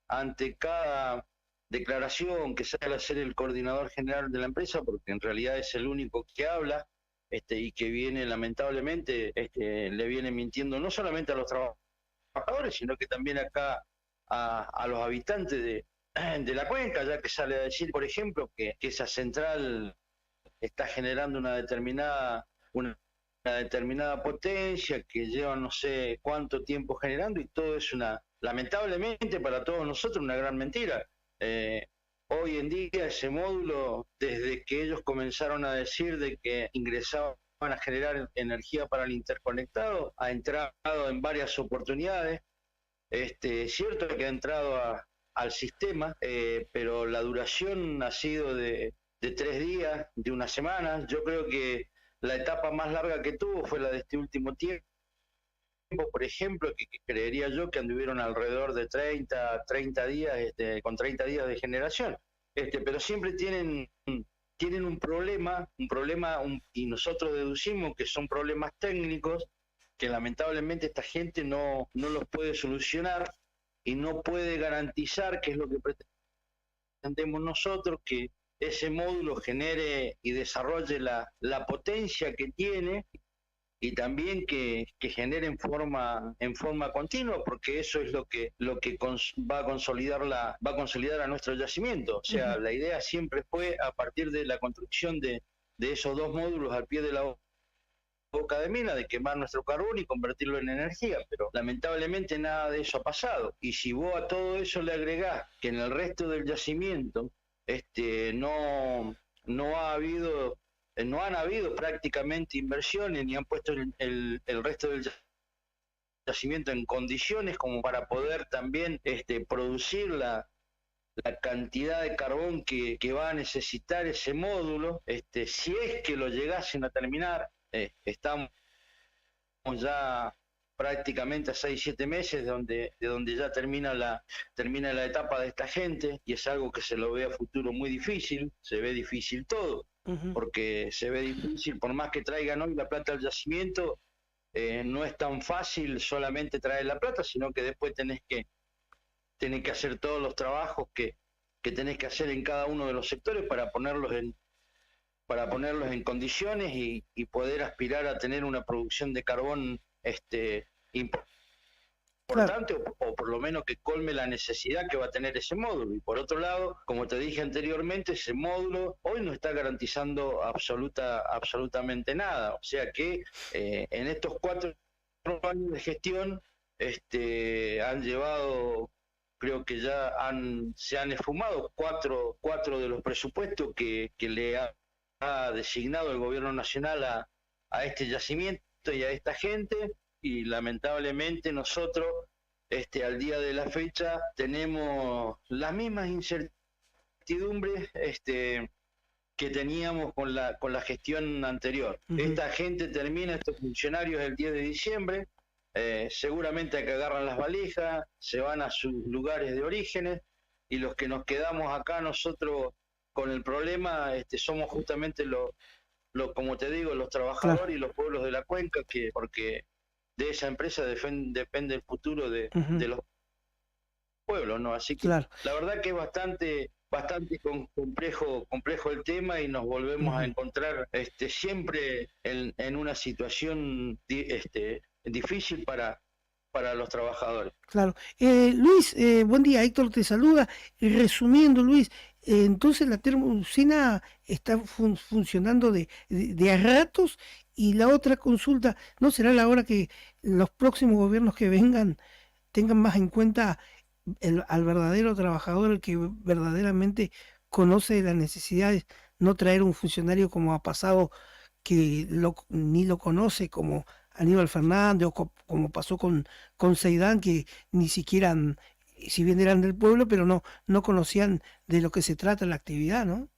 ante cada declaración que sale a hacer el coordinador general de la empresa, porque en realidad es el único que habla, y que viene lamentablemente, le viene mintiendo no solamente a los trabajadores, sino que también acá a los habitantes de la cuenca, ya que sale a decir, por ejemplo, que esa central está generando una determinada potencia, que lleva no sé cuánto tiempo generando, y todo es lamentablemente para todos nosotros, una gran mentira. Hoy en día ese módulo, desde que ellos comenzaron a decir de que ingresaban a generar energía para el interconectado, ha entrado en varias oportunidades. Es cierto que ha entrado al sistema, pero la duración ha sido de 3 días, de una semana. Yo creo que la etapa más larga que tuvo fue la de este último tiempo, por ejemplo, que creería yo que anduvieron alrededor de 30 días, con 30 días de generación. Pero siempre tienen un problema, y nosotros deducimos que son problemas técnicos, que lamentablemente esta gente no los puede solucionar y no puede garantizar, que es lo que pretendemos nosotros, que ese módulo genere y desarrolle la potencia que tiene, y también que genere en forma continua, porque eso es lo que va a consolidar a nuestro yacimiento. O sea, la idea siempre fue, a partir de la construcción de esos 2 módulos al pie de la boca de mina, de quemar nuestro carbón y convertirlo en energía, pero lamentablemente nada de eso ha pasado. Y si vos a todo eso le agregás que en el resto del yacimiento no ha habido no han habido prácticamente inversiones ni han puesto el resto del yacimiento en condiciones como para poder también producir la cantidad de carbón que va a necesitar ese módulo. Si es que lo llegasen a terminar, estamos ya prácticamente a 6-7 meses de donde ya termina la etapa de esta gente, y es algo que se lo ve a futuro muy difícil. Se ve difícil todo, porque se ve difícil, por más que traigan hoy la plata al yacimiento, no es tan fácil solamente traer la plata, sino que después tenés que hacer todos los trabajos que tenés que hacer en cada uno de los sectores para ponerlos en condiciones y poder aspirar a tener una producción de carbón importante, o por lo menos que colme la necesidad que va a tener ese módulo. Y por otro lado, como te dije anteriormente, ese módulo hoy no está garantizando absolutamente nada. O sea que en estos 4 años de gestión han llevado, creo que ya se han esfumado cuatro de los presupuestos que le ha designado el gobierno nacional a este yacimiento y a esta gente, y lamentablemente nosotros al día de la fecha tenemos las mismas incertidumbres que teníamos con la gestión anterior. Esta gente termina, estos funcionarios, el 10 de diciembre, seguramente que agarran las valijas, se van a sus lugares de orígenes, y los que nos quedamos acá nosotros con el problema somos justamente como te digo, los trabajadores y los pueblos de la cuenca, porque de esa empresa depende el futuro de los pueblos, ¿no? Así que la verdad que es bastante complejo el tema, y nos volvemos a encontrar siempre en una situación difícil para los trabajadores. Claro. Luis, buen día, Héctor te saluda. Resumiendo, Luis, entonces la termousina está funcionando de a ratos, y la otra consulta, ¿no será la hora que los próximos gobiernos que vengan tengan más en cuenta al verdadero trabajador, el que verdaderamente conoce las necesidades, no traer un funcionario como ha pasado, que ni lo conoce, como Aníbal Fernández, o como pasó con Seidán, que ni siquiera, si bien eran del pueblo, pero no conocían de lo que se trata la actividad, ¿no?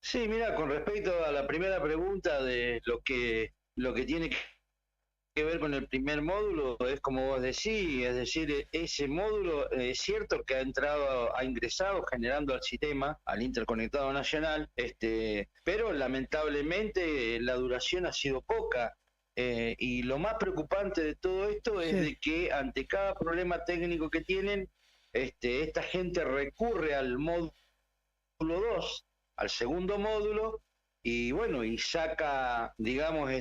Sí, mira, con respecto a la primera pregunta de lo que tiene que ver con el primer módulo, es como vos decís, es decir, ese módulo es cierto que ha ingresado generando al sistema, al interconectado nacional, pero lamentablemente la duración ha sido poca. Y lo más preocupante de todo esto es de que ante cada problema técnico que tienen, esta gente recurre al módulo 2, al segundo módulo, y bueno, y saca, digamos,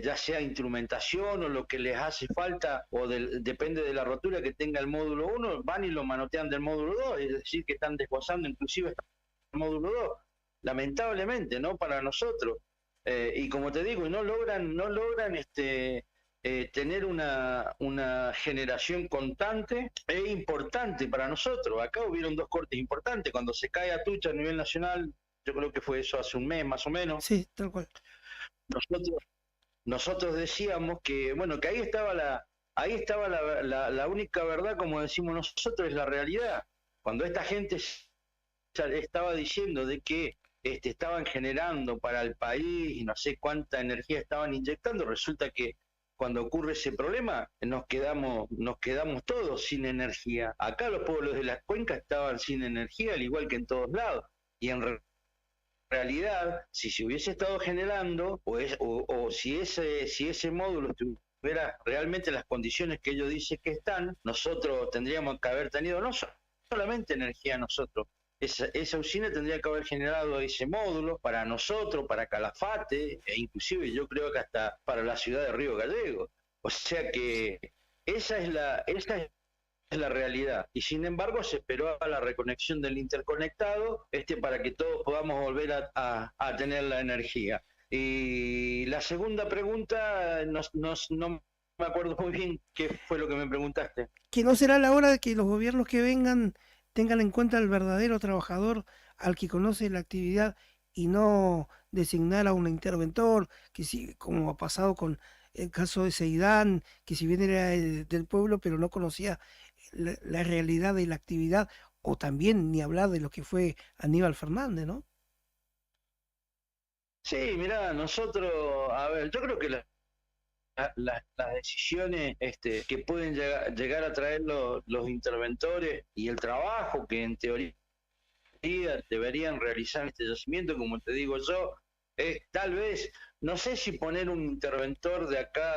ya sea instrumentación o lo que les hace falta, o depende de la rotura que tenga el módulo 1, van y lo manotean del módulo 2, es decir, que están desguazando inclusive el módulo 2, lamentablemente, ¿no? Para nosotros. Y como te digo, no logran tener una generación constante e importante para nosotros. Acá hubieron 2 cortes importantes. Cuando se cae Atucha a nivel nacional, yo creo que fue eso hace un mes más o menos. Sí, tal cual. Nosotros decíamos que, bueno, que ahí estaba la única verdad, como decimos nosotros, es la realidad. Cuando esta gente estaba diciendo de que estaban generando para el país y no sé cuánta energía estaban inyectando, resulta que cuando ocurre ese problema nos quedamos todos sin energía. Acá los pueblos de las cuencas estaban sin energía, al igual que en todos lados, y en realidad, si se hubiese estado generando, o si ese módulo tuviera realmente las condiciones que ellos dicen que están, nosotros tendríamos que haber tenido no solamente energía nosotros, esa usina tendría que haber generado ese módulo para nosotros, para Calafate, e inclusive yo creo que hasta para la ciudad de Río Gallegos. O sea que esa es la realidad. Y sin embargo se esperó a la reconexión del interconectado para que todos podamos volver a tener la energía. Y la segunda pregunta, no me acuerdo muy bien qué fue lo que me preguntaste. Que no será la hora de que los gobiernos que vengan tengan en cuenta al verdadero trabajador, al que conoce la actividad y no designar a un interventor, que sí, como ha pasado con el caso de Seidán, que si bien era del pueblo, pero no conocía la realidad de la actividad, o también ni hablar de lo que fue Aníbal Fernández, ¿no? Sí, mirá, nosotros, a ver, yo creo que las decisiones que pueden llegar a traer los interventores y el trabajo que en teoría deberían realizar este yacimiento, como te digo yo, tal vez, no sé si poner un interventor de acá,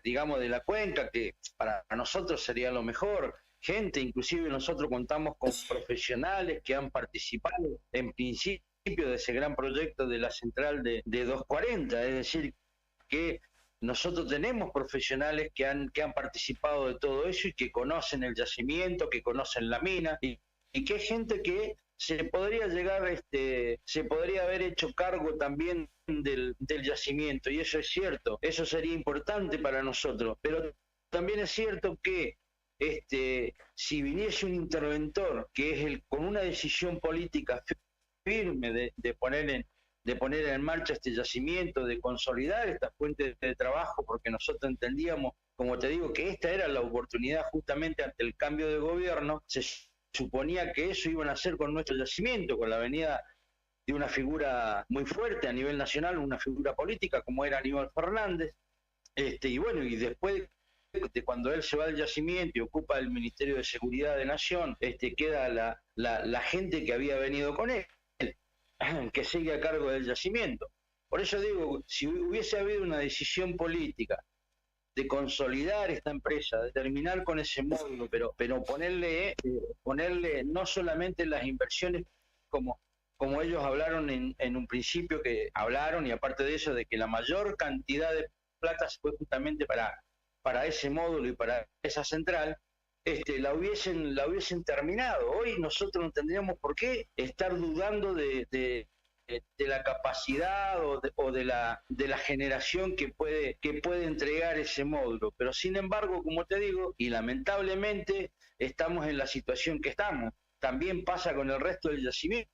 digamos, de la cuenca, que para nosotros sería lo mejor. Gente, inclusive nosotros contamos con profesionales que han participado en principio de ese gran proyecto de la central de 240, es decir, que nosotros tenemos profesionales que han participado de todo eso y que conocen el yacimiento, que conocen la mina, y que es gente que se podría se podría haber hecho cargo también del yacimiento, y eso es cierto, eso sería importante para nosotros, pero también es cierto que si viniese un interventor que es con una decisión política firme de poner en marcha este yacimiento, de consolidar esta fuente de trabajo, porque nosotros entendíamos, como te digo, que esta era la oportunidad justamente ante el cambio de gobierno. Se suponía que eso iban a hacer con nuestro yacimiento, con la venida de una figura muy fuerte a nivel nacional, una figura política como era Aníbal Fernández, y bueno, y después de cuando él se va del yacimiento y ocupa el Ministerio de Seguridad de Nación, queda la gente que había venido con él, que sigue a cargo del yacimiento. Por eso digo, si hubiese habido una decisión política de consolidar esta empresa, de terminar con ese módulo, pero ponerle no solamente las inversiones como ellos hablaron en un principio, que hablaron, y aparte de eso, de que la mayor cantidad de plata fue justamente para ese módulo y para esa central, la hubiesen terminado. Hoy nosotros no tendríamos por qué estar dudando de la capacidad o de la generación que puede entregar ese módulo. Pero sin embargo, como te digo, y lamentablemente estamos en la situación que estamos. También pasa con el resto del yacimiento,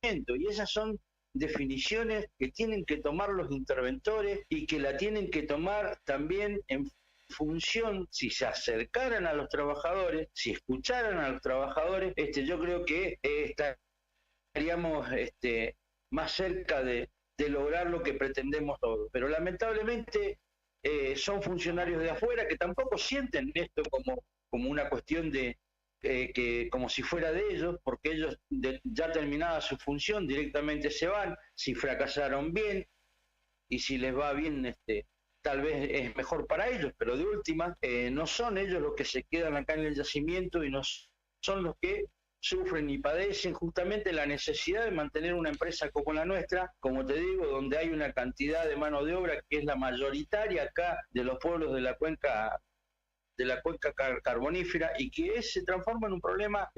y esas son definiciones que tienen que tomar los interventores y que la tienen que tomar también en función, si se acercaran a los trabajadores, si escucharan a los trabajadores, yo creo que estaríamos más cerca de lograr lo que pretendemos todos. Pero lamentablemente son funcionarios de afuera que tampoco sienten esto como una cuestión que como si fuera de ellos, porque ellos ya terminada su función directamente se van. Si fracasaron, bien, y si les va bien, tal vez es mejor para ellos, pero de última, no son ellos los que se quedan acá en el yacimiento y no son los que sufren y padecen justamente la necesidad de mantener una empresa como la nuestra, como te digo, donde hay una cantidad de mano de obra que es la mayoritaria acá de los pueblos de la cuenca carbonífera, y que se transforma en un problema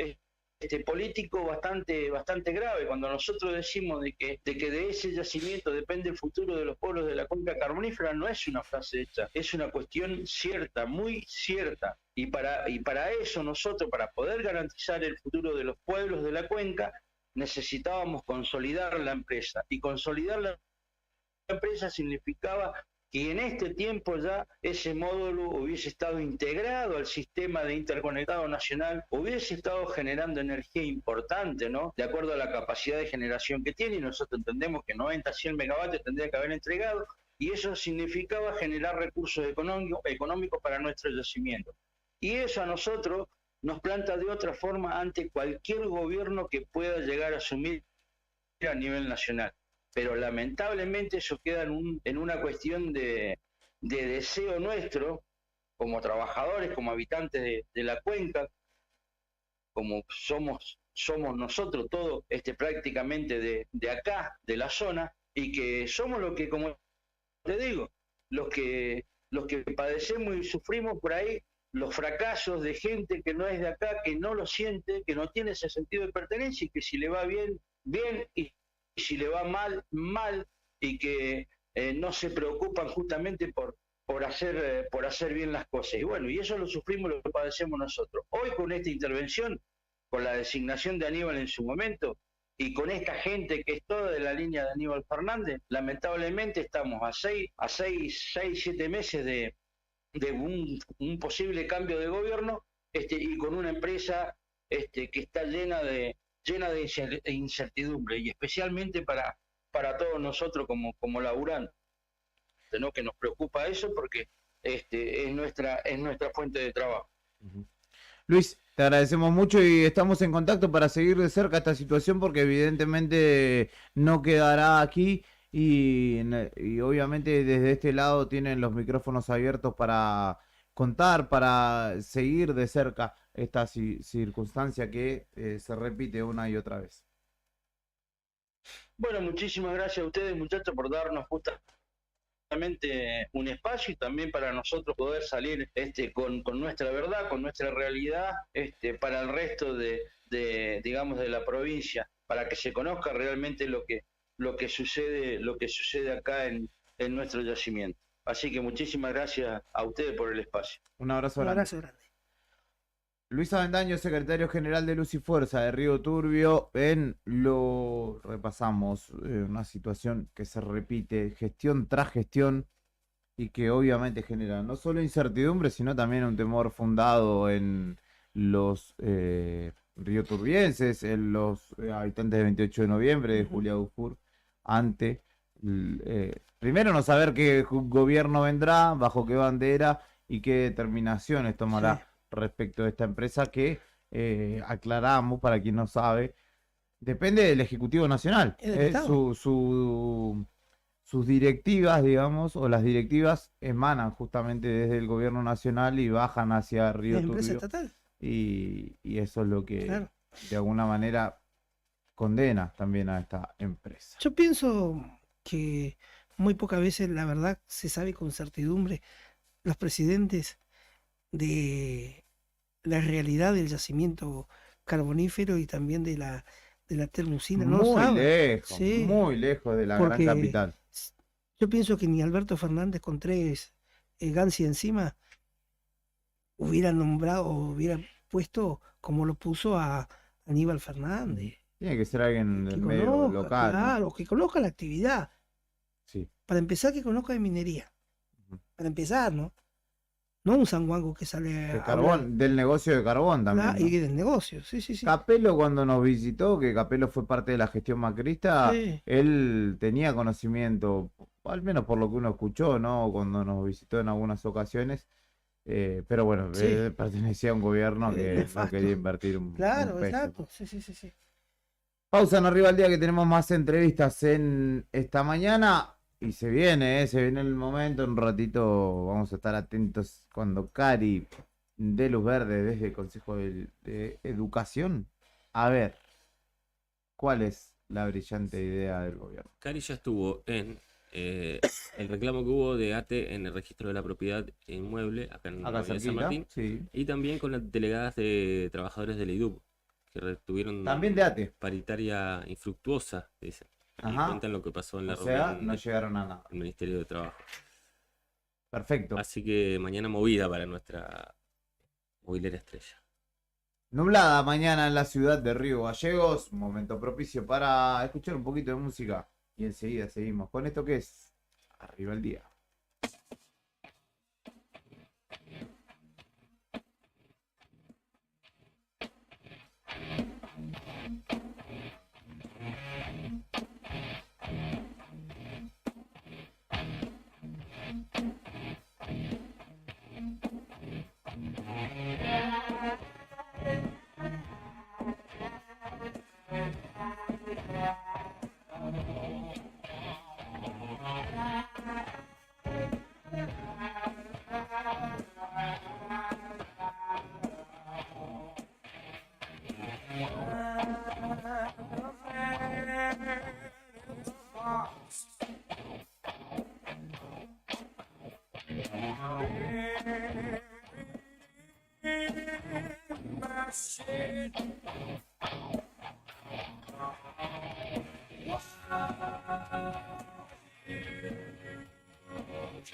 político bastante grave. Cuando nosotros decimos de que de ese yacimiento depende el futuro de los pueblos de la cuenca carbonífera, no es una frase hecha, es una cuestión cierta, muy cierta, y para eso nosotros, para poder garantizar el futuro de los pueblos de la cuenca, necesitábamos consolidar la empresa, y consolidar la empresa significaba que en este tiempo ya ese módulo hubiese estado integrado al sistema de interconectado nacional, hubiese estado generando energía importante, ¿no? De acuerdo a la capacidad de generación que tiene, y nosotros entendemos que 90, 100 megavatios tendría que haber entregado, y eso significaba generar recursos económicos para nuestro yacimiento. Y eso a nosotros nos planta de otra forma ante cualquier gobierno que pueda llegar a asumir a nivel nacional. Pero lamentablemente eso queda en una cuestión de deseo nuestro, como trabajadores, como habitantes de la cuenca, como somos nosotros todos prácticamente de acá, de la zona, y que somos los que, como te digo, los que padecemos y sufrimos por ahí los fracasos de gente que no es de acá, que no lo siente, que no tiene ese sentido de pertenencia, y que si le va bien, bien, y si le va mal, mal, y que no se preocupan justamente por hacer bien las cosas. Y bueno, y eso lo sufrimos, lo padecemos nosotros. Hoy con esta intervención, con la designación de Aníbal en su momento, y con esta gente que es toda de la línea de Aníbal Fernández, lamentablemente estamos a 7 meses de un posible cambio de gobierno, y con una empresa que está llena de incertidumbre, y especialmente para todos nosotros como laburantes, ¿no? Que nos preocupa eso porque es nuestra fuente de trabajo. Luis, te agradecemos mucho y estamos en contacto para seguir de cerca esta situación porque evidentemente no quedará aquí y obviamente desde este lado tienen los micrófonos abiertos para contar, para seguir de cerca esta circunstancia que se repite una y otra vez. Bueno, muchísimas gracias a ustedes, muchachos, por darnos justamente un espacio y también para nosotros poder salir con nuestra verdad, con nuestra realidad, para el resto digamos, de la provincia, para que se conozca realmente lo que sucede acá en nuestro yacimiento. Así que muchísimas gracias a ustedes por el espacio. Un abrazo grande. Un abrazo grande. Luis Avendaño, secretario general de Luz y Fuerza de Río Turbio, lo repasamos, una situación que se repite gestión tras gestión y que obviamente genera no solo incertidumbre, sino también un temor fundado en los rioturbienses, en los habitantes de 28 de noviembre, de Julia Dufour, ante, primero no saber qué gobierno vendrá, bajo qué bandera y qué determinaciones tomará. Sí. Respecto de esta empresa que, aclaramos para quien no sabe, depende del Ejecutivo Nacional. Sus directivas, digamos, o las directivas emanan justamente desde el Gobierno Nacional y bajan hacia Río Turbio. Empresa estatal. Y eso es lo que de alguna manera condena también a esta empresa. Yo pienso que muy pocas veces, la verdad, se sabe con certidumbre los presidentes de la realidad del yacimiento carbonífero y también de la termusina. Muy lejos de la gran capital. Yo pienso que ni Alberto Fernández con 3 Gansi encima hubiera nombrado o hubiera puesto como lo puso a Aníbal Fernández. Tiene que ser alguien del medio local. Claro, ¿no? Que conozca la actividad. Sí. Para empezar, que conozca de minería. Para empezar, ¿no? No un sanguango que sale de carbón, del negocio de carbón también. ¿no? Y del negocio, sí. Capello, cuando nos visitó, que Capello fue parte de la gestión macrista, él tenía conocimiento, al menos por lo que uno escuchó, ¿no? Cuando nos visitó en algunas ocasiones. Pero bueno, él pertenecía a un gobierno que no quería invertir un Claro, un peso. exacto. Sí. Pausa en Arriba al Día, que tenemos más entrevistas en esta mañana. Y se viene el momento, en un ratito vamos a estar atentos cuando Cari dé luz verde desde el Consejo de Educación. A ver, ¿cuál es la brillante idea del gobierno? Cari ya estuvo en el reclamo que hubo de ATE en el registro de la propiedad inmueble, acá en la San Martín, y también con las delegadas de trabajadores del IDUB, que tuvieron también de ATE. Paritaria infructuosa, dicen. Y cuentan lo que pasó en la reunión. No llegaron a nada. El Ministerio de Trabajo. Perfecto. Así que mañana movida para nuestra movilera estrella. Nublada mañana en la ciudad de Río Gallegos. Momento propicio para escuchar un poquito de música. Y enseguida seguimos con esto que es Arriba el Día.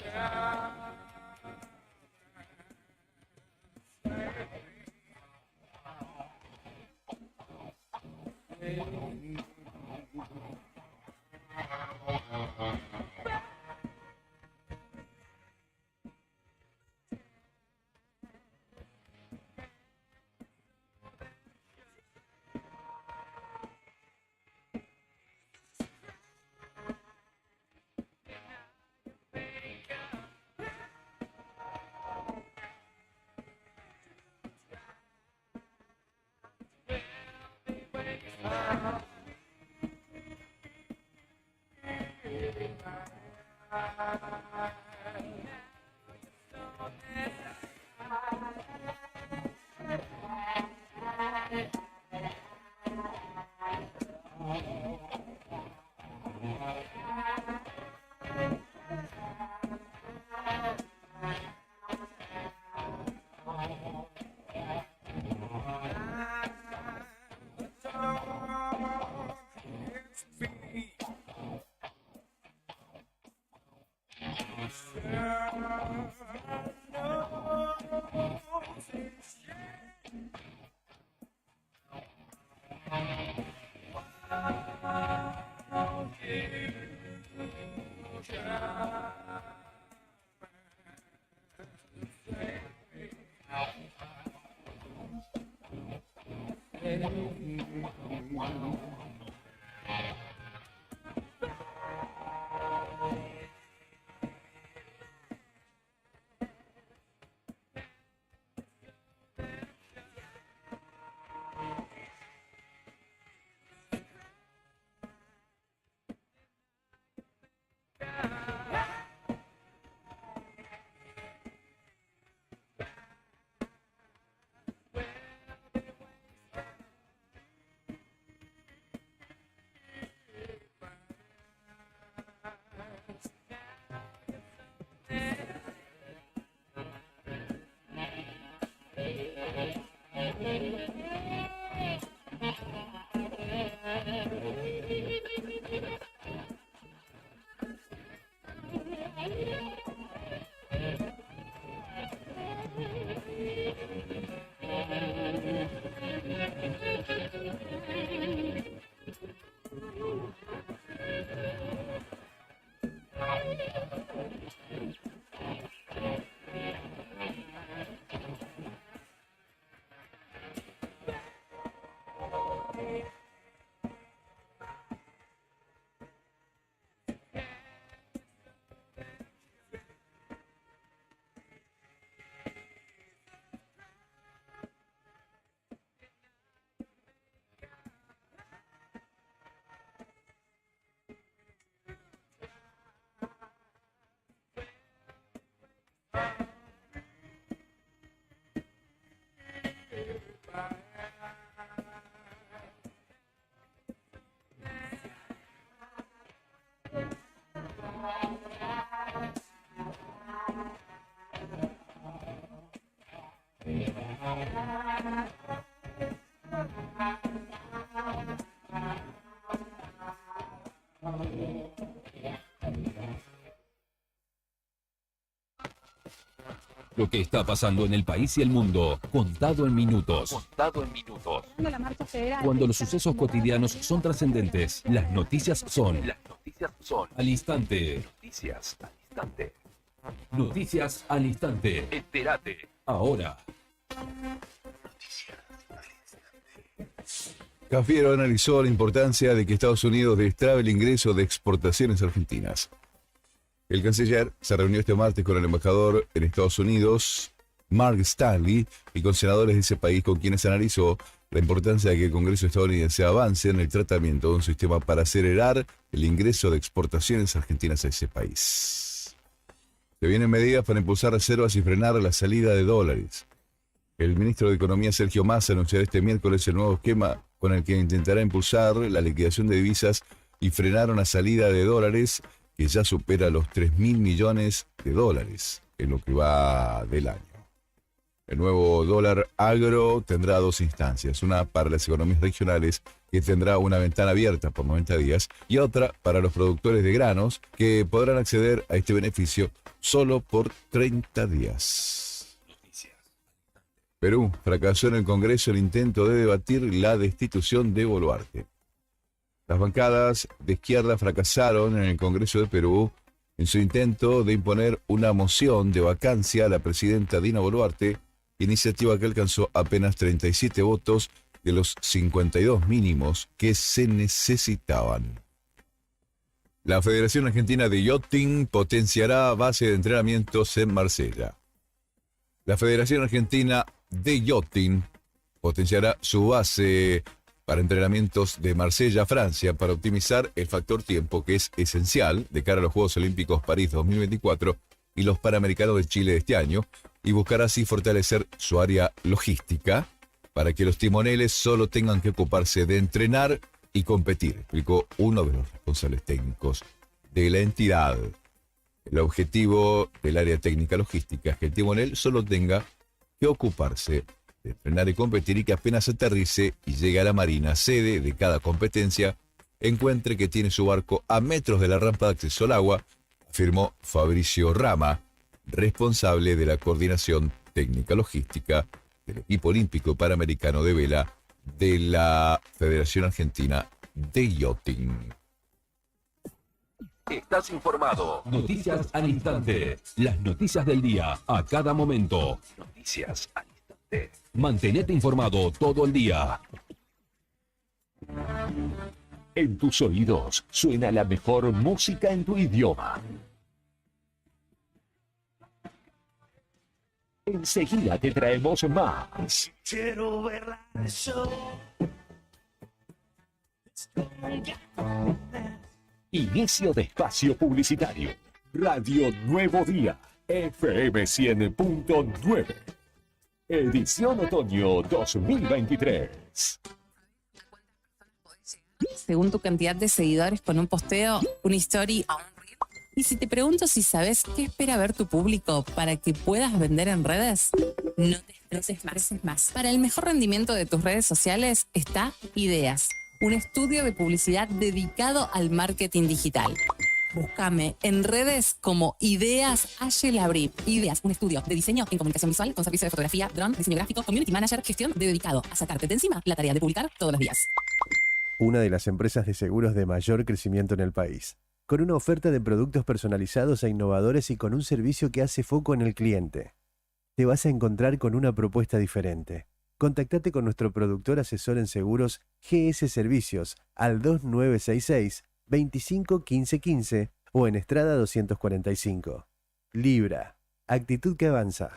Yeah. Lo que está pasando en el país y el mundo, contado en minutos. Contado en minutos. Cuando los sucesos cotidianos son trascendentes, las noticias son. Al instante. Noticias al instante. Noticias al instante. Entérate. Ahora. Cafiero analizó la importancia de que Estados Unidos destrabe el ingreso de exportaciones argentinas. El canciller se reunió este martes con el embajador en Estados Unidos, Mark Stanley, y con senadores de ese país con quienes analizó la importancia de que el Congreso estadounidense avance en el tratamiento de un sistema para acelerar el ingreso de exportaciones argentinas a ese país. Se vienen medidas para impulsar reservas y frenar la salida de dólares. El ministro de Economía, Sergio Massa, anunciará este miércoles el nuevo esquema con el que intentará impulsar la liquidación de divisas y frenar una salida de dólares que ya supera los 3.000 millones de dólares en lo que va del año. El nuevo dólar agro tendrá dos instancias, una para las economías regionales, que tendrá una ventana abierta por 90 días, y otra para los productores de granos, que podrán acceder a este beneficio solo por 30 días. Perú fracasó en el Congreso el intento de debatir la destitución de Boluarte. Las bancadas de izquierda fracasaron en el Congreso de Perú en su intento de imponer una moción de vacancia a la presidenta Dina Boluarte, iniciativa que alcanzó apenas 37 votos de los 52 mínimos que se necesitaban. La Federación Argentina de Yachting potenciará base de entrenamientos en Marsella. La Federación Argentina de Yachting potenciará su base para entrenamientos de Marsella, Francia, para optimizar el factor tiempo que es esencial de cara a los Juegos Olímpicos París 2024 y los Panamericanos de Chile de este año, y buscará así fortalecer su área logística para que los timoneles solo tengan que ocuparse de entrenar y competir, explicó uno de los responsables técnicos de la entidad. El objetivo del área técnica logística es que el timonel solo tenga que ocuparse de entrenar y competir, y que apenas aterrice y llegue a la marina sede de cada competencia, encuentre que tiene su barco a metros de la rampa de acceso al agua, afirmó Fabricio Rama, responsable de la coordinación técnica logística del equipo olímpico panamericano de vela de la Federación Argentina de Yachting. Estás informado. Noticias al instante. Las noticias del día a cada momento. Noticias al instante. Mantenete informado todo el día. En tus oídos suena la mejor música en tu idioma. Enseguida te traemos más. Quiero verla de show. Inicio de espacio publicitario. Radio Nuevo Día, FM 100.9. Edición otoño 2023. Según tu cantidad de seguidores con un posteo, una story o un reel. Y si te pregunto si sabes qué espera ver tu público para que puedas vender en redes, no te estreses más. Para el mejor rendimiento de tus redes sociales está Ideas, un estudio de publicidad dedicado al marketing digital. Búscame en redes como Ideas Labri. Ideas, un estudio de diseño en comunicación visual con servicio de fotografía, dron, diseño gráfico, community manager, gestión dedicado a sacarte de encima la tarea de publicar todos los días. Una de las empresas de seguros de mayor crecimiento en el país, con una oferta de productos personalizados e innovadores y con un servicio que hace foco en el cliente. Te vas a encontrar con una propuesta diferente. Contactate con nuestro productor asesor en seguros GS Servicios al 2966 25 15 15 o en Estrada 245. Libra, actitud que avanza.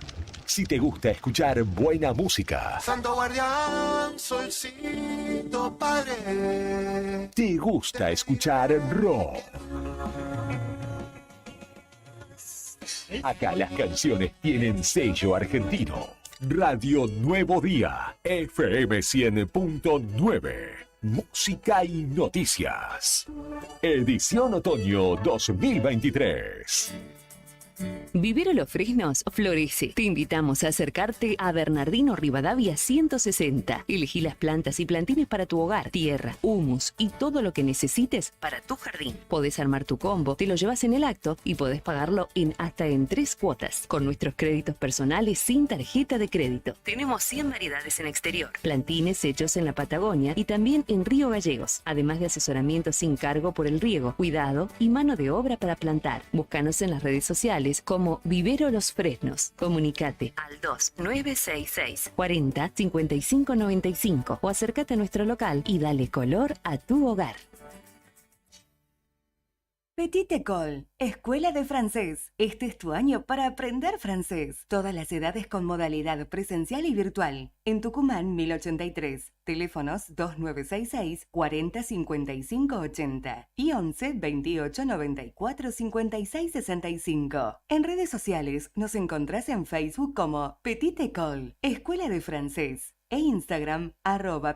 Si te gusta escuchar buena música, Santo Guardián, Solcito Padre. te gusta escuchar rock. Acá las canciones tienen sello argentino. Radio Nuevo Día, FM 100.9. Música y noticias. Edición otoño 2023. Vivero Los Fresnos florece. Te invitamos a acercarte a Bernardino Rivadavia 160. Elegí las plantas y plantines para tu hogar, tierra, humus y todo lo que necesites para tu jardín. Podés armar tu combo, te lo llevas en el acto y podés pagarlo hasta en 3 cuotas con nuestros créditos personales sin tarjeta de crédito. Tenemos 100 variedades en exterior, plantines hechos en la Patagonia y también en Río Gallegos, además de asesoramiento sin cargo por el riego, cuidado y mano de obra para plantar. Búscanos en las redes sociales como Vivero Los Fresnos. Comunicate al 2966 40 55 95 o acércate a nuestro local y dale color a tu hogar. Petit École, Escuela de Francés. Este es tu año para aprender francés. Todas las edades con modalidad presencial y virtual. En Tucumán 1083. Teléfonos 2966 40 55 80 y 11 28 94 56 65. En redes sociales nos encontrás en Facebook como Petit École, Escuela de Francés. E Instagram,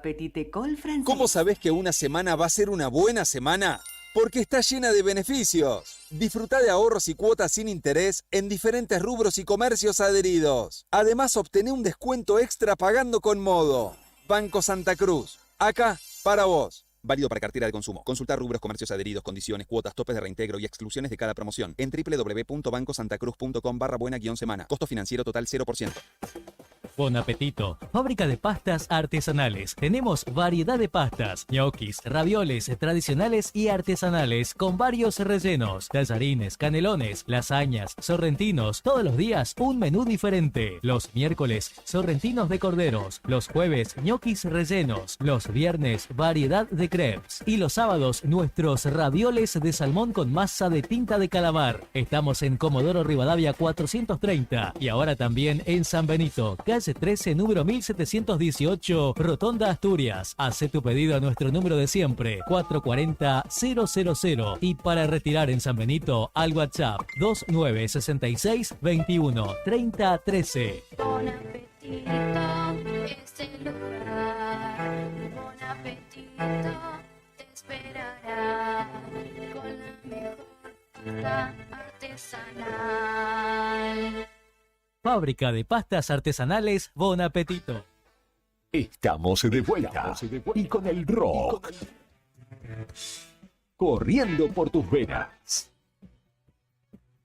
@Petit École Francés. ¿Cómo sabés que una semana va a ser una buena semana? Porque está llena de beneficios. Disfruta de ahorros y cuotas sin interés en diferentes rubros y comercios adheridos. Además, obtené un descuento extra pagando con Modo. Banco Santa Cruz. Acá, para vos. Válido para cartera de consumo. Consultar rubros, comercios adheridos, condiciones, cuotas, topes de reintegro y exclusiones de cada promoción en www.bancosantacruz.com/buena-semana. Costo financiero total 0%. Bon apetito. Fábrica de pastas artesanales. Tenemos variedad de pastas, ñoquis, ravioles tradicionales y artesanales con varios rellenos, tallarines, canelones, lasañas, sorrentinos. Todos los días un menú diferente. Los miércoles, sorrentinos de corderos. Los jueves, ñoquis rellenos. Los viernes, variedad de crepes. Y los sábados, nuestros ravioles de salmón con masa de tinta de calamar. Estamos en Comodoro Rivadavia 430 y ahora también en San Benito, calle 13, número 1718, Rotonda Asturias. Hace tu pedido a nuestro número de siempre, 440-000. Y para retirar en San Benito, al WhatsApp 2966 21 30 13. Bon apetito es el lugar. Bon apetito te esperará con la mejor pasta artesanal. Fábrica de pastas artesanales Bon Apetito. Estamos de vuelta y con el rock corriendo por tus venas.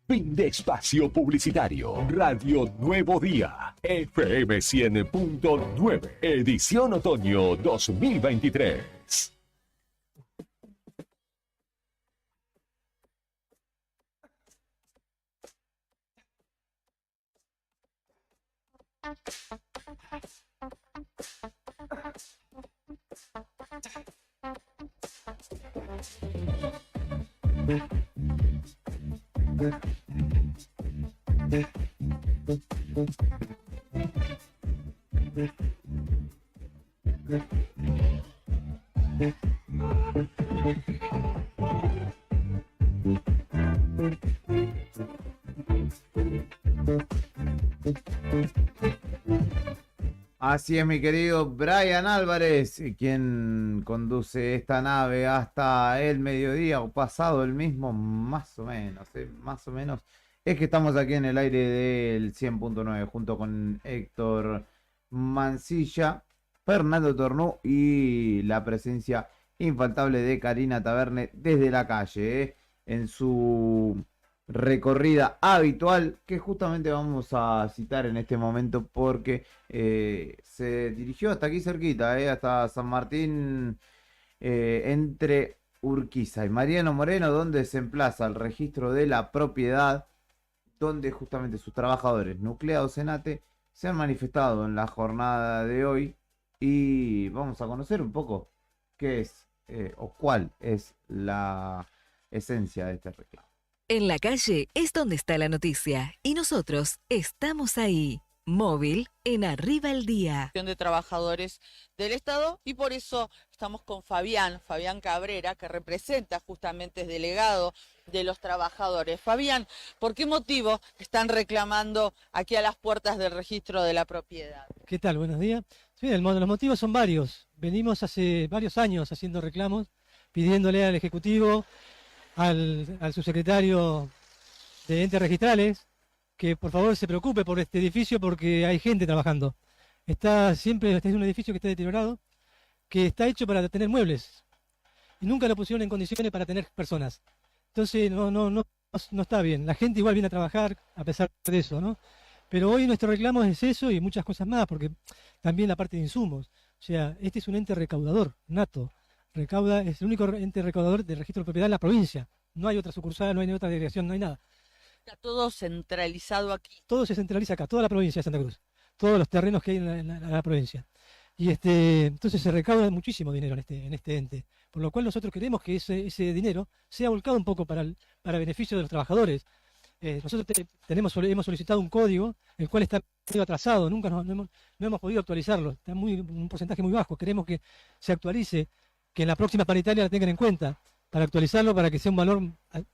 Fin de espacio publicitario. Radio Nuevo Día. FM 100.9. Edición otoño 2023. Así es, mi querido Brian Álvarez, quien conduce esta nave hasta el mediodía o pasado el mismo, más o menos, más o menos. Es que estamos aquí en el aire del 100.9 junto con Héctor Mancilla, Fernando Tornú y la presencia infaltable de Karina Taverne desde la calle, en su recorrida habitual, que justamente vamos a citar en este momento porque se dirigió hasta aquí cerquita, hasta San Martín, entre Urquiza y Mariano Moreno, donde se emplaza el registro de la propiedad, donde justamente sus trabajadores nucleados en ATE se han manifestado en la jornada de hoy, y vamos a conocer un poco qué es o cuál es la esencia de este reclamo. En la calle es donde está la noticia y nosotros estamos ahí. Móvil en Arriba el Día. De trabajadores del Estado, y por eso estamos con Fabián Cabrera, que representa justamente, es delegado de los trabajadores. Fabián, ¿por qué motivo están reclamando aquí a las puertas del registro de la propiedad? ¿Qué tal? Buenos días. Sí, los motivos son varios. Venimos hace varios años haciendo reclamos, pidiéndole al Ejecutivo, al subsecretario de Entes Registrales, que por favor se preocupe por este edificio porque hay gente trabajando. Este es un edificio que está deteriorado, que está hecho para tener muebles y nunca lo pusieron en condiciones para tener personas. Entonces no está bien. La gente igual viene a trabajar a pesar de eso, ¿no? Pero hoy nuestro reclamo es eso y muchas cosas más, porque también la parte de insumos. O sea, este es un ente recaudador nato. Es el único ente recaudador del registro de propiedad en la provincia. No hay otra sucursal, no hay otra delegación, no hay nada. Está todo centralizado aquí. Todo se centraliza acá, toda la provincia de Santa Cruz. Todos los terrenos que hay en la provincia. Y entonces se recauda muchísimo dinero en este ente. Por lo cual nosotros queremos que ese dinero sea volcado un poco para beneficio de los trabajadores. Nosotros hemos solicitado un código, el cual está medio atrasado, nunca no hemos podido actualizarlo. Está un porcentaje muy bajo. Queremos que se actualice, que en la próxima paritaria la tengan en cuenta, para actualizarlo, para que sea un valor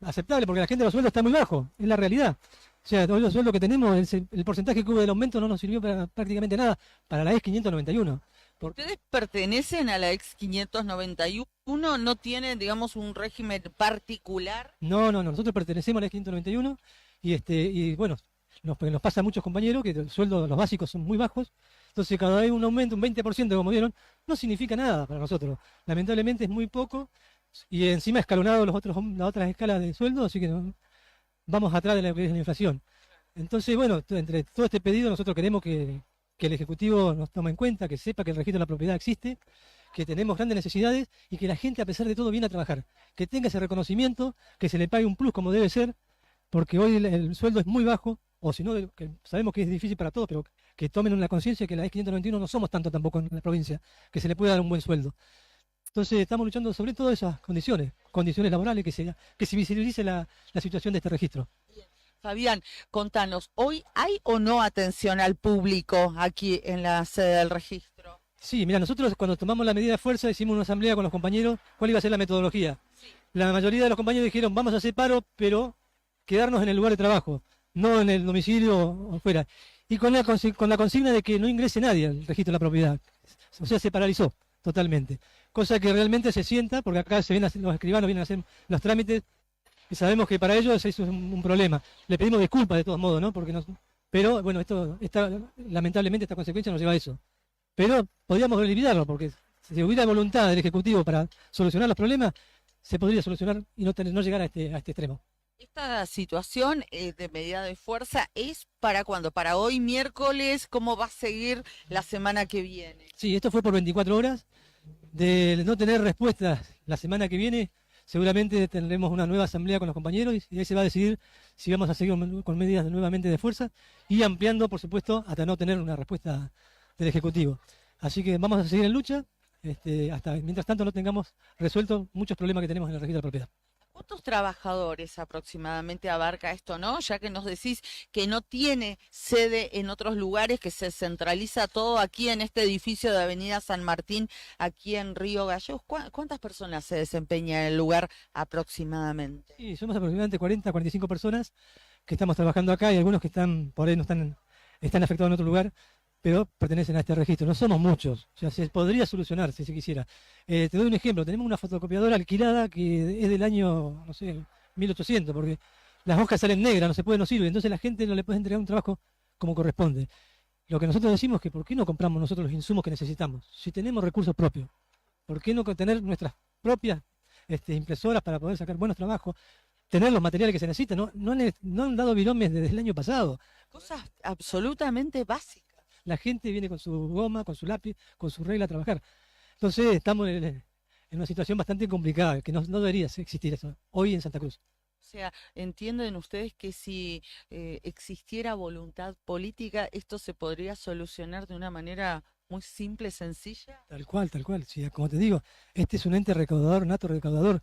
aceptable, porque la gente de los sueldos está muy bajo, es la realidad. O sea, todos los sueldos que tenemos, el porcentaje que hubo del aumento no nos sirvió para prácticamente nada para la ex 591. ¿Ustedes pertenecen a la ex 591? ¿No tienen, digamos, un régimen particular? No, nosotros pertenecemos a la ex 591 y bueno, nos pasa a muchos compañeros que los sueldos, los básicos son muy bajos. Entonces cada vez un aumento, un 20%, como vieron, no significa nada para nosotros. Lamentablemente es muy poco. Y encima escalonado las otras escalas de sueldo, así que vamos atrás de lo que es la inflación. Entonces, bueno, entre todo este pedido nosotros queremos que que el Ejecutivo nos tome en cuenta, que sepa que el registro de la propiedad existe, que tenemos grandes necesidades y que la gente, a pesar de todo, viene a trabajar. Que tenga ese reconocimiento, que se le pague un plus como debe ser, porque hoy el sueldo es muy bajo, o si no, que sabemos que es difícil para todos, pero que tomen una conciencia que la E591 no somos tanto tampoco en la provincia, que se le pueda dar un buen sueldo. Entonces estamos luchando sobre todo esas condiciones laborales, que se visibilice la situación de este registro. Fabián, contanos, ¿hoy hay o no atención al público aquí en la sede del registro? Sí, mira, nosotros cuando tomamos la medida de fuerza hicimos una asamblea con los compañeros, ¿cuál iba a ser la metodología? La mayoría de los compañeros dijeron, vamos a hacer paro, pero quedarnos en el lugar de trabajo, no en el domicilio o fuera. Y con la consigna de que no ingrese nadie al registro de la propiedad. O sea, se paralizó totalmente. Cosa que realmente se sienta, porque acá los escribanos vienen a hacer los trámites, y sabemos que para ellos eso es un problema. Le pedimos disculpas de todos modos, ¿no? Pero bueno, lamentablemente esta consecuencia nos lleva a eso. Pero podríamos olvidarlo, porque si hubiera voluntad del Ejecutivo para solucionar los problemas, se podría solucionar y no llegar a este extremo. Esta situación de medida de fuerza es para cuándo, para hoy miércoles, ¿cómo va a seguir la semana que viene? Sí, esto fue por 24 horas. De no tener respuestas la semana que viene, seguramente tendremos una nueva asamblea con los compañeros y ahí se va a decidir si vamos a seguir con medidas nuevamente de fuerza y ampliando, por supuesto, hasta no tener una respuesta del Ejecutivo. Así que vamos a seguir en lucha hasta mientras tanto no tengamos resuelto muchos problemas que tenemos en el registro de propiedad. ¿Cuántos trabajadores aproximadamente abarca esto, no? Ya que nos decís que no tiene sede en otros lugares, que se centraliza todo aquí en este edificio de Avenida San Martín, aquí en Río Gallegos. ¿Cuántas personas se desempeñan en el lugar aproximadamente? Sí, somos aproximadamente 40, 45 personas que estamos trabajando acá y algunos que están por ahí están afectados en otro lugar, pero pertenecen a este registro. No somos muchos, o sea, se podría solucionar si se quisiera. Te doy un ejemplo, tenemos una fotocopiadora alquilada que es del año, no sé, 1800, porque las hojas salen negras, no sirve, entonces la gente no le puede entregar un trabajo como corresponde. Lo que nosotros decimos es que ¿por qué no compramos nosotros los insumos que necesitamos? Si tenemos recursos propios, ¿por qué no tener nuestras propias impresoras para poder sacar buenos trabajos? Tener los materiales que se necesitan, no han dado biromes desde el año pasado. Cosas absolutamente básicas. La gente viene con su goma, con su lápiz, con su regla a trabajar. Entonces estamos en una situación bastante complicada, que no debería existir eso hoy en Santa Cruz. O sea, ¿entienden ustedes que si existiera voluntad política, esto se podría solucionar de una manera muy simple, sencilla? Tal cual. Sí, como te digo, este es un ente recaudador, nato recaudador.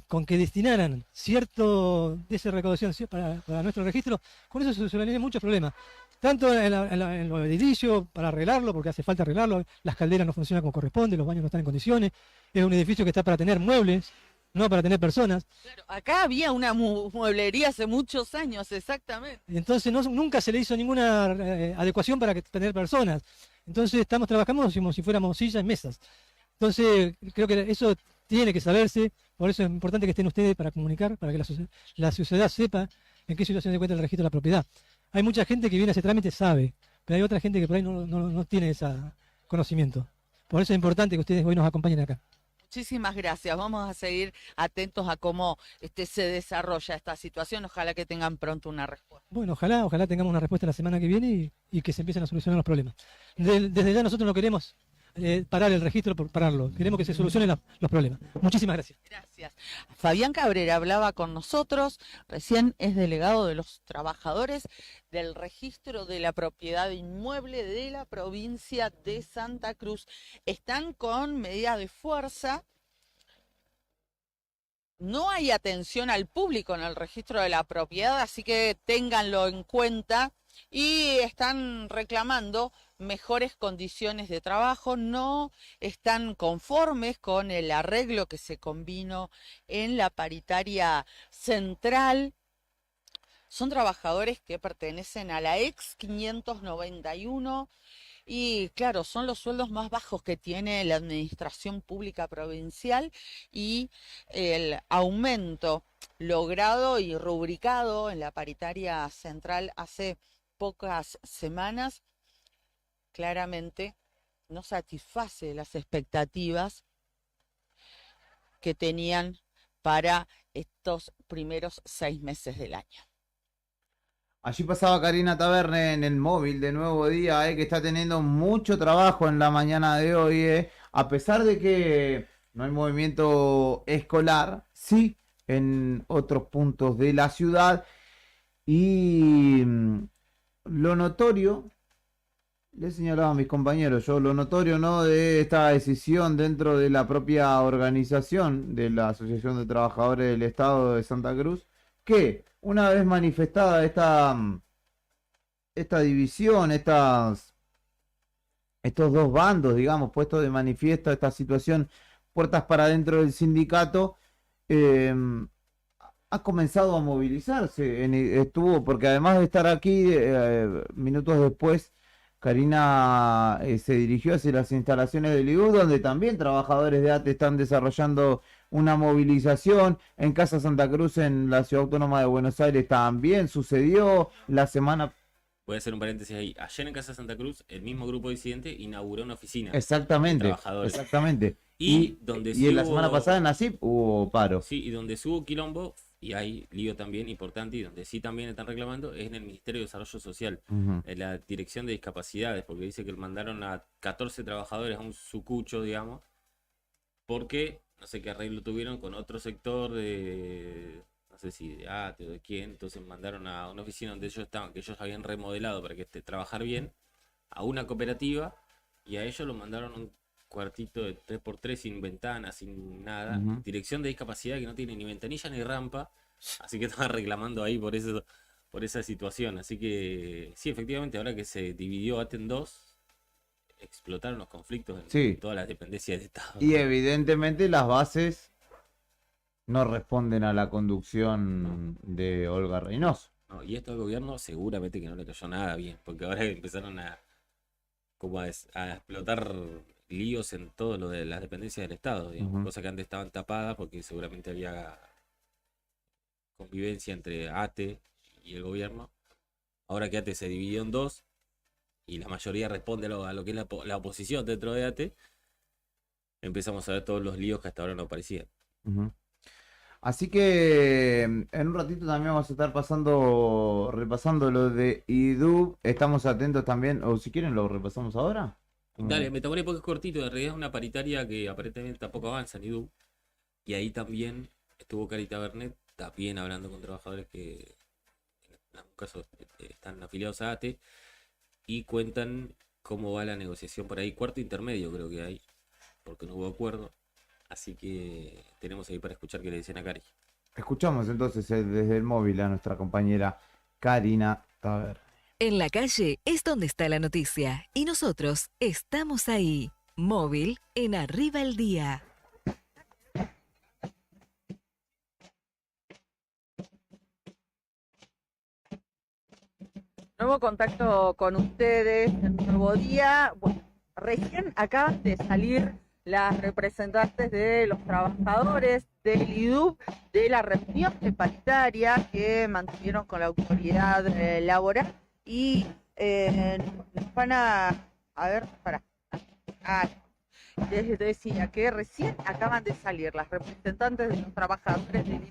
Con que destinaran cierto de esa recaudación para nuestro registro, con eso se solucionarían muchos problemas. Tanto en los edificios, para arreglarlo, porque hace falta arreglarlo, las calderas no funcionan como corresponde, los baños no están en condiciones, es un edificio que está para tener muebles, no para tener personas. Claro, acá había una mueblería hace muchos años, exactamente. Entonces nunca se le hizo ninguna adecuación para tener personas. Entonces estamos trabajando como si fuéramos sillas y mesas. Entonces creo que eso tiene que saberse, por eso es importante que estén ustedes para comunicar, para que la sociedad sepa en qué situación se encuentra el registro de la propiedad. Hay mucha gente que viene a ese trámite, sabe, pero hay otra gente que por ahí no tiene ese conocimiento. Por eso es importante que ustedes hoy nos acompañen acá. Muchísimas gracias. Vamos a seguir atentos a cómo se desarrolla esta situación. Ojalá que tengan pronto una respuesta. Bueno, ojalá tengamos una respuesta la semana que viene y que se empiecen a solucionar los problemas. Desde ya nosotros no queremos parar el registro por pararlo. Queremos que se solucionen los problemas. Muchísimas gracias. Gracias. Fabián Cabrera hablaba con nosotros, recién es delegado de los trabajadores del registro de la propiedad inmueble de la provincia de Santa Cruz. Están con medida de fuerza. No hay atención al público en el registro de la propiedad, así que ténganlo en cuenta. Y están reclamando mejores condiciones de trabajo, no están conformes con el arreglo que se convino en la paritaria central. Son trabajadores que pertenecen a la ex 591 y claro, son los sueldos más bajos que tiene la administración pública provincial y el aumento logrado y rubricado en la paritaria central hace pocas semanas, claramente no satisface las expectativas que tenían para estos primeros 6 meses del año. Allí pasaba Karina Taberne en el móvil de Nuevo Día, que está teniendo mucho trabajo en la mañana de hoy, a pesar de que no hay movimiento escolar, sí en otros puntos de la ciudad. Y lo notorio, le he señalado a mis compañeros, lo notorio, ¿no?, de esta decisión dentro de la propia organización de la Asociación de Trabajadores del Estado de Santa Cruz, que una vez manifestada esta división, estos dos bandos, digamos, puestos de manifiesto esta situación, puertas para adentro del sindicato, ha comenzado a movilizarse. Estuvo, porque además de estar aquí, minutos después, Karina se dirigió hacia las instalaciones del IU, donde también trabajadores de ATE están desarrollando una movilización. En Casa Santa Cruz, en la Ciudad Autónoma de Buenos Aires, también sucedió la semana. Voy a hacer un paréntesis ahí. Ayer en Casa Santa Cruz, el mismo grupo disidente inauguró una oficina. Exactamente, de trabajadores. Y Sí en la semana pasada en Nasip hubo paro. Sí, y donde sí hubo quilombo, y hay lío también importante, y donde sí también están reclamando, es en el Ministerio de Desarrollo Social, en la Dirección de Discapacidades, porque dice que mandaron a 14 trabajadores a un sucucho, digamos, porque no sé qué arreglo tuvieron con otro sector de, no sé si de ATE o de quién, entonces mandaron a una oficina donde ellos estaban, que ellos habían remodelado para que trabajar bien, a una cooperativa, y a ellos lo mandaron a un cuartito de 3x3 sin ventanas, sin nada, Dirección de Discapacidad que no tiene ni ventanilla ni rampa, así que estaban reclamando ahí por eso, por esa situación. Así que sí, efectivamente, ahora que se dividió ATE en dos, explotaron los conflictos en todas las dependencias de Estado. Y evidentemente las bases no responden a la conducción de Olga Reynoso. No, y esto al gobierno seguramente que no le cayó nada bien, porque ahora empezaron a explotar líos en todo lo de las dependencias del Estado, digamos, cosas que antes estaban tapadas porque seguramente había convivencia entre ATE y el gobierno. Ahora que ATE se dividió en dos y la mayoría responde a lo que es la oposición dentro de ATE, empezamos a ver todos los líos que hasta ahora no aparecían. Así que en un ratito también vamos a estar repasando lo de IDU. Estamos atentos también, o si quieren lo repasamos ahora. Dale, me tomé porque es cortito, en realidad es una paritaria que aparentemente tampoco avanza en IDU. Y ahí también estuvo Karina Taberne, también hablando con trabajadores que en algún caso están afiliados a ATE y cuentan cómo va la negociación por ahí. Cuarto intermedio creo que hay, porque no hubo acuerdo. Así que tenemos ahí para escuchar qué le dicen a Cari. Escuchamos entonces desde el móvil a nuestra compañera Karina Taberne. En la calle es donde está la noticia y nosotros estamos ahí. Móvil en Arriba el Día. Nuevo contacto con ustedes, un nuevo día. Bueno, recién acaban de salir las representantes de los trabajadores del IDUB de la reunión de paritaria que mantuvieron con la autoridad laboral y nos van a ver, les decía que recién acaban de salir las representantes de los trabajadores del IDUB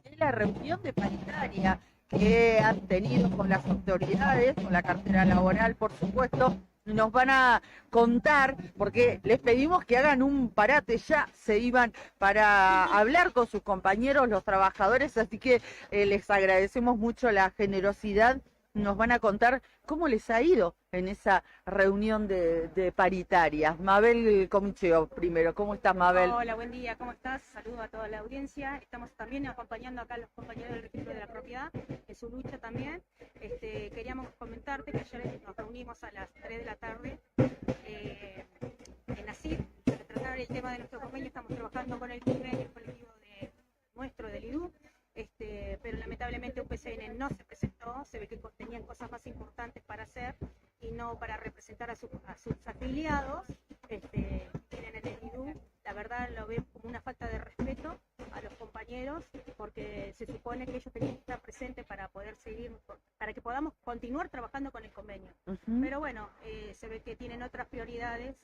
de la reunión de paritaria que han tenido con las autoridades, con la cartera laboral, por supuesto. Nos van a contar, porque les pedimos que hagan un parate, ya se iban para hablar con sus compañeros, los trabajadores, así que les agradecemos mucho la generosidad. Nos van a contar cómo les ha ido en esa reunión de paritarias. Mabel Comicheo primero, ¿cómo estás, Mabel? Hola, buen día, ¿cómo estás? Saludos a toda la audiencia. Estamos también acompañando acá a los compañeros del registro de la propiedad en su lucha también. Queríamos comentarte que ayer nos reunimos a las 3 de la tarde en ASID para tratar el tema de nuestro convenio. Estamos trabajando con el convenio colectivo nuestro del IDU. Pero lamentablemente UPCN no se presentó, se ve que tenían cosas más importantes para hacer y no para representar a sus afiliados. Tienen en el IDU, la verdad lo ven como una falta de respeto a los compañeros, porque se supone que ellos tenían que estar presentes para poder seguir, para que podamos continuar trabajando con el convenio. Pero bueno, se ve que tienen otras prioridades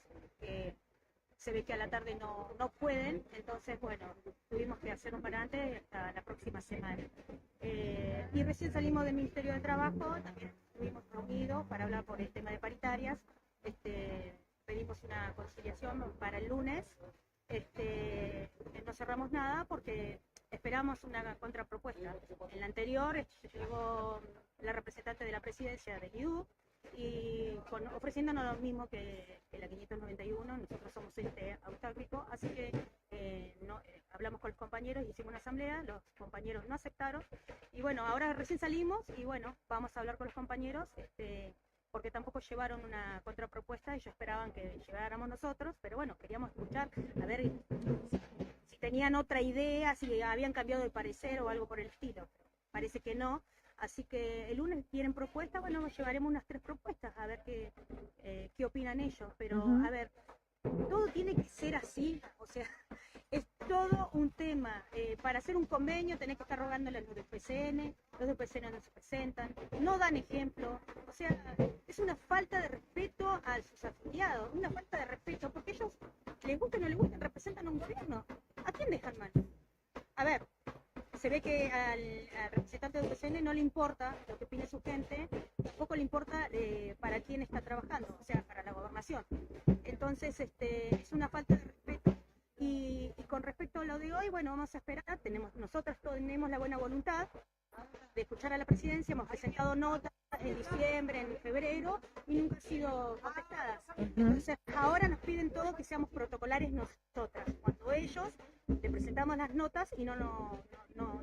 se ve que a la tarde no pueden, entonces bueno, tuvimos que hacer un parante hasta la próxima semana. Y recién salimos del Ministerio de Trabajo, también estuvimos reunidos para hablar por el tema de paritarias, pedimos una conciliación para el lunes, no cerramos nada porque esperamos una contrapropuesta. En la anterior llegó la representante de la presidencia del IDU y ofreciéndonos lo mismo que la 591, nosotros somos autárquico, así que hablamos con los compañeros, hicimos una asamblea, los compañeros no aceptaron y bueno, ahora recién salimos y bueno, vamos a hablar con los compañeros, porque tampoco llevaron una contrapropuesta, ellos esperaban que llegáramos nosotros, pero bueno, queríamos escuchar, a ver si tenían otra idea, si habían cambiado de parecer o algo por el estilo. Parece que no, así que el lunes quieren propuestas, bueno, nos llevaremos unas 3 propuestas, a ver qué opinan ellos, pero a ver, todo tiene que ser así, o sea, es todo un tema. Para hacer un convenio tenés que estar rogándole a los del PCN, los del PCN no se presentan, no dan ejemplo, o sea, es una falta de respeto a sus afiliados, una falta de respeto, porque ellos, les guste o no les guste, representan a un gobierno. ¿A quién dejan mal? A ver, se ve que al representante del PCN no le importa lo que opine su gente, tampoco le importa para quién está trabajando, o sea, para la gobernación. Entonces, es una falta de respeto. Y con respecto a lo de hoy, bueno, vamos a esperar, nosotros tenemos la buena voluntad de escuchar a la presidencia, hemos presentado notas en diciembre, en febrero, y nunca han sido contestadas. Entonces, ahora nos piden todos que seamos protocolares nosotras, cuando ellos le presentamos las notas y no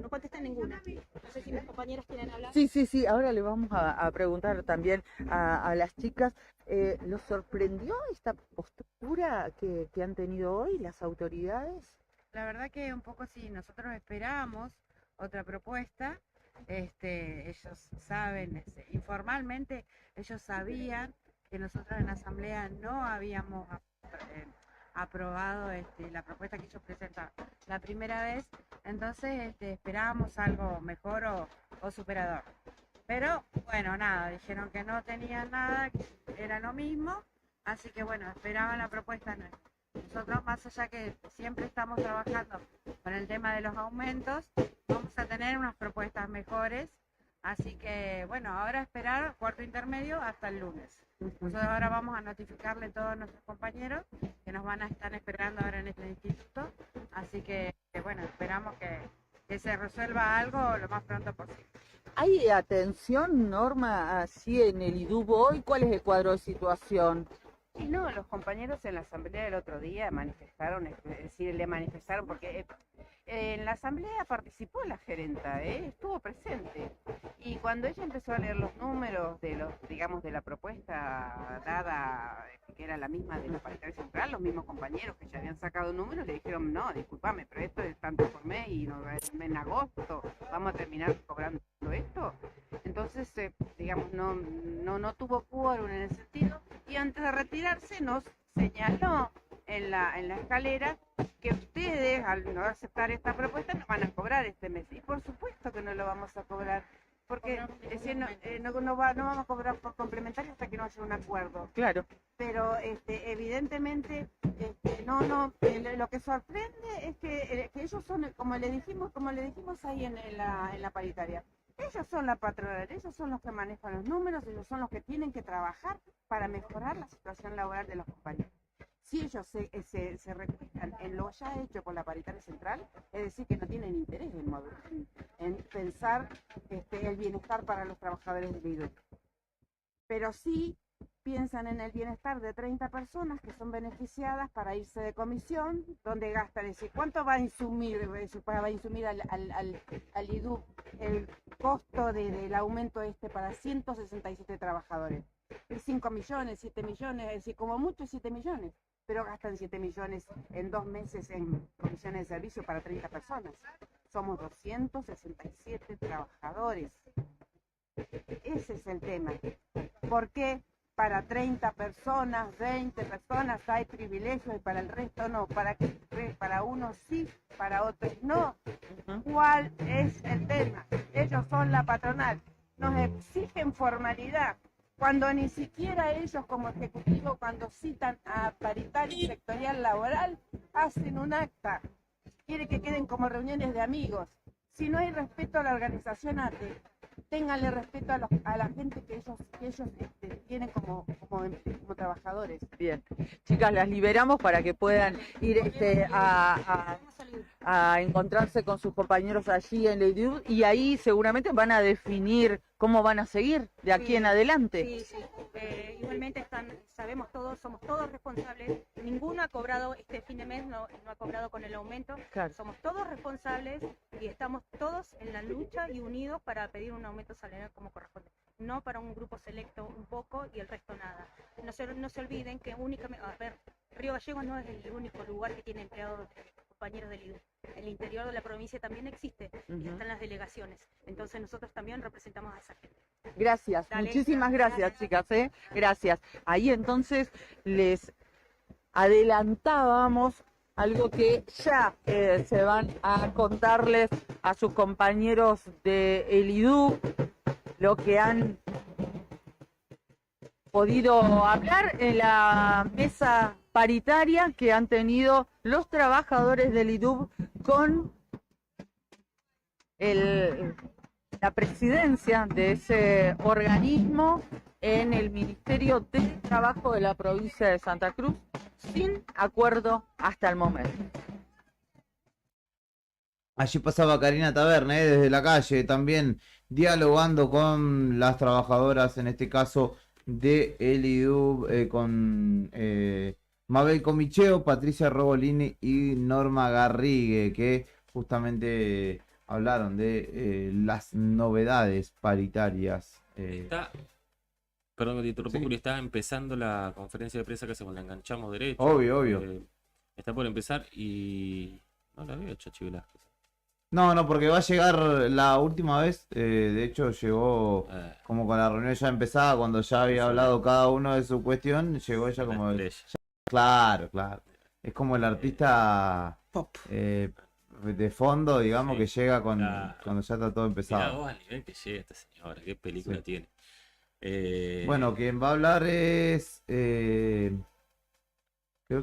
contestan ninguna. No sé si mis compañeros quieren hablar. Sí, ahora le vamos a preguntar también a las chicas, ¿los sorprendió esta postura que han tenido hoy las autoridades? La verdad que un poco sí, nosotros esperábamos otra propuesta, ellos saben, informalmente ellos sabían que nosotros en la asamblea no habíamos aprobado la propuesta que ellos presentaron la primera vez, entonces esperábamos algo mejor o superador. Pero bueno, nada, dijeron que no tenían nada, que era lo mismo, así que bueno, esperaban la propuesta nuestra. Nosotros, más allá que siempre estamos trabajando con el tema de los aumentos, vamos a tener unas propuestas mejores, así que bueno, ahora esperar cuarto intermedio hasta el lunes. Nosotros ahora vamos a notificarle a todos nuestros compañeros que nos van a estar esperando ahora en este instituto, así que bueno, esperamos que se resuelva algo lo más pronto posible. ¿Hay atención, Norma, así en el IDUB hoy? ¿Cuál es el cuadro de situación? Y no, los compañeros en la asamblea del otro día manifestaron, le manifestaron porque en la asamblea participó la gerenta, estuvo presente. Y cuando ella empezó a leer los números de la propuesta dada, que era la misma de la paritaria central, los mismos compañeros que ya habían sacado números le dijeron, no, discúlpame, pero esto es tanto por mes y en agosto vamos a terminar cobrando esto. Entonces, no tuvo quórum en ese sentido, y antes de retirarse nos señaló en la escalera que ustedes, al no aceptar esta propuesta, nos van a cobrar este mes. Y por supuesto que no lo vamos a cobrar, porque no vamos a cobrar por complementario hasta que no haya un acuerdo. Claro. Pero evidentemente lo que sorprende es que ellos son, como le dijimos ahí en la paritaria, ellos son la patronal, ellos son los que manejan los números, ellos son los que tienen que trabajar para mejorar la situación laboral de los compañeros. Si ellos se recuestan en lo ya hecho por la paritaria central, es decir, que no tienen interés en pensar el bienestar para los trabajadores del IDU. Pero sí piensan en el bienestar de 30 personas que son beneficiadas para irse de comisión, donde gastan, es decir, ¿cuánto va a insumir al IDU el costo del aumento para 167 trabajadores? 5 millones, 7 millones, es decir, como mucho 7 millones, pero gastan 7 millones en 2 meses en comisiones de servicio para 30 personas. Somos 267 trabajadores. Ese es el tema. ¿Por qué para 30 personas, 20 personas hay privilegios y para el resto no? Para unos sí, para otros no. ¿Cuál es el tema? Ellos son la patronal. Nos exigen formalidad. cuando ni siquiera ellos como ejecutivo, cuando citan a paritaria y sectorial laboral, hacen un acta. Quiere que queden como reuniones de amigos. Si no hay respeto a la organización ATE, ténganle respeto a la gente que ellos tienen como trabajadores. Bien, chicas, las liberamos para que puedan ir a encontrarse con sus compañeros allí en Leidú y ahí seguramente van a definir cómo van a seguir de aquí en adelante. Sí, sí. Igualmente sabemos todos, somos todos responsables. Ninguno ha cobrado este fin de mes, no ha cobrado con el aumento. Claro. Somos todos responsables y estamos todos en la lucha y unidos para pedir un aumento salarial como corresponde. No para un grupo selecto un poco y el resto nada. No se olviden que únicamente, a ver, Río Gallegos no es el único lugar que tiene empleados compañeros del IDU. El interior de la provincia también existe y están las delegaciones. Entonces nosotros también representamos a esa gente. Gracias, Dale. muchísimas gracias, chicas, gracias. Ahí entonces les adelantábamos algo que ya se van a contarles a sus compañeros de el IDU, lo que han podido hablar en la mesa paritaria que han tenido los trabajadores del IDUB con la presidencia de ese organismo en el Ministerio de Trabajo de la provincia de Santa Cruz, sin acuerdo hasta el momento. Allí pasaba Karina Taberna, desde la calle, también dialogando con las trabajadoras, en este caso de el IDUB, con Mabel Comicheo, Patricia Robolini y Norma Garrigue, que justamente hablaron de las novedades paritarias. Perdón que te interrumpo, Juli, está empezando la conferencia de prensa que hacemos, la enganchamos derecho. Obvio. Está por empezar y no la veo, Chachi Velázquez. No, porque va a llegar la última vez, de hecho llegó como con la reunión ya empezada, cuando ya había hablado cada uno de su cuestión, llegó ella como... Claro. Es como el artista pop de fondo, digamos, que llega cuando ya está todo empezado. Mirá vos al nivel que llega esta señora, qué película tiene. Bueno, quien va a hablar es... creo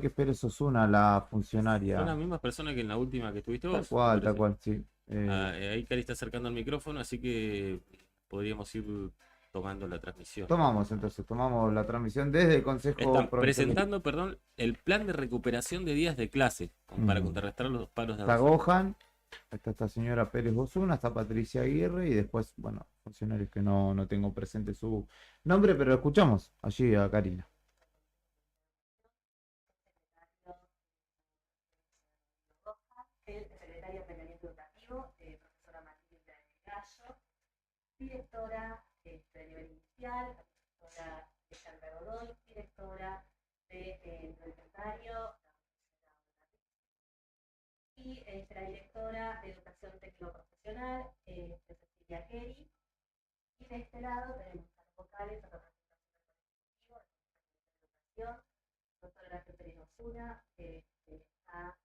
que es Pérez Osuna, la funcionaria. Son las mismas personas que en la última que tuviste vos. Tal cual, sí. Ahí Cari está acercando el micrófono, así que podríamos ir tomando la transmisión. Tomamos la transmisión desde el Consejo Están Provincial. presentando, el plan de recuperación de días de clase para contrarrestar los paros de Está avanzada. Gohan, está esta señora Pérez Osuna, está Patricia Aguirre y después, bueno, funcionarios que no tengo presente su nombre, pero escuchamos allí a Karina. El secretario de Planeamiento Educativo, profesora Matilda Gallo, directora de nivel inicial, profesora Sandra Godoy, directora de secretario y la directora de Educación Técnico Profesional, Cecilia Kerry. Y de este lado tenemos a los vocales, a la representación de educación, doctora Horacio Pérez Osuna, a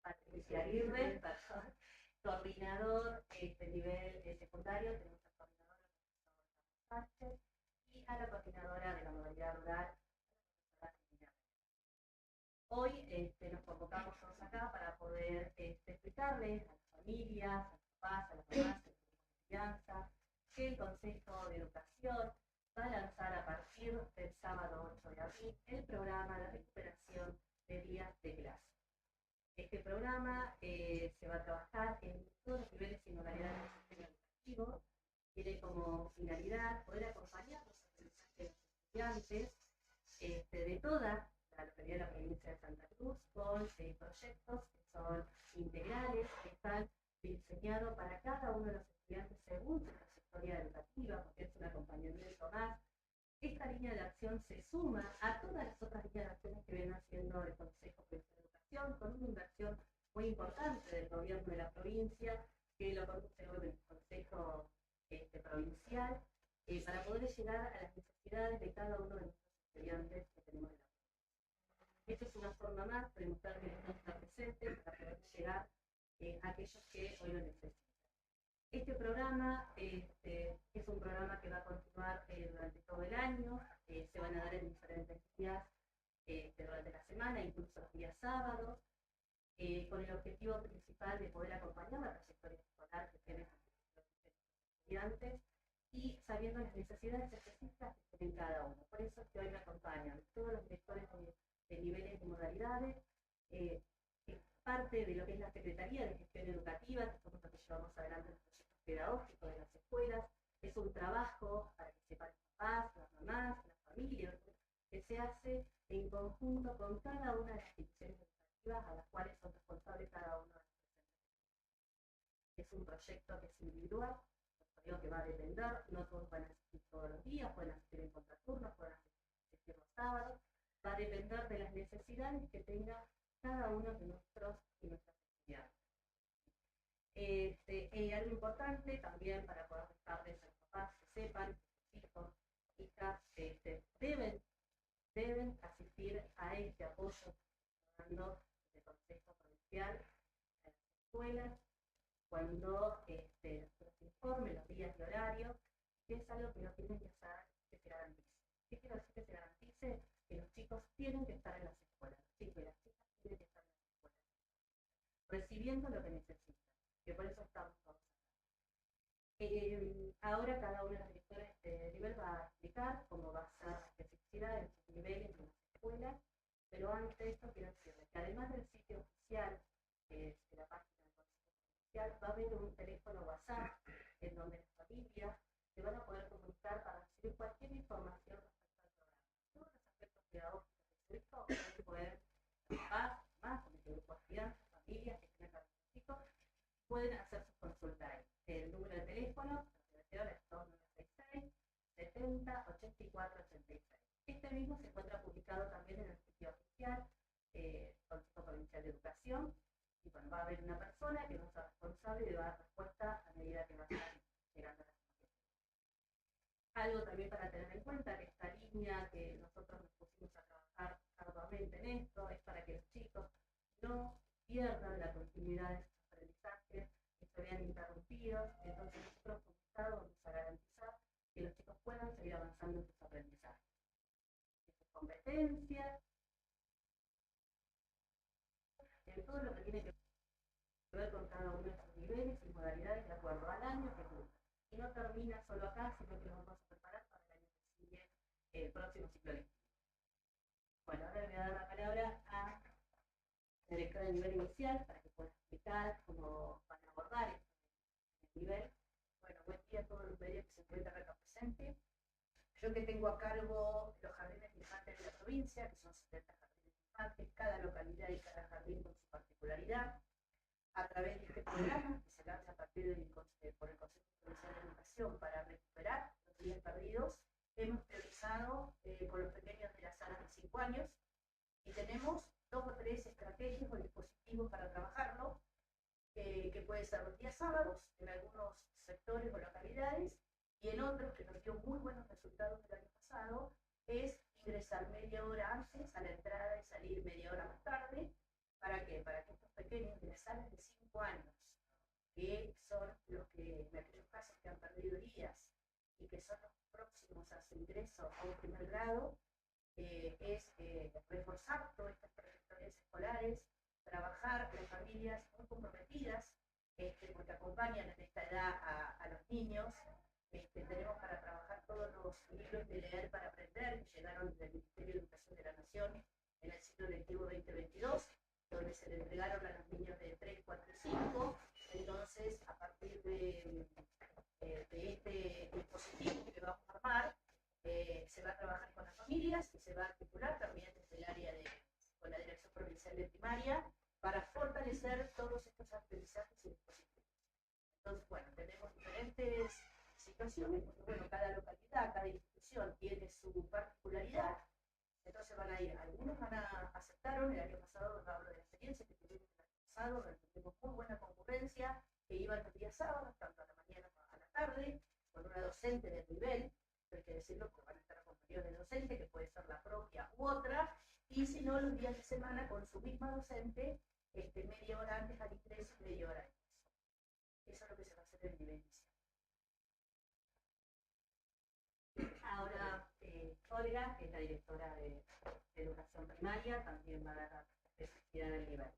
Patricia Aguirre, coordinador nivel secundario, tenemos al coordinador Sánchez y a la coordinadora de la modalidad rural. Hoy nos convocamos todos acá para poder explicarles a las familias, a los papás, a las mamás, a la crianza, que el Consejo de Educación va a lanzar a partir del sábado 8 de abril el programa de recuperación de días de clase. Este programa se va a trabajar en todos los niveles y modalidades del sistema educativo. Tiene como finalidad poder acompañar los aprendizajes de los estudiantes de toda la localidad de la provincia de Santa Cruz con proyectos que son integrales, que están diseñados para cada uno de los estudiantes según su trayectoria educativa, porque es un acompañamiento más. Esta línea de acción se suma a todas las otras líneas de acciones que viene haciendo el Consejo de Educación, con una inversión muy importante del gobierno de la provincia, que lo conduce hoy el Consejo Provincial, para poder llegar a las necesidades de cada uno de nuestros estudiantes que tenemos en la provincia. Esto es una forma más de demostrar que estamos presentes para poder llegar a aquellos que hoy lo necesitan. Este programa es un programa año, se van a dar en diferentes días durante la semana, incluso los días sábados, con el objetivo principal de poder acompañar la trayectoria escolar que tienen los estudiantes y sabiendo las necesidades específicas que tienen cada uno. Por eso es que hoy me acompañan todos los directores de niveles y modalidades, parte de lo que es la Secretaría de Gestión Educativa, que somos los que llevamos adelante los proyectos pedagógicos de las escuelas. Es un trabajo, para que sepan los papás, las mamás, las familias, que se hace en conjunto con cada una de las instituciones educativas a las cuales son responsables cada uno de los presentes. Es un proyecto que es individual, digo que va a depender, no todos van a asistir todos los días, pueden asistir en contraturnos, pueden asistir los sábados, va a depender de las necesidades que tenga cada uno de nuestros y nuestras estudiantes. Algo importante también para poder dejarles a los papás que sepan que sus hijos, hijas, deben asistir a este apoyo dando el Consejo Provincial a las escuelas cuando los informe los días y horarios, que es algo que no tienen que hacer que se garantice. ¿Qué quiero decir que se garantice? Que los chicos tienen que estar en las escuelas, sí, que las chicas tienen que estar en las escuelas, recibiendo lo que necesitan, que por eso estamos todos acá. Ahora cada uno de los directores de nivel va a explicar cómo va a ser la especificidad en sus niveles en las escuelas, pero antes de esto quiero decirles que además del sitio oficial, que es la página del Consejo Provincial, va a haber un teléfono WhatsApp en donde las familias se van a poder comunicar para recibir cualquier información respecto al programa. Todos los aspectos pedagógicos de su hijo van a poder más con el grupo de estudiantes, familias que tienen a sus chicos, pueden hacer sus consultas ahí. El número de teléfono, la es 2966 70 84 86. Este mismo se encuentra publicado también en el sitio oficial Consejo Provincial de Educación. Y bueno, va a haber una persona que va a ser responsable y le va a dar respuesta a medida que vayan llegando a las familias. Algo también para tener en cuenta, que esta línea que nosotros nos pusimos a trabajar arduamente en esto, es para que los chicos no pierdan la continuidad de sus aprendizajes, que se vean interrumpidos. Entonces nosotros como Estado vamos a garantizar que los chicos puedan seguir avanzando en sus aprendizajes, en sus competencias, en todo lo que tiene que ver con cada uno de sus niveles y modalidades de acuerdo al año que cursa. Y no termina solo acá, sino que nos vamos a preparar para el año que sigue, el próximo ciclo lectivo. Bueno, ahora le voy a dar la palabra a la directora de nivel inicial para que pueda explicar cómo van a abordar este nivel. Bueno, buen día a todos los medios que se encuentran acá presentes. Yo que tengo a cargo los jardines de infantes de la provincia, que son 70 jardines de infantes, cada localidad y cada jardín con su particularidad, a través de este programa que se lanza a partir por el Consejo Provincial de Educación para recuperar los días perdidos, hemos priorizado con los pequeños de las salas de 5 años y tenemos 2 o 3 estrategias o dispositivos para trabajarlo, que puede ser los días sábados en algunos sectores o localidades, y en otros que nos dio muy buenos resultados el año pasado, es ingresar media hora antes a la entrada y salir media hora más tarde. ¿Para qué? Para que estos pequeños de las salas de 5 años, que son los que, en aquellos casos que han perdido días y que son los próximos a su ingreso a un primer grado, es reforzar todas estas trayectorias escolares, trabajar con familias muy comprometidas, porque acompañan en esta edad a los niños. Tenemos para trabajar todos los libros de leer para aprender que llegaron del Ministerio de Educación de la Nación en el ciclo lectivo 2022, donde se le entregaron a los niños de 3, 4 y 5. Entonces, a partir de este dispositivo que vamos a armar, se va a trabajar con las familias y se va a articular también desde el área con la Dirección Provincial de Primaria para fortalecer todos estos aprendizajes y dispositivos. Entonces, bueno, tenemos diferentes situaciones, porque bueno, cada localidad, cada institución tiene su particularidad. Entonces van a ir, algunos aceptaron, el año pasado, no hablo de la experiencia que tuvimos el año pasado, donde tuvimos muy buena concurrencia, que iban los días sábados, tanto a la mañana como a la tarde, con una docente de nivel, pero hay que decirlo porque van a estar acompañados de docente, que puede ser la propia u otra, y si no, los días de semana con su misma docente, media hora antes al ingreso y media hora antes. Eso es lo que se va a hacer en el nivel inicial. Ahora, la directora de educación primaria, también va a dar la especificidad del nivel.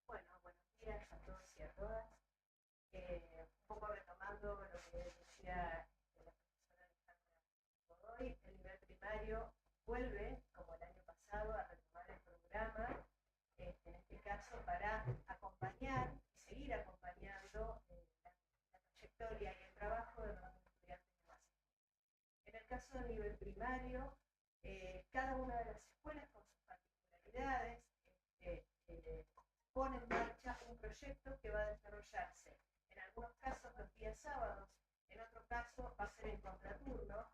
Bueno, buenos días a todos y a todas. Un poco retomando lo que decía la profesora Alejandra hoy, el nivel primario vuelve, como el año pasado, a retomar el programa, en este caso para acompañar y seguir acompañando la trayectoria y el trabajo de los estudiantes de base. En el caso del nivel primario, cada una de las escuelas con sus particularidades pone en marcha un proyecto que va a desarrollarse en algunos casos los días sábados, en otros casos va a ser en contraturno,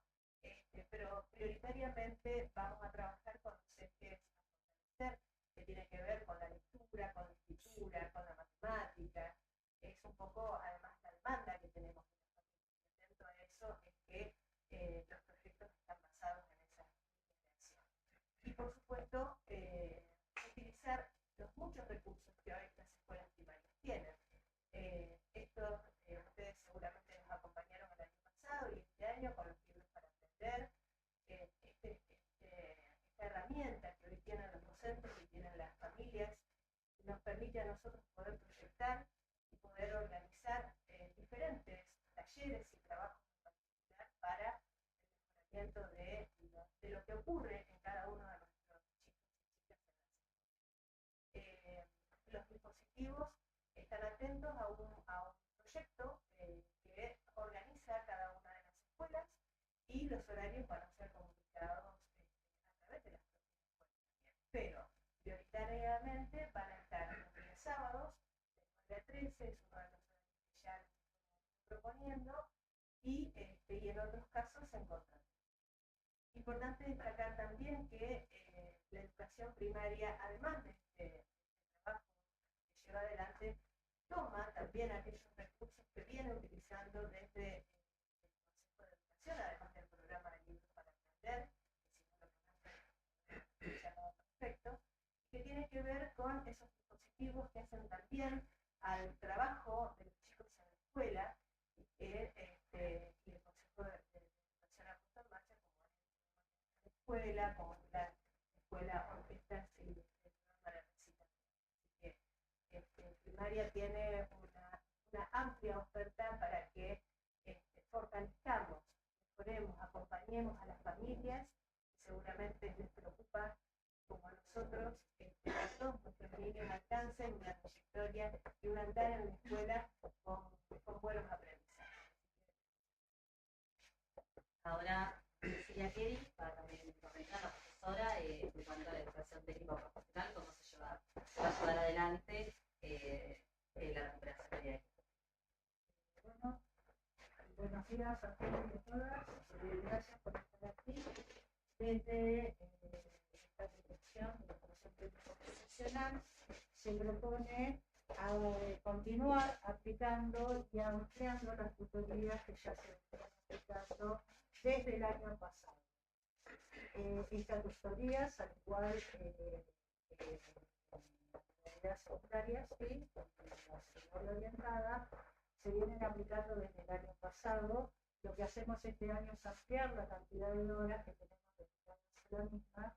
pero prioritariamente vamos a trabajar con los ejes a fortalecer, que tiene que ver con la lectura, con la escritura, con la matemática. Es un poco además la demanda que tenemos de las familias. Dentro de eso es que los proyectos están basados en esa dirección. Y por supuesto, utilizar los muchos recursos que hoy las escuelas primarias tienen. Ustedes seguramente nos acompañaron el año pasado y este año con los libros para aprender. Esta herramienta que hoy tienen los docentes y tienen las familias nos permite a nosotros poder proyectar y poder organizar diferentes talleres y trabajos en particular para el mejoramiento de lo que ocurre en cada uno de nuestros chicos y chicas. Los dispositivos están atentos a un proyecto que organiza cada una de las escuelas y los horarios van a ser comunicados a través de las propias escuelas también. Pero prioritariamente van a estar los días sábados, de 9 a 13, es uno de los horarios que ya estamos proponiendo, y en otros casos en contra. Importante destacar también que la educación primaria, además de este trabajo que lleva adelante, toma también aquellos recursos que viene utilizando desde el Consejo de Educación, además del programa de libros para aprender, que si no lo conocen, llamado perfecto, que tiene que ver con esos dispositivos que hacen también al trabajo de los chicos en la escuela y que y el Consejo de Educación ha puesto en marcha, como es la escuela, como es la escuela orquestas y el programa de recitación. Así que primaria tiene una amplia oferta para que fortalezcamos, mejoremos, acompañemos a las familias, que seguramente les preocupa como a nosotros, que todos nuestros niños alcancen una trayectoria y un andar en la escuela con buenos aprendizajes. Ahora, Cecilia Kelly, para también comentar a la profesora en cuanto a la educación técnico-profesional, cómo se va a llevar adelante la recuperación de Bueno, buenos días a todos y a todas. Gracias por estar aquí. Desde esta dirección de la educación técnico-profesional se propone continuar aplicando y ampliando las tutorías que ya se están aplicando desde el año pasado. Estas tutorías, al igual las secundarias, sí, la secundaria orientada, se vienen aplicando desde el año pasado. Lo que hacemos este año es ampliar la cantidad de horas que tenemos dedicadas a la misma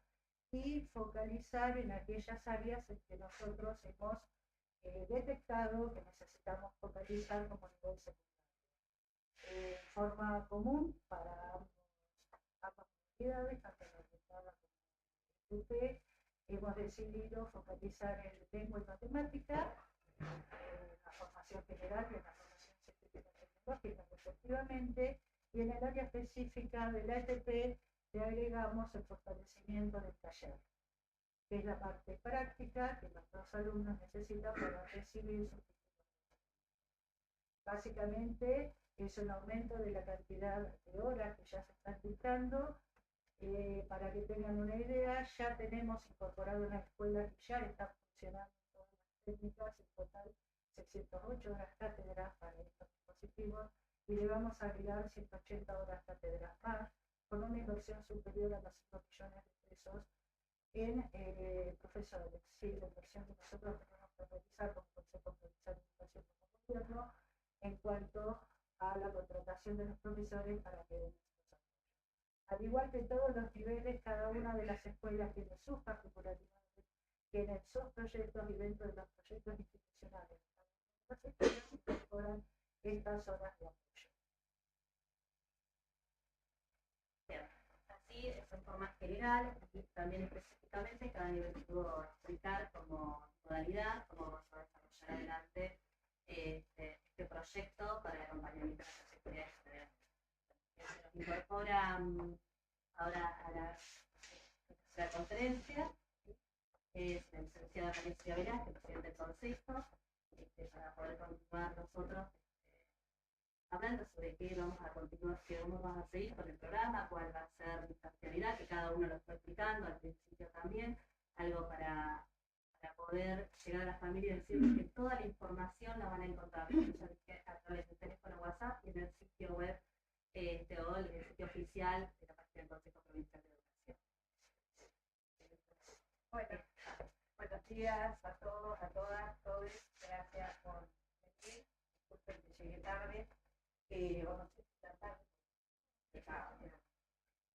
y focalizar en aquellas áreas en que nosotros hemos detectado que necesitamos focalizar como nivel secundario. En forma común para ambas unidades, tanto la orientada como la UP, hemos decidido focalizar en lengua y matemática, la formación general y en la formación científica y tecnológica, respectivamente, y en el área específica de la ETP le agregamos el fortalecimiento del taller, que es la parte práctica que nuestros alumnos necesitan para recibir sus títulos. Básicamente es un aumento de la cantidad de horas que ya se están dictando. Para que tengan una idea, ya tenemos incorporado una escuela que ya está funcionando todas las técnicas, en total 608 horas cátedras para estos dispositivos, y le vamos a agregar 180 horas cátedras más, con una inversión superior a los 5 millones de pesos en profesores. Sí, la inversión que nosotros tenemos que realizar como Consejo Provincial de Educación como Gobierno en cuanto a la contratación de los profesores para que den Al igual que en todos los niveles, cada una de las escuelas tiene sus particularidades, tienen sus proyectos y dentro de los proyectos institucionales las escuelas incorporan estas horas de apoyo. Así, en forma general y también específicamente, cada nivel pudo explicar como modalidad cómo vamos a desarrollar adelante este proyecto para el acompañamiento de las actividades estudiantiles. Se nos incorpora ahora a la conferencia, es la licenciada Alicia Velázquez, presidente del Consejo, para poder continuar nosotros hablando sobre qué vamos a continuar, qué vamos a seguir con el programa, cuál va a ser nuestra actividad, que cada uno lo está explicando al principio también, algo para poder llegar a las familias y decirles que toda la información la van a encontrar a través del teléfono WhatsApp y en el sitio web o el sitio oficial de la página del Consejo Provincial de Educación. Bueno, buenos días a todos, a todas, todos. Gracias por venir. Disculpen que llegué tarde. Vamos a estar tarde.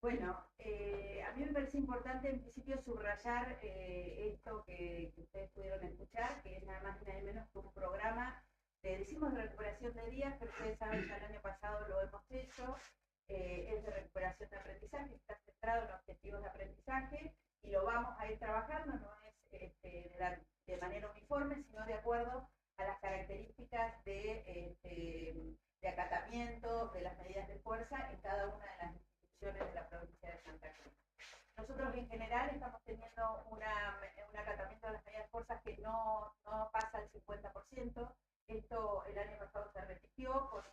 Bueno, a mí me parece importante en principio subrayar esto que ustedes pudieron escuchar, que es nada más y nada menos que un programa, decimos de recuperación de días, pero ustedes saben que el año pasado lo hemos hecho, es de recuperación de aprendizaje, está centrado en objetivos de aprendizaje y lo vamos a ir trabajando, no es de manera uniforme, sino de acuerdo a las características de acatamiento de las medidas de fuerza en cada una de las instituciones de la provincia de Santa Cruz. Nosotros en general estamos teniendo un acatamiento de las medidas de fuerza que no pasa al 50%. Esto el año pasado se repitió con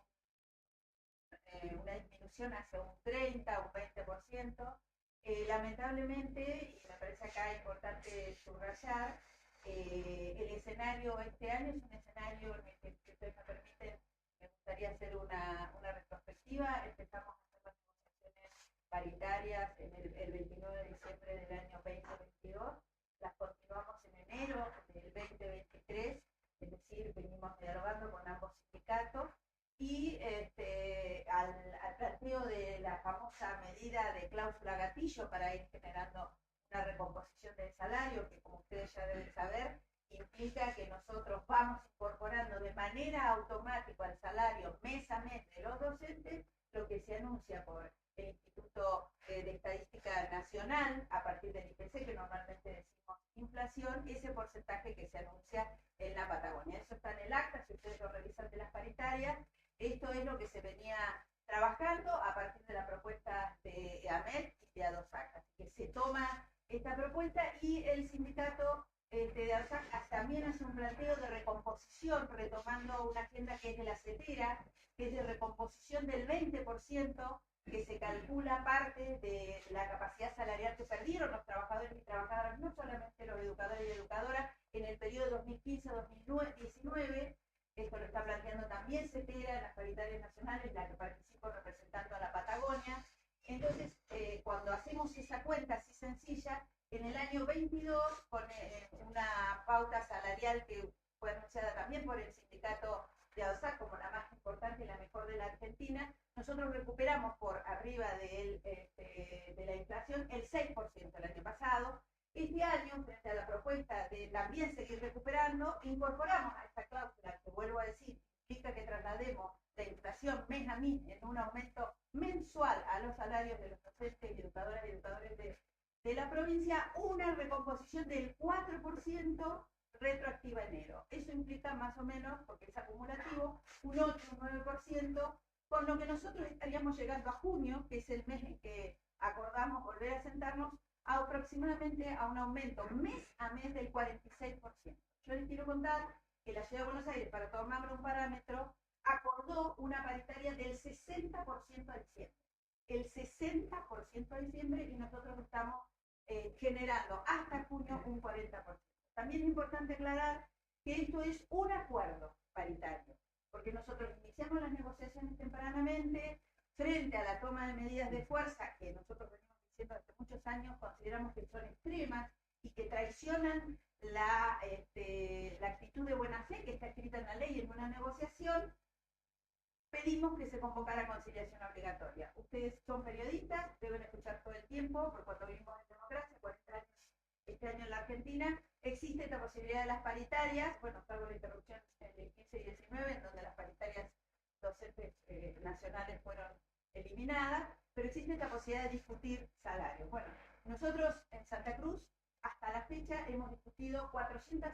una disminución hacia un 30, un 20%. Lamentablemente, y me parece acá importante subrayar, el escenario este año es un escenario en el que, si ustedes me permiten, me gustaría hacer una retrospectiva. Empezamos a hacer las negociaciones paritarias el 29 de diciembre del año 2022, las continuamos en enero del 2023, es decir, venimos dialogando con ambos sindicatos y al planteo de la famosa medida de cláusula gatillo para ir generando una recomposición del salario, que como ustedes ya deben saber, implica que nosotros vamos incorporando de manera automática al salario mes a mes de los docentes lo que se anuncia por el Instituto de Estadística Nacional a partir del IPC, que normalmente decimos inflación, ese porcentaje que se anuncia en la Patagonia. Eso está en el acta, si ustedes lo revisan de las paritarias. Esto es lo que se venía trabajando a partir de la propuesta de AMET y de ADOSAC. Que se toma esta propuesta y el sindicato de ADOSAC también hace un planteo de recomposición, retomando una agenda que es de la CETERA, que es de recomposición del 20%, que se calcula parte de la capacidad salarial que perdieron los trabajadores y trabajadoras, no solamente los educadores y educadoras, en el periodo 2015-2019. Esto lo está planteando también CETERA en las paritarias nacionales, la que participo representando a la Patagonia. Entonces, cuando hacemos esa cuenta así sencilla, en el año 22, con una pauta salarial que fue anunciada también por el sindicato de ADOSAC como la más importante y la mejor de la Argentina, nosotros recuperamos por arriba de la inflación el 6% el año pasado. Este año, frente a la propuesta de también seguir recuperando, incorporamos a esta cláusula, que vuelvo a decir, implica que traslademos la inflación mes a mes en un aumento mensual a los salarios de los docentes y educadoras y educadores de la provincia, una recomposición del 4% retroactiva a enero. Eso implica más o menos, porque es acumulativo, un 8 o 9%, con lo que nosotros estaríamos llegando a junio, que es el mes en que acordamos volver a sentarnos, aproximadamente a un aumento mes a mes del 46%. Yo les quiero contar que la Ciudad de Buenos Aires, para tomar un parámetro, acordó una paritaria del 60% a diciembre. El 60% a diciembre, y nosotros estamos generando hasta junio un 40%. También es importante aclarar que esto es un acuerdo paritario, porque nosotros iniciamos las negociaciones tempranamente frente a la toma de medidas de fuerza que nosotros venimos diciendo hace muchos años, consideramos que son extremas y que traicionan la actitud de buena fe que está escrita en la ley en una negociación. Pedimos que se convocara conciliación obligatoria. Ustedes son periodistas, deben realidad de las paritarias, bueno, salvo la interrupción del 15 y 19, en donde las paritarias docentes nacionales fueron eliminadas, pero existe esta posibilidad de discutir salarios. Bueno, nosotros en Santa Cruz, hasta la fecha, hemos discutido 400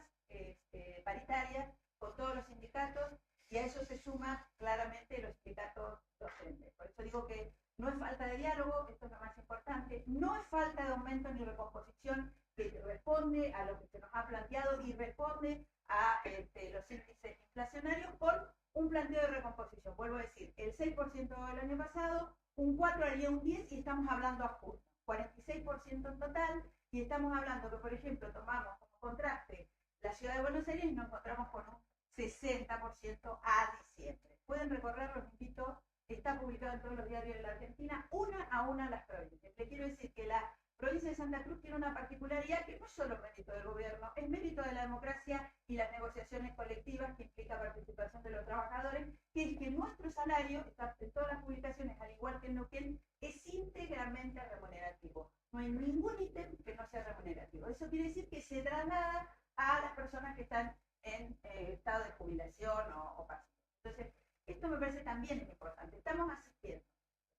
paritarias con todos los sindicatos, y a eso se suma claramente los sindicatos docentes. Por eso digo que no es falta de diálogo, esto es lo más importante, no es falta de aumento ni recomposición, que responde a lo que se nos ha planteado y responde a los índices inflacionarios con un planteo de recomposición. Vuelvo a decir, el 6% del año pasado, un 4 haría un 10 y estamos hablando a junio. 46% en total, y estamos hablando que, por ejemplo, tomamos como contraste la ciudad de Buenos Aires y nos encontramos con un 60% a diciembre. Pueden recorrerlo, los invito, está publicado en todos los diarios de la Argentina, una a una las provincias. Le quiero decir que la provincia de Santa Cruz tiene una particularidad que no es solo mérito del gobierno, es mérito de la democracia y las negociaciones colectivas que implica participación de los trabajadores, que es que nuestro salario, está en todas las publicaciones, al igual que en Neuquén, es íntegramente remunerativo. No hay ningún ítem que no sea remunerativo. Eso quiere decir que se traslada a las personas que están en estado de jubilación o pasivo. Entonces, esto me parece también importante. Estamos asistiendo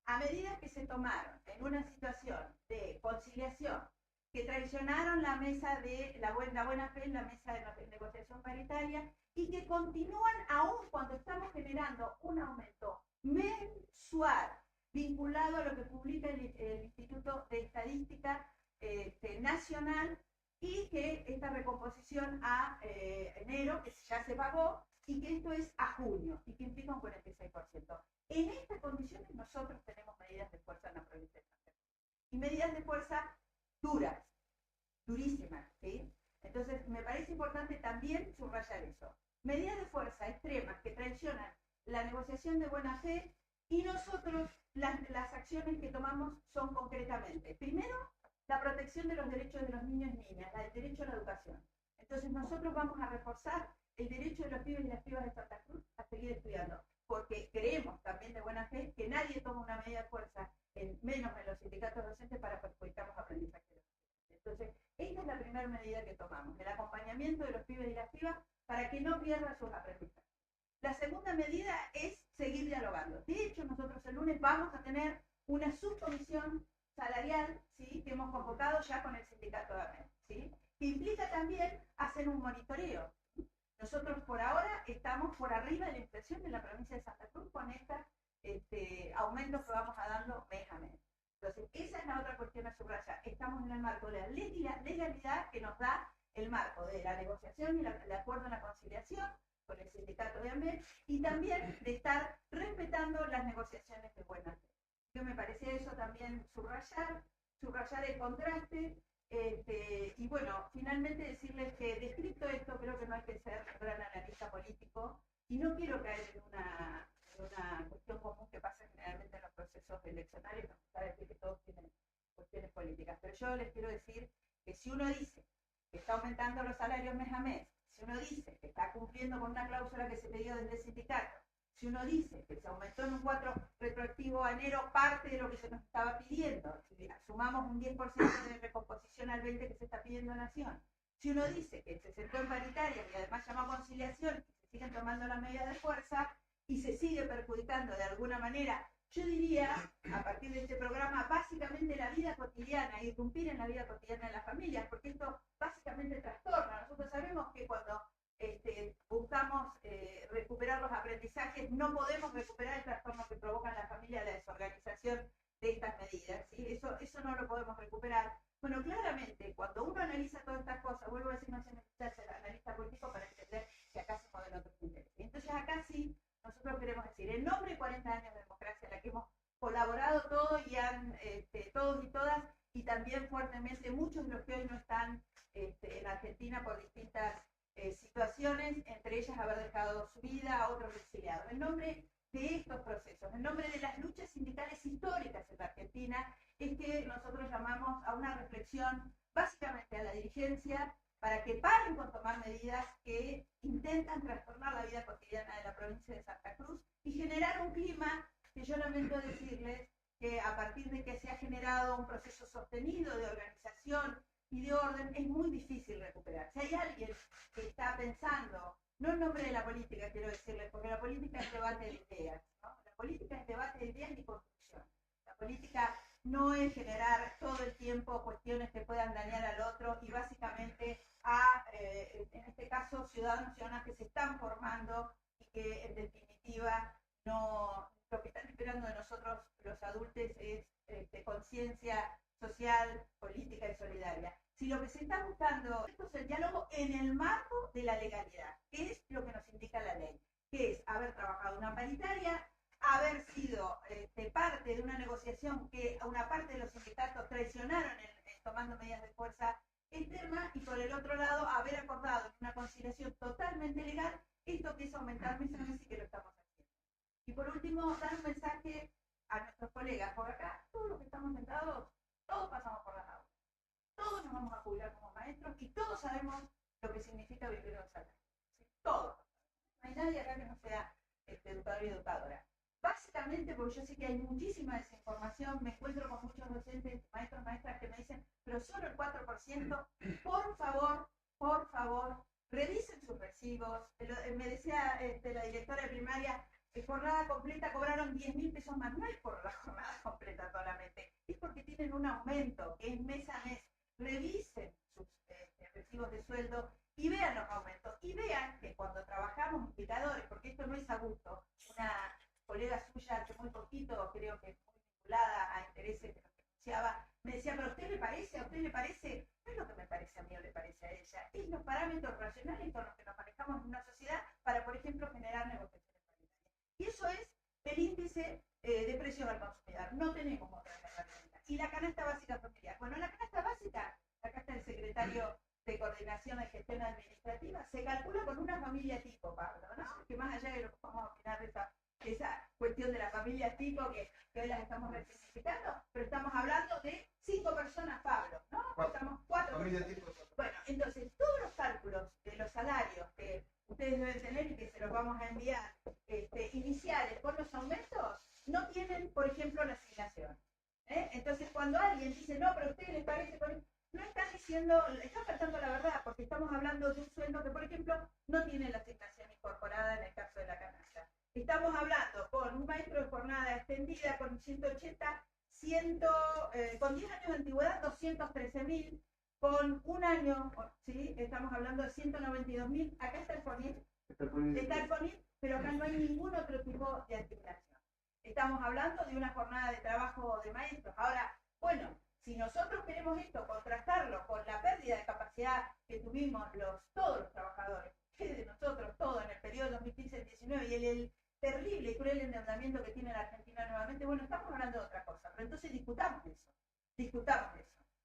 a medidas que se tomaron en una situación de conciliación, que traicionaron la mesa de la buena fe, la mesa de negociación paritaria, y que continúan aún cuando estamos generando un aumento mensual vinculado a lo que publica el Instituto de Estadística Nacional, y que esta recomposición a enero, que ya se pagó, y que esto es a junio, y que implica un 46%. En estas condiciones nosotros tenemos medidas de fuerza en la provincia de Santa Cruz. Y medidas de fuerza duras, durísimas, ¿sí? Entonces, me parece importante también subrayar eso. Medidas de fuerza extremas que traicionan la negociación de buena fe, y nosotros las acciones que tomamos son concretamente, primero, la protección de los derechos de los niños y niñas, el derecho a la educación. Entonces, nosotros vamos a reforzar el derecho de los pibes y las pibas de Santa Cruz a seguir estudiando, porque creemos también de buena fe que nadie toma una medida de fuerza, menos en los sindicatos docentes, para perjudicar los aprendizajes de los pibes. Entonces, esta es la primera medida que tomamos, el acompañamiento de los pibes y las pibas para que no pierdan sus aprendizajes. La segunda medida es seguir dialogando. De hecho, nosotros el lunes vamos a tener una subcomisión salarial, ¿sí?, que hemos convocado ya con el sindicato de AMED, ¿sí?, que implica también hacer un monitoreo. Nosotros por ahora estamos por arriba de la inflación de la provincia de Santa Cruz con estos aumentos que vamos a dando mes a mes. Entonces, esa es la otra cuestión a subrayar. Estamos en el marco de la legalidad que nos da el marco de la negociación y el acuerdo en la conciliación con el sindicato de AMED, y también de estar respetando las negociaciones de buena fe. Yo me parecía eso también subrayar el contraste. Y bueno, finalmente decirles que descrito esto, creo que no hay que ser un gran analista político, y no quiero caer en una cuestión común que pasa generalmente en los procesos eleccionarios, no gusta decir que todos tienen cuestiones políticas, pero yo les quiero decir que si uno dice que está aumentando los salarios mes a mes, si uno dice que está cumpliendo con una cláusula que se pidió desde el sindicato, si uno dice que se aumentó en un 4 retroactivo a enero parte de lo que se nos estaba pidiendo, si sumamos un 10% de recomposición al 20% que se está pidiendo Nación, si uno dice que se sentó en paritaria y además llama a conciliación, y se siguen tomando las medidas de fuerza y se sigue perjudicando de alguna manera, yo diría, a partir de este programa, básicamente la vida cotidiana, irrumpir en la vida cotidiana de las familias, porque esto básicamente trastorna. Nosotros sabemos que cuando buscamos recuperar los aprendizajes, no podemos recuperar el trastorno que provoca en la familia la desorganización de estas medidas, ¿sí? Eso no lo podemos recuperar. Bueno, claramente, cuando uno analiza todas estas cosas, vuelvo a decir, no se necesita ser analista político para entender que acá se mueven otros intereses. Entonces acá sí, nosotros queremos decir, en nombre de 40 años de democracia, en la que hemos colaborado todos y todos y todas, y también fuertemente muchos de los que hoy no están en Argentina por distintas situaciones, entre ellas haber dejado su vida, a otros exiliados. En nombre de estos procesos, en nombre de las luchas sindicales históricas en la Argentina, es que nosotros llamamos a una reflexión básicamente a la dirigencia para que paren con tomar medidas que intentan trastornar la vida cotidiana de la provincia de Santa Cruz y generar un clima que yo lamento decirles que a partir de que se ha generado un proceso sostenido de organización y de orden, es muy difícil recuperar. Si hay alguien que está pensando, no en nombre de la política, quiero decirles, porque la política es debate de ideas, ¿no? La política es debate de ideas y construcción. La política no es generar todo el tiempo cuestiones que puedan dañar al otro y básicamente en este caso, ciudadanos y ciudadanas que se están formando y que en definitiva lo que están esperando de nosotros los adultos es conciencia social, política y solidaria. Si lo que se está buscando es el diálogo en el marco de la legalidad, que es lo que nos indica la ley, que es haber trabajado una paritaria, haber sido parte de una negociación que a una parte de los sindicatos traicionaron tomando medidas de fuerza externa y por el otro lado haber acordado en una conciliación totalmente legal esto que es aumentar mes a mes y que lo estamos haciendo. Y por último, dar un mensaje a nuestros colegas. Por acá, todos los que estamos sentados, todos pasamos por las aulas. Todos nos vamos a jubilar como maestros y todos sabemos lo que significa vivir en un salario. ¿Sí? Todos. No hay nadie acá que no sea educador y educadora. Básicamente porque yo sé que hay muchísima desinformación, me encuentro con muchos docentes, maestros, maestras que me dicen, pero solo el 4%, por favor, revisen sus recibos. Me decía la directora de primaria, jornada completa cobraron 10.000 pesos más, no es por la jornada completa solamente, es porque tienen un aumento, que es mes a mes. Revisen sus recibos de sueldo y vean los aumentos, y vean que cuando trabajamos indicadores, porque esto no es a gusto, una colega suya hace muy poquito, creo que muy vinculada a intereses que nos denunciaba, me decía, pero ¿a usted le parece? ¿A usted le parece? No es lo que me parece a mí o le parece a ella, es los parámetros racionales con los que nos manejamos en una sociedad para, por ejemplo, generar negociaciones paritarias. Y eso es el índice de precios al consumidor. No tenemos otra herramienta. Y la canasta básica familiar. Bueno, la canasta básica, acá está el secretario de Coordinación de Gestión Administrativa, se calcula con una familia tipo, Pablo, ¿no? Que más allá de lo que vamos a opinar de esa cuestión de la familia tipo que hoy las estamos resignificando, pero estamos hablando de 5 personas, Pablo, ¿no? Estamos 4 personas. Bueno, entonces todos los cálculos de los salarios que ustedes deben tener y que se los vamos a enviar iniciales con los aumentos, no tienen, por ejemplo, la asignación. Entonces cuando alguien dice, no, pero a ustedes les parece, no están diciendo, está faltando la verdad, porque estamos hablando de un sueldo que, por ejemplo, no tiene la asignación incorporada en el caso de la canasta. Estamos hablando con un maestro de jornada extendida con 180, con 10 años de antigüedad, 213.000, con un año, ¿sí? Estamos hablando de 192.000. Acá está el FONIT, pero acá no hay ningún otro tipo de asignación. Estamos hablando de una jornada de trabajo de maestros. Ahora, bueno, si nosotros queremos esto, contrastarlo con la pérdida de capacidad que tuvimos todos los trabajadores, de nosotros, todos en el periodo 2015-19 y el terrible y cruel endeudamiento que tiene la Argentina nuevamente, bueno, estamos hablando de otra cosa, pero entonces discutamos eso,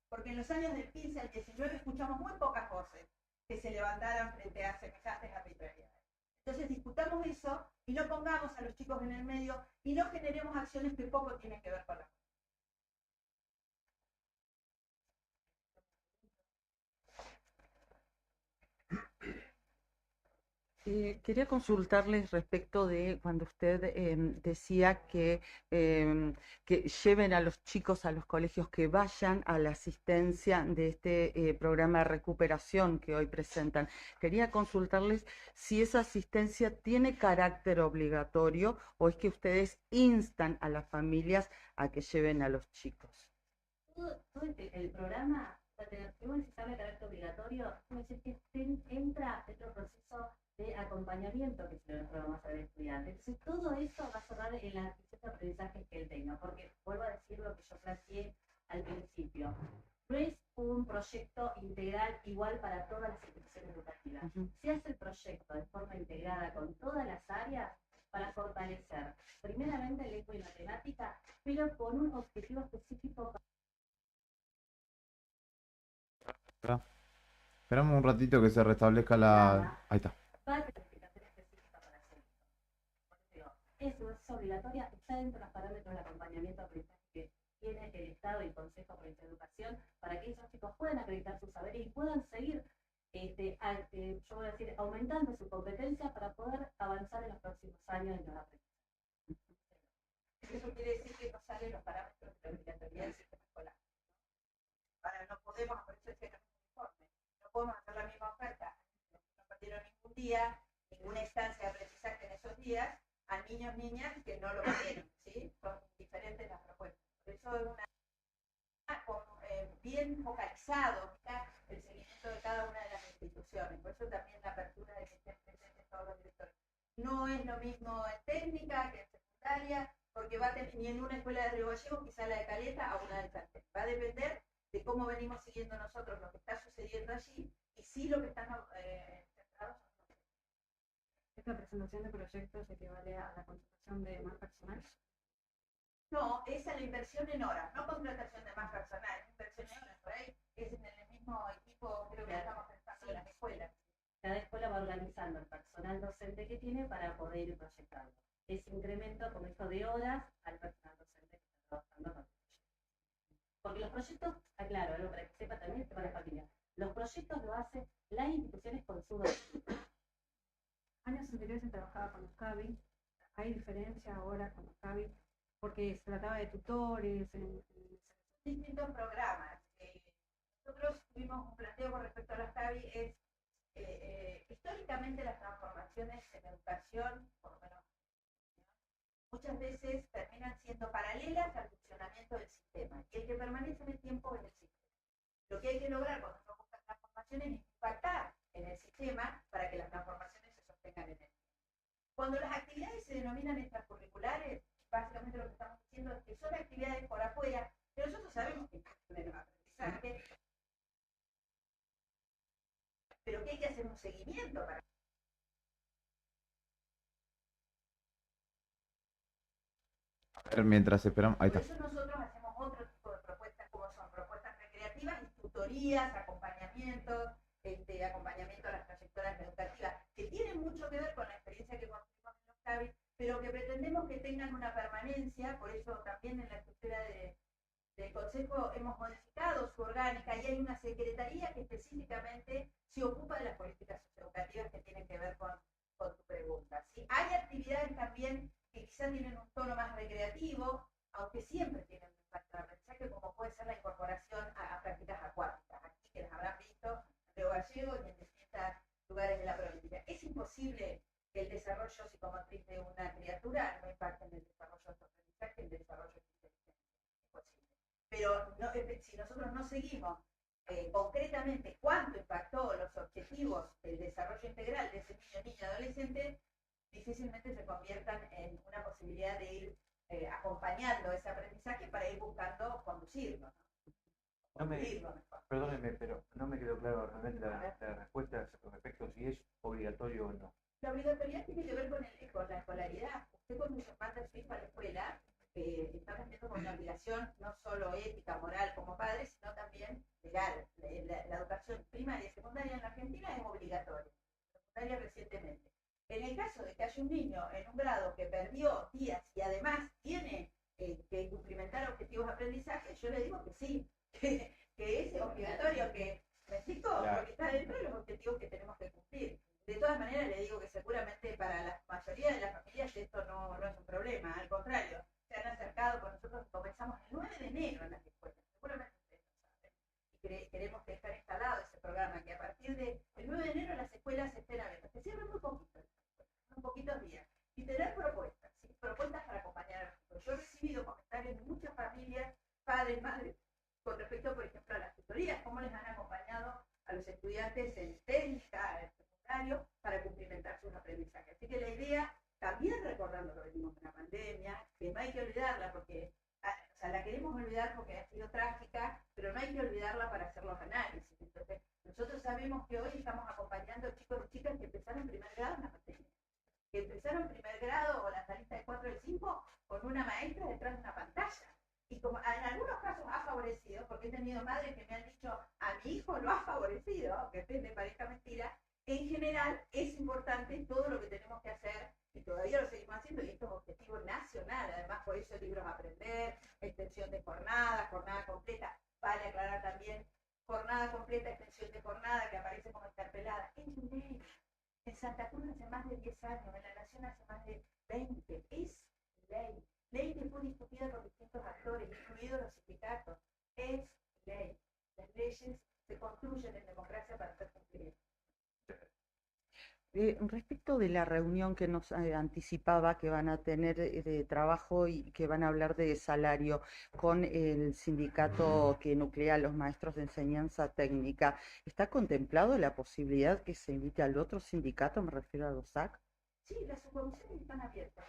porque en los años del 15 al 19 escuchamos muy pocas voces que se levantaran frente a semejantes arbitrariedades. Entonces discutamos eso y no pongamos a los chicos en el medio y no generemos acciones que poco tienen que ver con la Quería consultarles respecto de cuando usted decía que lleven a los chicos a los colegios, que vayan a la asistencia de este programa de recuperación que hoy presentan. Quería consultarles si esa asistencia tiene carácter obligatorio o es que ustedes instan a las familias a que lleven a los chicos. Todo el programa va a tener, primero, si sabe carácter obligatorio, entra dentro del proceso de acompañamiento que nosotros vamos a hacer al estudiante. Entonces todo eso va a cerrar en la adquisición de aprendizaje que él tenga, porque vuelvo a decir lo que yo planteé al principio. No es un proyecto integral igual para todas las instituciones educativas. Se hace el proyecto de forma integrada con todas las áreas para fortalecer primeramente lengua y matemática, pero con un objetivo específico. Esperamos un ratito que se restablezca la... Ahí está. Es obligatoria, está dentro de los parámetros de acompañamiento aprendizaje que tiene el Estado y el Consejo de Educación para que esos chicos puedan acreditar sus saberes y puedan seguir, yo voy a decir, aumentando su competencia para poder avanzar en los próximos años en los aprendizajes. Eso quiere decir que no salen los parámetros de la obligatoriedad del sistema escolar. Ahora no podemos, por eso es que día, ninguna instancia de aprendizaje en esos días, a niños y niñas que no lo pudieron, ¿sí? Son diferentes las propuestas. Por eso es bien focalizado está el seguimiento de cada una de las instituciones. Por eso también la apertura de que estén presentes todos los directores. No es lo mismo en técnica que en secundaria, porque ni en una escuela de Río Gallegos, quizá la de Caleta, a una de Santé. Va a depender de cómo venimos siguiendo nosotros lo que está sucediendo allí y sí lo que están centrados. ¿Esta presentación de proyectos equivale a la contratación de más personal? No, esa es la inversión en horas, no contratación de más personal, inversión en horas. Por ahí es en el mismo equipo, creo que estamos pensando en las escuelas. Cada escuela va organizando el personal docente que tiene para poder ir proyectando. Ese incremento, como esto de horas, al personal docente que está trabajando con el proyecto. Porque los proyectos, aclaro, algo para que sepa también para la familia, los proyectos lo hacen las instituciones con su docente. Años anteriores se trabajaba con los CABI. ¿Hay diferencia ahora con los CABI? Porque se trataba de tutores, distintos programas. Nosotros tuvimos un planteo con respecto a las CABI, es históricamente las transformaciones en educación, por lo menos, muchas veces terminan siendo paralelas al funcionamiento del sistema, y el que permanece en el tiempo es el sistema. Lo que hay que lograr cuando se buscan transformaciones es impactar en el sistema para que las transformaciones se sostengan en el tiempo. Cuando las actividades se denominan extracurriculares, básicamente lo que estamos diciendo es que son actividades por afuera, pero nosotros sabemos que impactan en el aprendizaje, pero que hay que hacer un seguimiento para... A ver, mientras esperamos, ahí Por está. eso nosotros hacemos otro tipo de propuestas, como son propuestas recreativas, tutorías, acompañamientos, acompañamiento a las trayectorias educativas, que tienen mucho que ver con la experiencia que construimos en los CABI, pero que pretendemos que tengan una permanencia. Por eso también en la estructura del Consejo hemos modificado su orgánica y hay una secretaría que específicamente se ocupa de las políticas socioeducativas que tienen que ver con tu pregunta, ¿sí? Hay actividades también que quizás tienen un tono más recreativo, aunque siempre tienen un impacto de aprendizaje, como puede ser la incorporación a prácticas acuáticas, aquí que las habrán visto en Río Gallegos y en distintos lugares de la provincia. Es imposible que el desarrollo psicomotriz de una criatura no impacte en el desarrollo de su aprendizaje, en el desarrollo de su inteligencia. Imposible. Pero no, si nosotros no seguimos concretamente cuánto impactó los objetivos del desarrollo integral de ese niño, niña, adolescente, difícilmente se conviertan en una posibilidad de ir acompañando ese aprendizaje para ir buscando conducirlo, ¿no? Perdónenme, pero no me quedó claro realmente la respuesta respecto a si es obligatorio o no. La obligatoriedad tiene que ver con la escolaridad. Usted cuando manda a su hijo a la escuela, está cumpliendo con una obligación no solo ética, moral como padre, sino también legal. La educación primaria y secundaria en la Argentina es obligatoria, secundaria recientemente. En el caso de que haya un niño en un grado que perdió días y además tiene que cumplimentar objetivos de aprendizaje, yo le digo que sí, que es obligatorio, que me explico, porque está dentro de los objetivos que tenemos que cumplir. De todas maneras, le digo que seguramente para la mayoría de las familias esto no es un problema, al contrario, se han acercado con nosotros, comenzamos el 9 de enero en las escuelas, seguramente ustedes lo saben, y queremos que esté instalado ese programa, que a partir del 9 de enero las escuelas estén abiertas, que cierren muy poquito, muy poquitos días, y tener propuestas, ¿sí? Propuestas para acompañar a los chicos. Yo he recibido comentarios de muchas familias, padres, madres, con respecto, por ejemplo, a las tutorías, cómo les han acompañado a los estudiantes en técnica, en secundario, para cumplimentar sus aprendizajes. Así que la idea, también recordando lo que vimos en la pandemia, que no hay que olvidarla porque, o sea, la queremos olvidar porque ha sido trágica, pero no hay que olvidarla para hacer los análisis. Entonces, nosotros sabemos que hoy estamos acompañando chicos y chicas que empezaron en primer grado en la pandemia, que empezaron en primer grado o la salita de 4 del 5 con una maestra detrás de una pantalla. Y como en algunos casos ha favorecido, porque he tenido madres que me han dicho, a mi hijo lo ha favorecido, aunque me parezca mentira, en general es importante todo lo que tenemos que hacer, y todavía lo seguimos haciendo, y esto es objetivo nacional, además por eso libros a aprender, extensión de jornada, jornada completa, vale aclarar también, jornada completa, extensión de jornada, que aparece como interpelada, es ley. En Santa Cruz hace más de 10 años, en La Nación hace más de 20, es ley. Ley que fue discutida por distintos actores, incluidos los sindicatos, es ley. Las leyes se construyen en democracia para ser cumplidas. Respecto de la reunión que nos anticipaba que van a tener de trabajo y que van a hablar de salario con el sindicato que nuclea a los maestros de enseñanza técnica, ¿está contemplado la posibilidad que se invite al otro sindicato, me refiero a DOSAC? Sí, las subcomisiones están abiertas.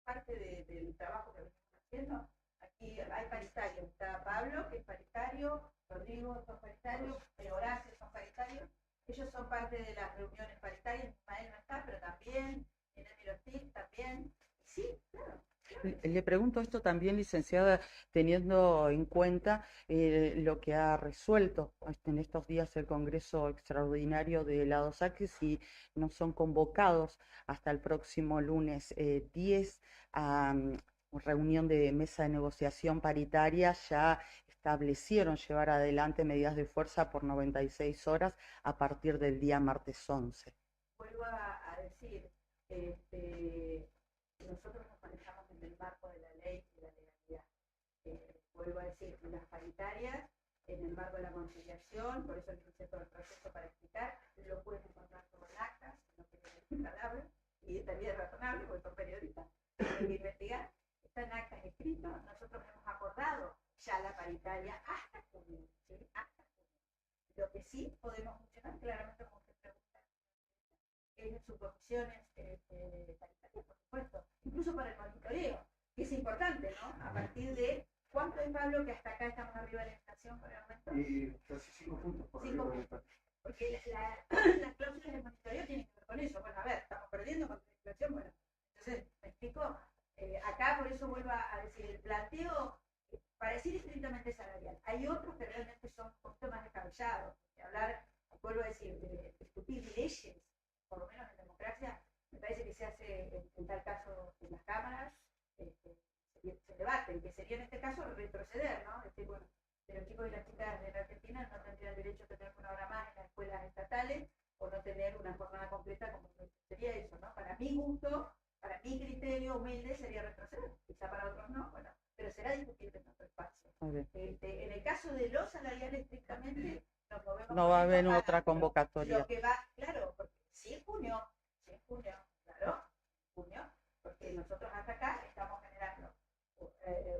Parte del trabajo que venimos haciendo. Aquí hay paritarios. Está Pablo, que es paritario, Rodrigo son paritarios, Horacio son paritarios. Ellos son parte de las reuniones paritarias. Ismael no está, pero también. Enel Ortiz también. Sí, claro. Le pregunto esto también, licenciada, teniendo en cuenta lo que ha resuelto en estos días el Congreso Extraordinario de la DOSAC, si no son convocados hasta el próximo lunes 10 a reunión de mesa de negociación paritaria, ya establecieron llevar adelante medidas de fuerza por 96 horas a partir del día martes 11. Vuelvo a decir, nosotros nos manejamos en el marco de la ley y la legalidad. Vuelvo a decir, las paritarias, en el marco de la conciliación, por eso empecé todo el proceso para explicar, lo pueden encontrar todo en actas, no tienen palabras, y también es razonable, porque son periodistas, tienen que investigar. Están actas escritas, nosotros hemos acordado ya la paritaria hasta junio, ¿sí? Hasta junio. Lo que sí podemos funcionar claramente como usted pregunta, en subcomisiones paritarias, por supuesto, incluso para el monitoreo, que es importante, ¿no? A partir de cuánto es, Pablo, que hasta acá estamos arriba de la inflación por el aumento. Y casi 5 puntos por arriba de la inflación. Porque las cláusulas de monitoreo tienen que ver con eso. Bueno, a ver, estamos perdiendo contra la inflación, bueno, entonces, ¿me explico? Acá por eso vuelvo a decir, el planteo, para decir estrictamente salarial, hay otros que realmente son un poquito más descabellados. Hablar, vuelvo a decir, de discutir leyes, por lo menos en democracia, me parece que se hace en tal caso en las cámaras, se debaten, que sería en este caso retroceder, ¿no? Decir, bueno, de los chicos y las chicas de la Argentina no tendrían derecho a tener una hora más en las escuelas estatales o no tener una jornada completa como sería eso, ¿no? Para mi gusto, para mi criterio humilde sería retroceder, quizá para otros no, bueno, pero será discutible en otro espacio. En el caso de los salariales estrictamente, nos movemos. No va a haber otra convocatoria. Lo que va, claro, porque si es junio, claro, junio, porque nosotros hasta acá estamos generando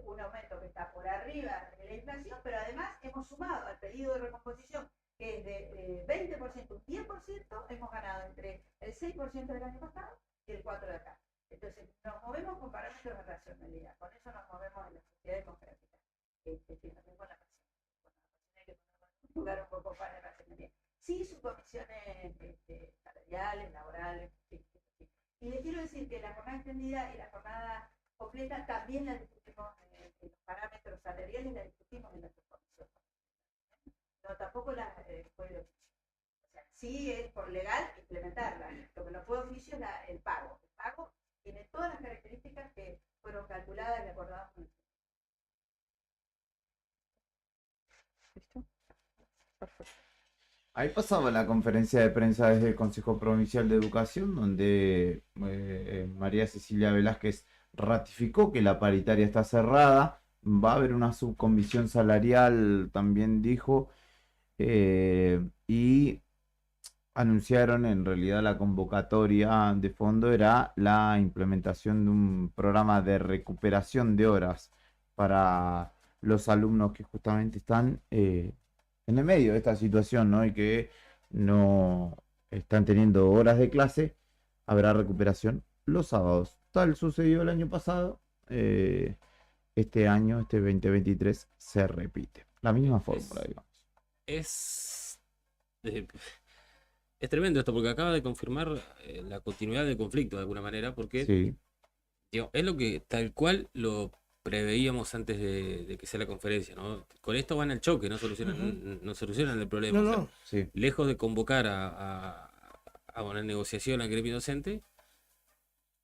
un aumento que está por arriba de la inflación, pero además hemos sumado al pedido de recomposición, que es de 20%, un 10%, hemos ganado entre el 6% del año pasado y el 4% de acá. Entonces, nos movemos con parámetros de racionalidad, con eso nos movemos en la sociedad democrática, también con la pasión. Hay que poner un lugar un poco para la racionalidad. Sí, subcomisiones salariales, laborales, sí. Y les quiero decir que la jornada extendida y la jornada completa también la discutimos en los parámetros salariales, la discutimos en la subcomisión. No, tampoco la fue de oficio. O sea, sí es por legal implementarla. Lo que no fue de oficio es el pago. El pago tiene todas las características que fueron calculadas y acordadas con el. ¿Listo? Perfecto. Ahí pasaba la conferencia de prensa desde el Consejo Provincial de Educación, donde María Cecilia Velázquez ratificó que la paritaria está cerrada, va a haber una subcomisión salarial, también dijo, y anunciaron en realidad la convocatoria de fondo era la implementación de un programa de recuperación de horas para los alumnos que justamente están en el medio de esta situación, ¿no? Y que no están teniendo horas de clase, habrá recuperación los sábados. Tal sucedió el año pasado, este año, este 2023, se repite. La misma fórmula, digamos. Es tremendo esto, porque acaba de confirmar la continuidad del conflicto de alguna manera, porque Sí. digo, es lo que tal cual lo preveíamos antes de que sea la conferencia, ¿no? Con esto van al choque, no solucionan el problema. No, O sea, no. Sí. lejos de convocar a una negociación al gremio docente,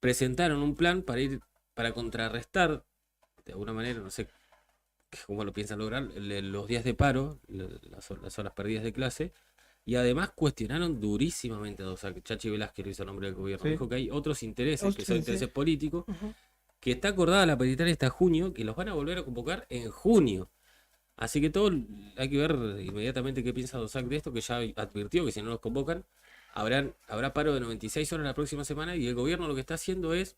presentaron un plan para contrarrestar, de alguna manera, no sé cómo lo piensan lograr, los días de paro, las horas perdidas de clase, y además cuestionaron durísimamente a DOSAC. Chachi Velázquez lo hizo a nombre del gobierno. Sí. Dijo que hay otros intereses, que son Sí. intereses políticos, que está acordada la paritaria hasta junio, que los van a volver a convocar en junio. Así que todo hay que ver inmediatamente qué piensa DOSAC de esto, que ya advirtió que si no los convocan, Habrá paro de 96 horas la próxima semana y el gobierno lo que está haciendo es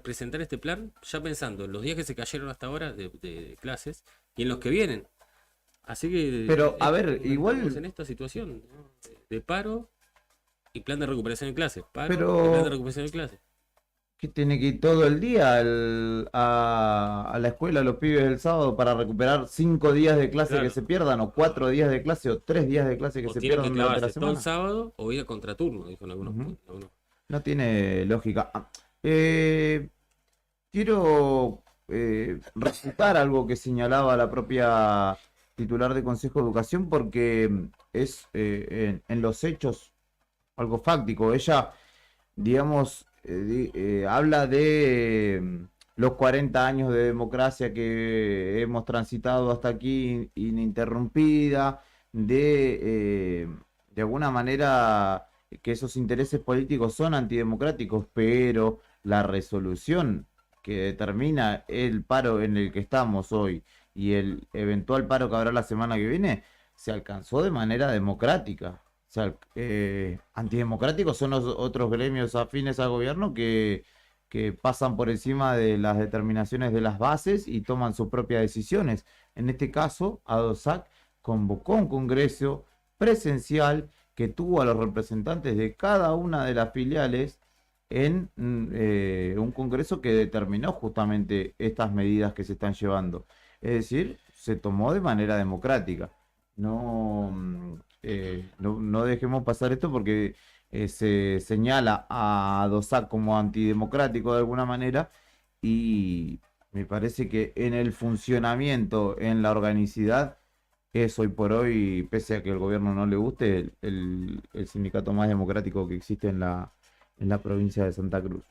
presentar este plan ya pensando en los días que se cayeron hasta ahora de clases y en los que vienen. Así que Pero, a ver, estamos igual, en esta situación, ¿no? De paro y plan de recuperación en clases. Paro Pero- y plan de recuperación en clases. que tiene que ir todo el día a la escuela los pibes el sábado para recuperar 5 días de clase Claro. que se pierdan, o 4 días de clase, o 3 días de clase que O se tienen que pierdan durante la clavarse todo el semana. sábado o ir a contraturno, dijo en algunos puntos. No tiene lógica. Quiero refutar algo que señalaba la propia titular de Consejo de Educación porque es en los hechos algo fáctico. Ella, digamos, habla de los 40 años de democracia que hemos transitado hasta aquí ininterrumpida, de alguna manera que esos intereses políticos son antidemocráticos, pero la resolución que determina el paro en el que estamos hoy y el eventual paro que habrá la semana que viene se alcanzó de manera democrática. O sea, antidemocráticos son los otros gremios afines al gobierno que pasan por encima de las determinaciones de las bases y toman sus propias decisiones. En este caso, ADOSAC convocó un congreso presencial que tuvo a los representantes de cada una de las filiales en un congreso que determinó justamente estas medidas que se están llevando. Es decir, se tomó de manera democrática. No dejemos pasar esto porque se señala a DOSAC como antidemocrático de alguna manera y me parece que en el funcionamiento, en la organicidad, es hoy por hoy, pese a que el gobierno no le guste, el sindicato más democrático que existe en la provincia de Santa Cruz.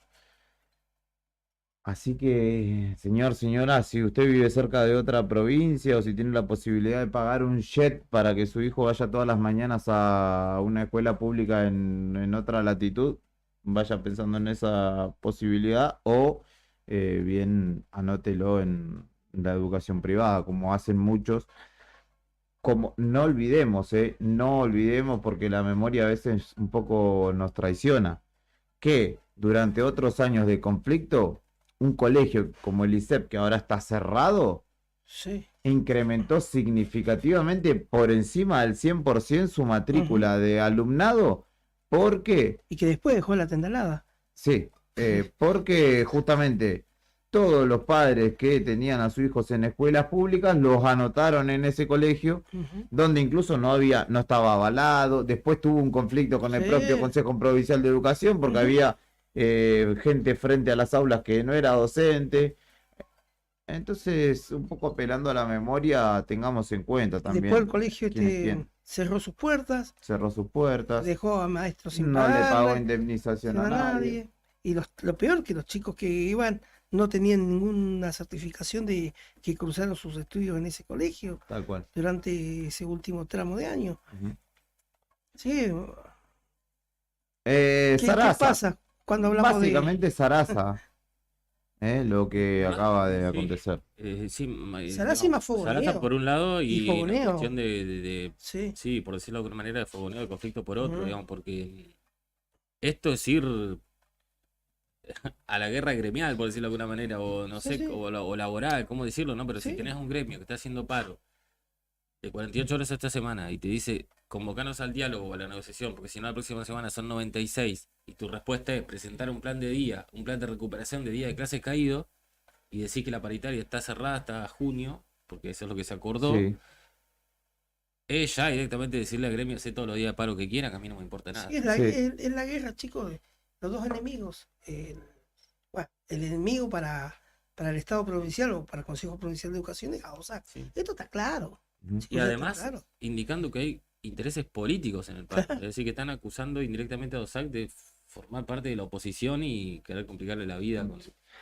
Así que, señora, si usted vive cerca de otra provincia o si tiene la posibilidad de pagar un jet para que su hijo vaya todas las mañanas a una escuela pública en otra latitud, vaya pensando en esa posibilidad o bien anótelo en la educación privada, como hacen muchos. Como no olvidemos porque la memoria a veces un poco nos traiciona, que durante otros años de conflicto un colegio como el ISEP, que ahora está cerrado, incrementó significativamente por encima del 100% su matrícula de alumnado. ¿Por qué? Y que después dejó la tendalada. Sí, porque justamente todos los padres que tenían a sus hijos en escuelas públicas los anotaron en ese colegio, donde incluso no estaba avalado. Después tuvo un conflicto con el propio Consejo Provincial de Educación porque había gente frente a las aulas que no era docente. Entonces, un poco apelando a la memoria, tengamos en cuenta también. Después el colegio quién. cerró sus puertas. Cerró sus puertas. Dejó a maestros sin No pagarle, le pagó indemnización a nadie. Y lo peor que los chicos que iban no tenían ninguna certificación de que cruzaron sus estudios en ese colegio. Tal cual. Durante ese último tramo de año. Sí. ¿Qué pasa cuando hablamos básicamente Sarasa, lo que acaba de acontecer. Sarasa y más fogoneo. Sarasa por un lado y la fogoneo. cuestión sí, por decirlo de alguna manera, de fogoneo, de conflicto por otro, digamos, porque esto es ir a la guerra gremial, por decirlo de alguna manera, o no sé, o laboral, ¿cómo decirlo? No, pero si tenés un gremio que está haciendo paro de 48 horas esta semana y te dice convocanos al diálogo o a la negociación, porque si no la próxima semana son 96 y tu respuesta es presentar un plan de día, un plan de recuperación de día de clases caído y decir que la paritaria está cerrada hasta junio, porque eso es lo que se acordó, es ya directamente decirle al gremio hacer todos los días de paro que quiera, que a mí no me importa nada. Sí, es la guerra, chicos, los dos enemigos. El enemigo para el Estado provincial o para el Consejo Provincial de Educación es ADOSAC. Esto está claro. Y además, indicando que hay intereses políticos en el paro. Es decir, que están acusando indirectamente a DOSAC de formar parte de la oposición y querer complicarle la vida con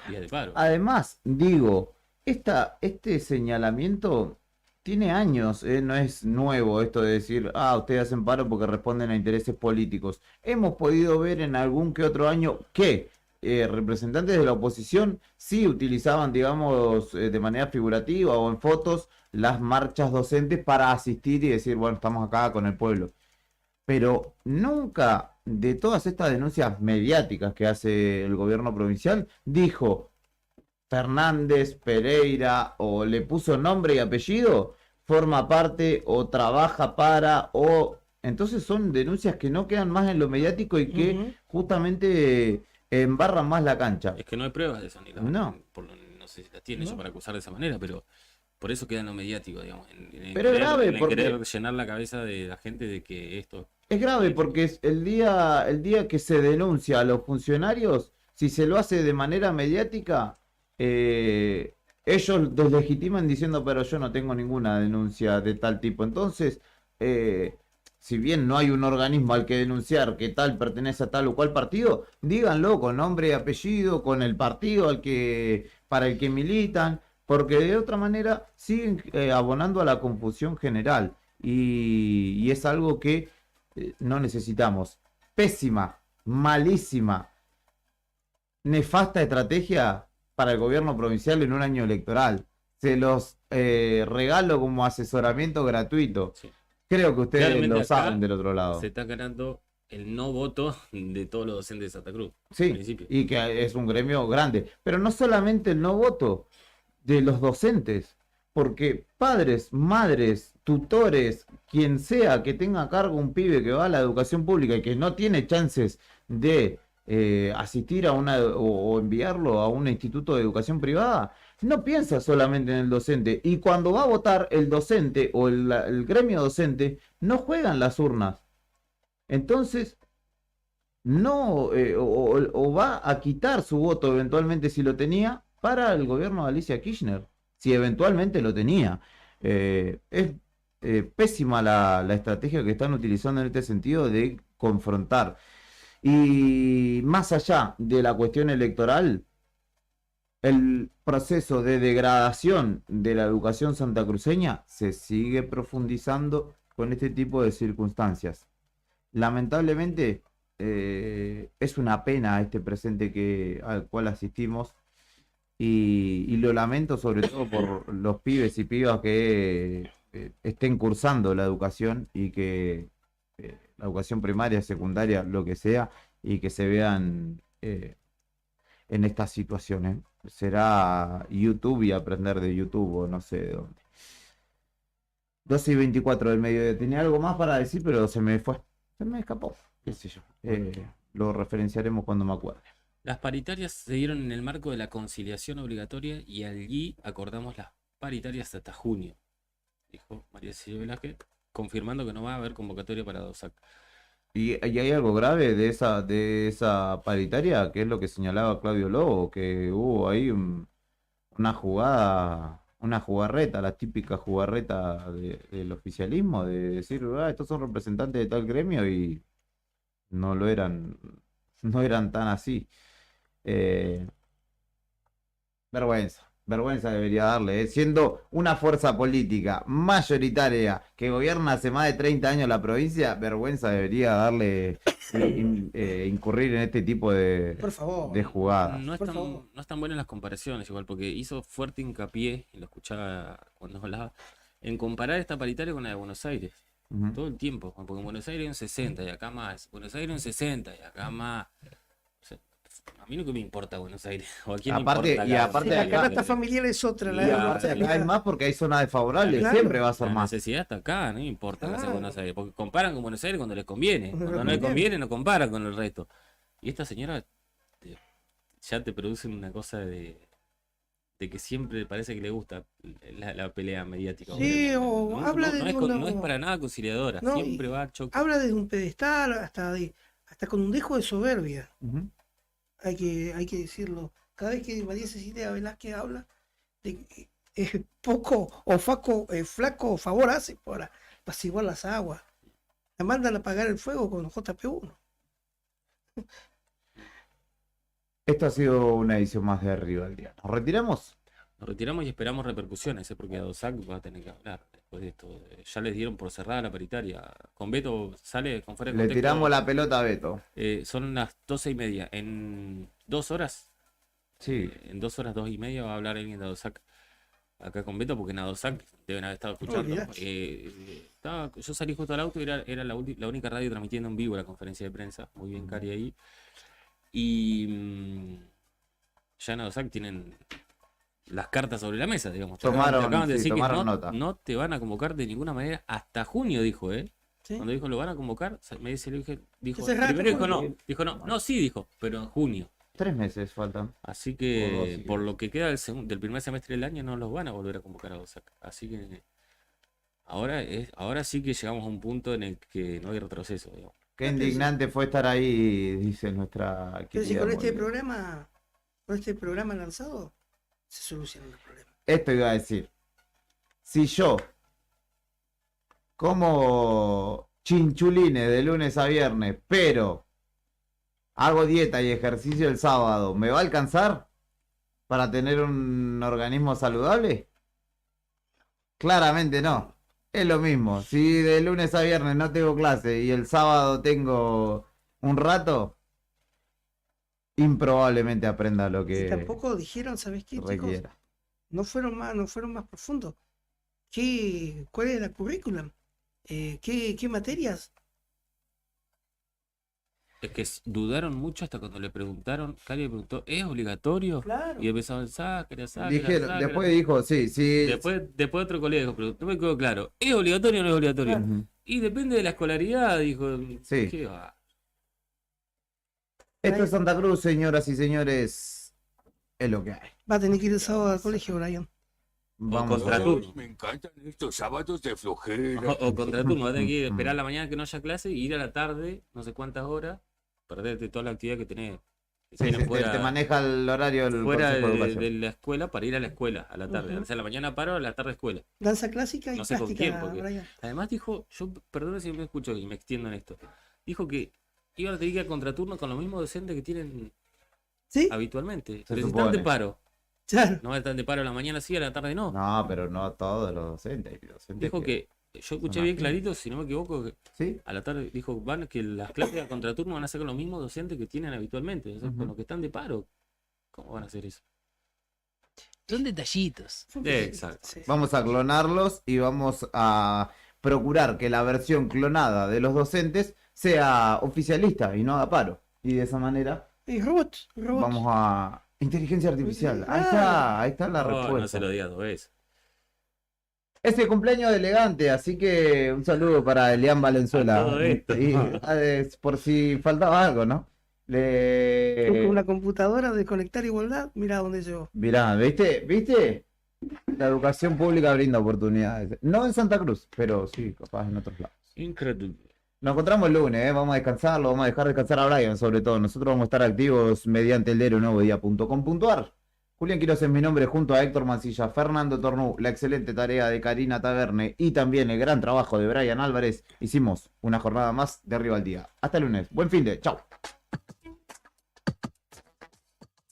días de paro. Además, digo, este señalamiento tiene años, no es nuevo esto de decir, ustedes hacen paro porque responden a intereses políticos. Hemos podido ver en algún que otro año que representantes de la oposición sí utilizaban, digamos, de manera figurativa o en fotos las marchas docentes para asistir y decir, bueno, estamos acá con el pueblo. pero nunca de todas estas denuncias mediáticas que hace el gobierno provincial dijo Fernández, Pereira, o le puso nombre y apellido, forma parte o trabaja para, o... Entonces son denuncias que no quedan más en lo mediático y que justamente embarran más la cancha. Es que no hay pruebas de eso, ni No. No sé si las tiene eso para acusar de esa manera, pero por eso queda en lo mediático, digamos. Pero es grave, en porque- querer llenar la cabeza de la gente de que esto... Es grave porque es el día que se denuncia a los funcionarios, si se lo hace de manera mediática, ellos deslegitiman diciendo, pero yo no tengo ninguna denuncia de tal tipo. Entonces, si bien no hay un organismo al que denunciar que tal pertenece a tal o cual partido, díganlo con nombre y apellido, con el partido para el que militan, porque de otra manera siguen abonando a la confusión general. Y es algo que no necesitamos. Pésima, malísima, nefasta estrategia para el gobierno provincial en un año electoral. Se los regalo como asesoramiento gratuito. Creo que ustedes Claramente lo acá saben del otro lado. se está ganando el no voto de todos los docentes de Santa Cruz. Sí, al principio. y que es un gremio grande. Pero no solamente el no voto de los docentes, porque padres, madres, tutores, quien sea que tenga a cargo un pibe que va a la educación pública y que no tiene chances de asistir a o enviarlo a un instituto de educación privada, no piensa solamente en el docente. Y cuando va a votar el docente o el gremio docente, no juegan las urnas. Entonces, no, o va a quitar su voto eventualmente si lo tenía para el gobierno de Alicia Kirchner, si eventualmente lo tenía. Es pésima la estrategia que están utilizando en este sentido de confrontar. Y más allá de la cuestión electoral, el proceso de degradación de la educación santacruceña se sigue profundizando con este tipo de circunstancias. Lamentablemente, es una pena este presente al cual asistimos y lo lamento sobre todo por los pibes y pibas que estén cursando la educación y que la educación primaria, secundaria, lo que sea, y que se vean en estas situaciones. Será YouTube y aprender de YouTube o no sé de dónde. 12:24 del mediodía. Tenía algo más para decir, pero se me fue. Se me escapó. Qué sé yo. Lo referenciaremos cuando me acuerde. Las paritarias se dieron en el marco de la conciliación obligatoria y allí acordamos las paritarias hasta junio, dijo María Cecilia Velázquez, confirmando que no va a haber convocatoria para DOSAC. ¿Y hay algo grave de esa paritaria? Que es lo que señalaba Claudio Lobo, que hubo ahí una jugarreta, la típica jugarreta del oficialismo, de decir, estos son representantes de tal gremio y no lo eran, no eran tan así. Vergüenza debería darle, siendo una fuerza política mayoritaria que gobierna hace más de 30 años la provincia, vergüenza debería darle incurrir en este tipo de jugadas. No están buenas las comparaciones igual, porque hizo fuerte hincapié, y lo escuchaba cuando hablaba, en comparar esta paritaria con la de Buenos Aires. Todo el tiempo, porque en Buenos Aires hay un 60 y acá más, Buenos Aires un 60 y acá más. O sea, a mí no que me importa Buenos Aires, o a quién le Aparte, importa y acá. aparte Sí, la acá- canasta familiar es otra. Y aparte acá hay más porque hay zonas desfavorables, Claro. siempre va a ser La más. necesidad está acá, no importa que sea Claro. Buenos Aires, porque comparan con Buenos Aires cuando les conviene, Cuando cuando les no les conviene. conviene no comparan con el resto. Y esta señora ya te producen una cosa de que siempre parece que le gusta la pelea mediática. Sí, o no, habla de no es para nada conciliadora, No, siempre y va a choque. habla desde un pedestal hasta con un dejo de soberbia. Hay que decirlo. Cada vez que María Cecilia Velázquez habla, poco o flaco favor hace para apaciguar las aguas. La mandan a apagar el fuego con JP1. Esto ha sido una edición más de Arriba al Día. ¿Nos retiramos? Nos retiramos y esperamos repercusiones, porque ADOSAC va a tener que hablar después de esto. Ya les dieron por cerrada la paritaria. Con Beto sale con fuera de Le contexto. tiramos la pelota a Beto. Son las 12:30. En 2 horas. Sí. En 2 horas, 2:30 va a hablar alguien de ADOSAC. acá con Beto, porque en Adosac deben haber estado escuchando. Yo salí justo al auto y era la única radio transmitiendo en vivo la conferencia de prensa. Muy bien, Cari, ahí. Y ya en Adosac tienen las cartas sobre la mesa, digamos. Te acaban de decir que no te van a convocar de ninguna manera hasta junio, dijo, ¿eh? ¿Sí? Cuando dijo lo van a convocar, me dice, dijo, primero dijo no, sí, dijo, pero en junio. 3 meses faltan. Así que por lo que queda del primer semestre del año no los van a volver a convocar a Osaka. Así que ahora sí que llegamos a un punto en el que no hay retroceso, digamos. Qué indignante fue estar ahí, dice nuestra querida. Pero si con este programa lanzado se solucionan los problemas. Esto iba a decir. Si yo como chinchulines de lunes a viernes, pero hago dieta y ejercicio el sábado, ¿me va a alcanzar para tener un organismo saludable? Claramente no. Es lo mismo. Si de lunes a viernes no tengo clase y el sábado tengo un rato, improbablemente aprenda lo que y tampoco dijeron, ¿sabes qué, chicos? No fueron más profundos. ¿Cuál es la currículum? ¿Qué materias? Es que dudaron mucho hasta cuando le preguntaron, Cari le preguntó, ¿es obligatorio? Claro. Y empezaron, sácala. Después dijo, sí. Después otro colega dijo, pero no me quedó claro, ¿es obligatorio o no es obligatorio? Y depende de la escolaridad, dijo. Sí. ¿Qué va? Esto es Santa Cruz, señoras y señores. Es lo que hay. Va a tener que ir el sábado al colegio, Brian. Vamos contra turno. Me encantan estos sábados de flojera. O contra turno, va a tener que esperar la mañana que no haya clase y ir a la tarde, no sé cuántas horas, perderte toda la actividad que tenés. Te maneja el horario del fuera de la escuela para ir a la escuela a la tarde. O sea, a la mañana paro, a la tarde escuela. Danza clásica y no sé plástica, con quién, Brian. Además dijo, yo perdone si me escucho y me extiendo en esto. Dijo que iban a tener que ir a contraturno con los mismos docentes que tienen habitualmente. Pero si están de paro. Claro. No están de paro a la mañana sí, a la tarde no. No, pero no todos los docentes. Dijo que yo escuché bien clarito, si no me equivoco, que ¿sí? A la tarde dijo que las clases a contraturno van a ser con los mismos docentes que tienen habitualmente. Entonces, con los que están de paro, ¿cómo van a hacer eso? Son detallitos. Exacto. Sí. Vamos a clonarlos y vamos a procurar que la versión clonada de los docentes sea oficialista y no haga paro. Y de esa manera robots. Vamos a inteligencia artificial. Ahí está la respuesta. No se lo digas 2 veces. Es el cumpleaños de Elegante, así que un saludo para Elian Valenzuela. Por si faltaba algo, ¿no? Con una computadora de Conectar Igualdad, mirá dónde llegó. Mirá, ¿viste? La educación pública brinda oportunidades. No en Santa Cruz, pero sí, capaz en otros lados. Increíble. Nos encontramos el lunes, vamos a descansarlo, vamos a dejar descansar a Brian sobre todo. Nosotros vamos a estar activos mediante el diarionuevodía.com.ar. Julián Quiroz es mi nombre, junto a Héctor Mancilla, Fernando Tornú, la excelente tarea de Karina Taverne y también el gran trabajo de Brian Álvarez. Hicimos una jornada más de Arriba al Día. Hasta el lunes. Buen fin de. Chau.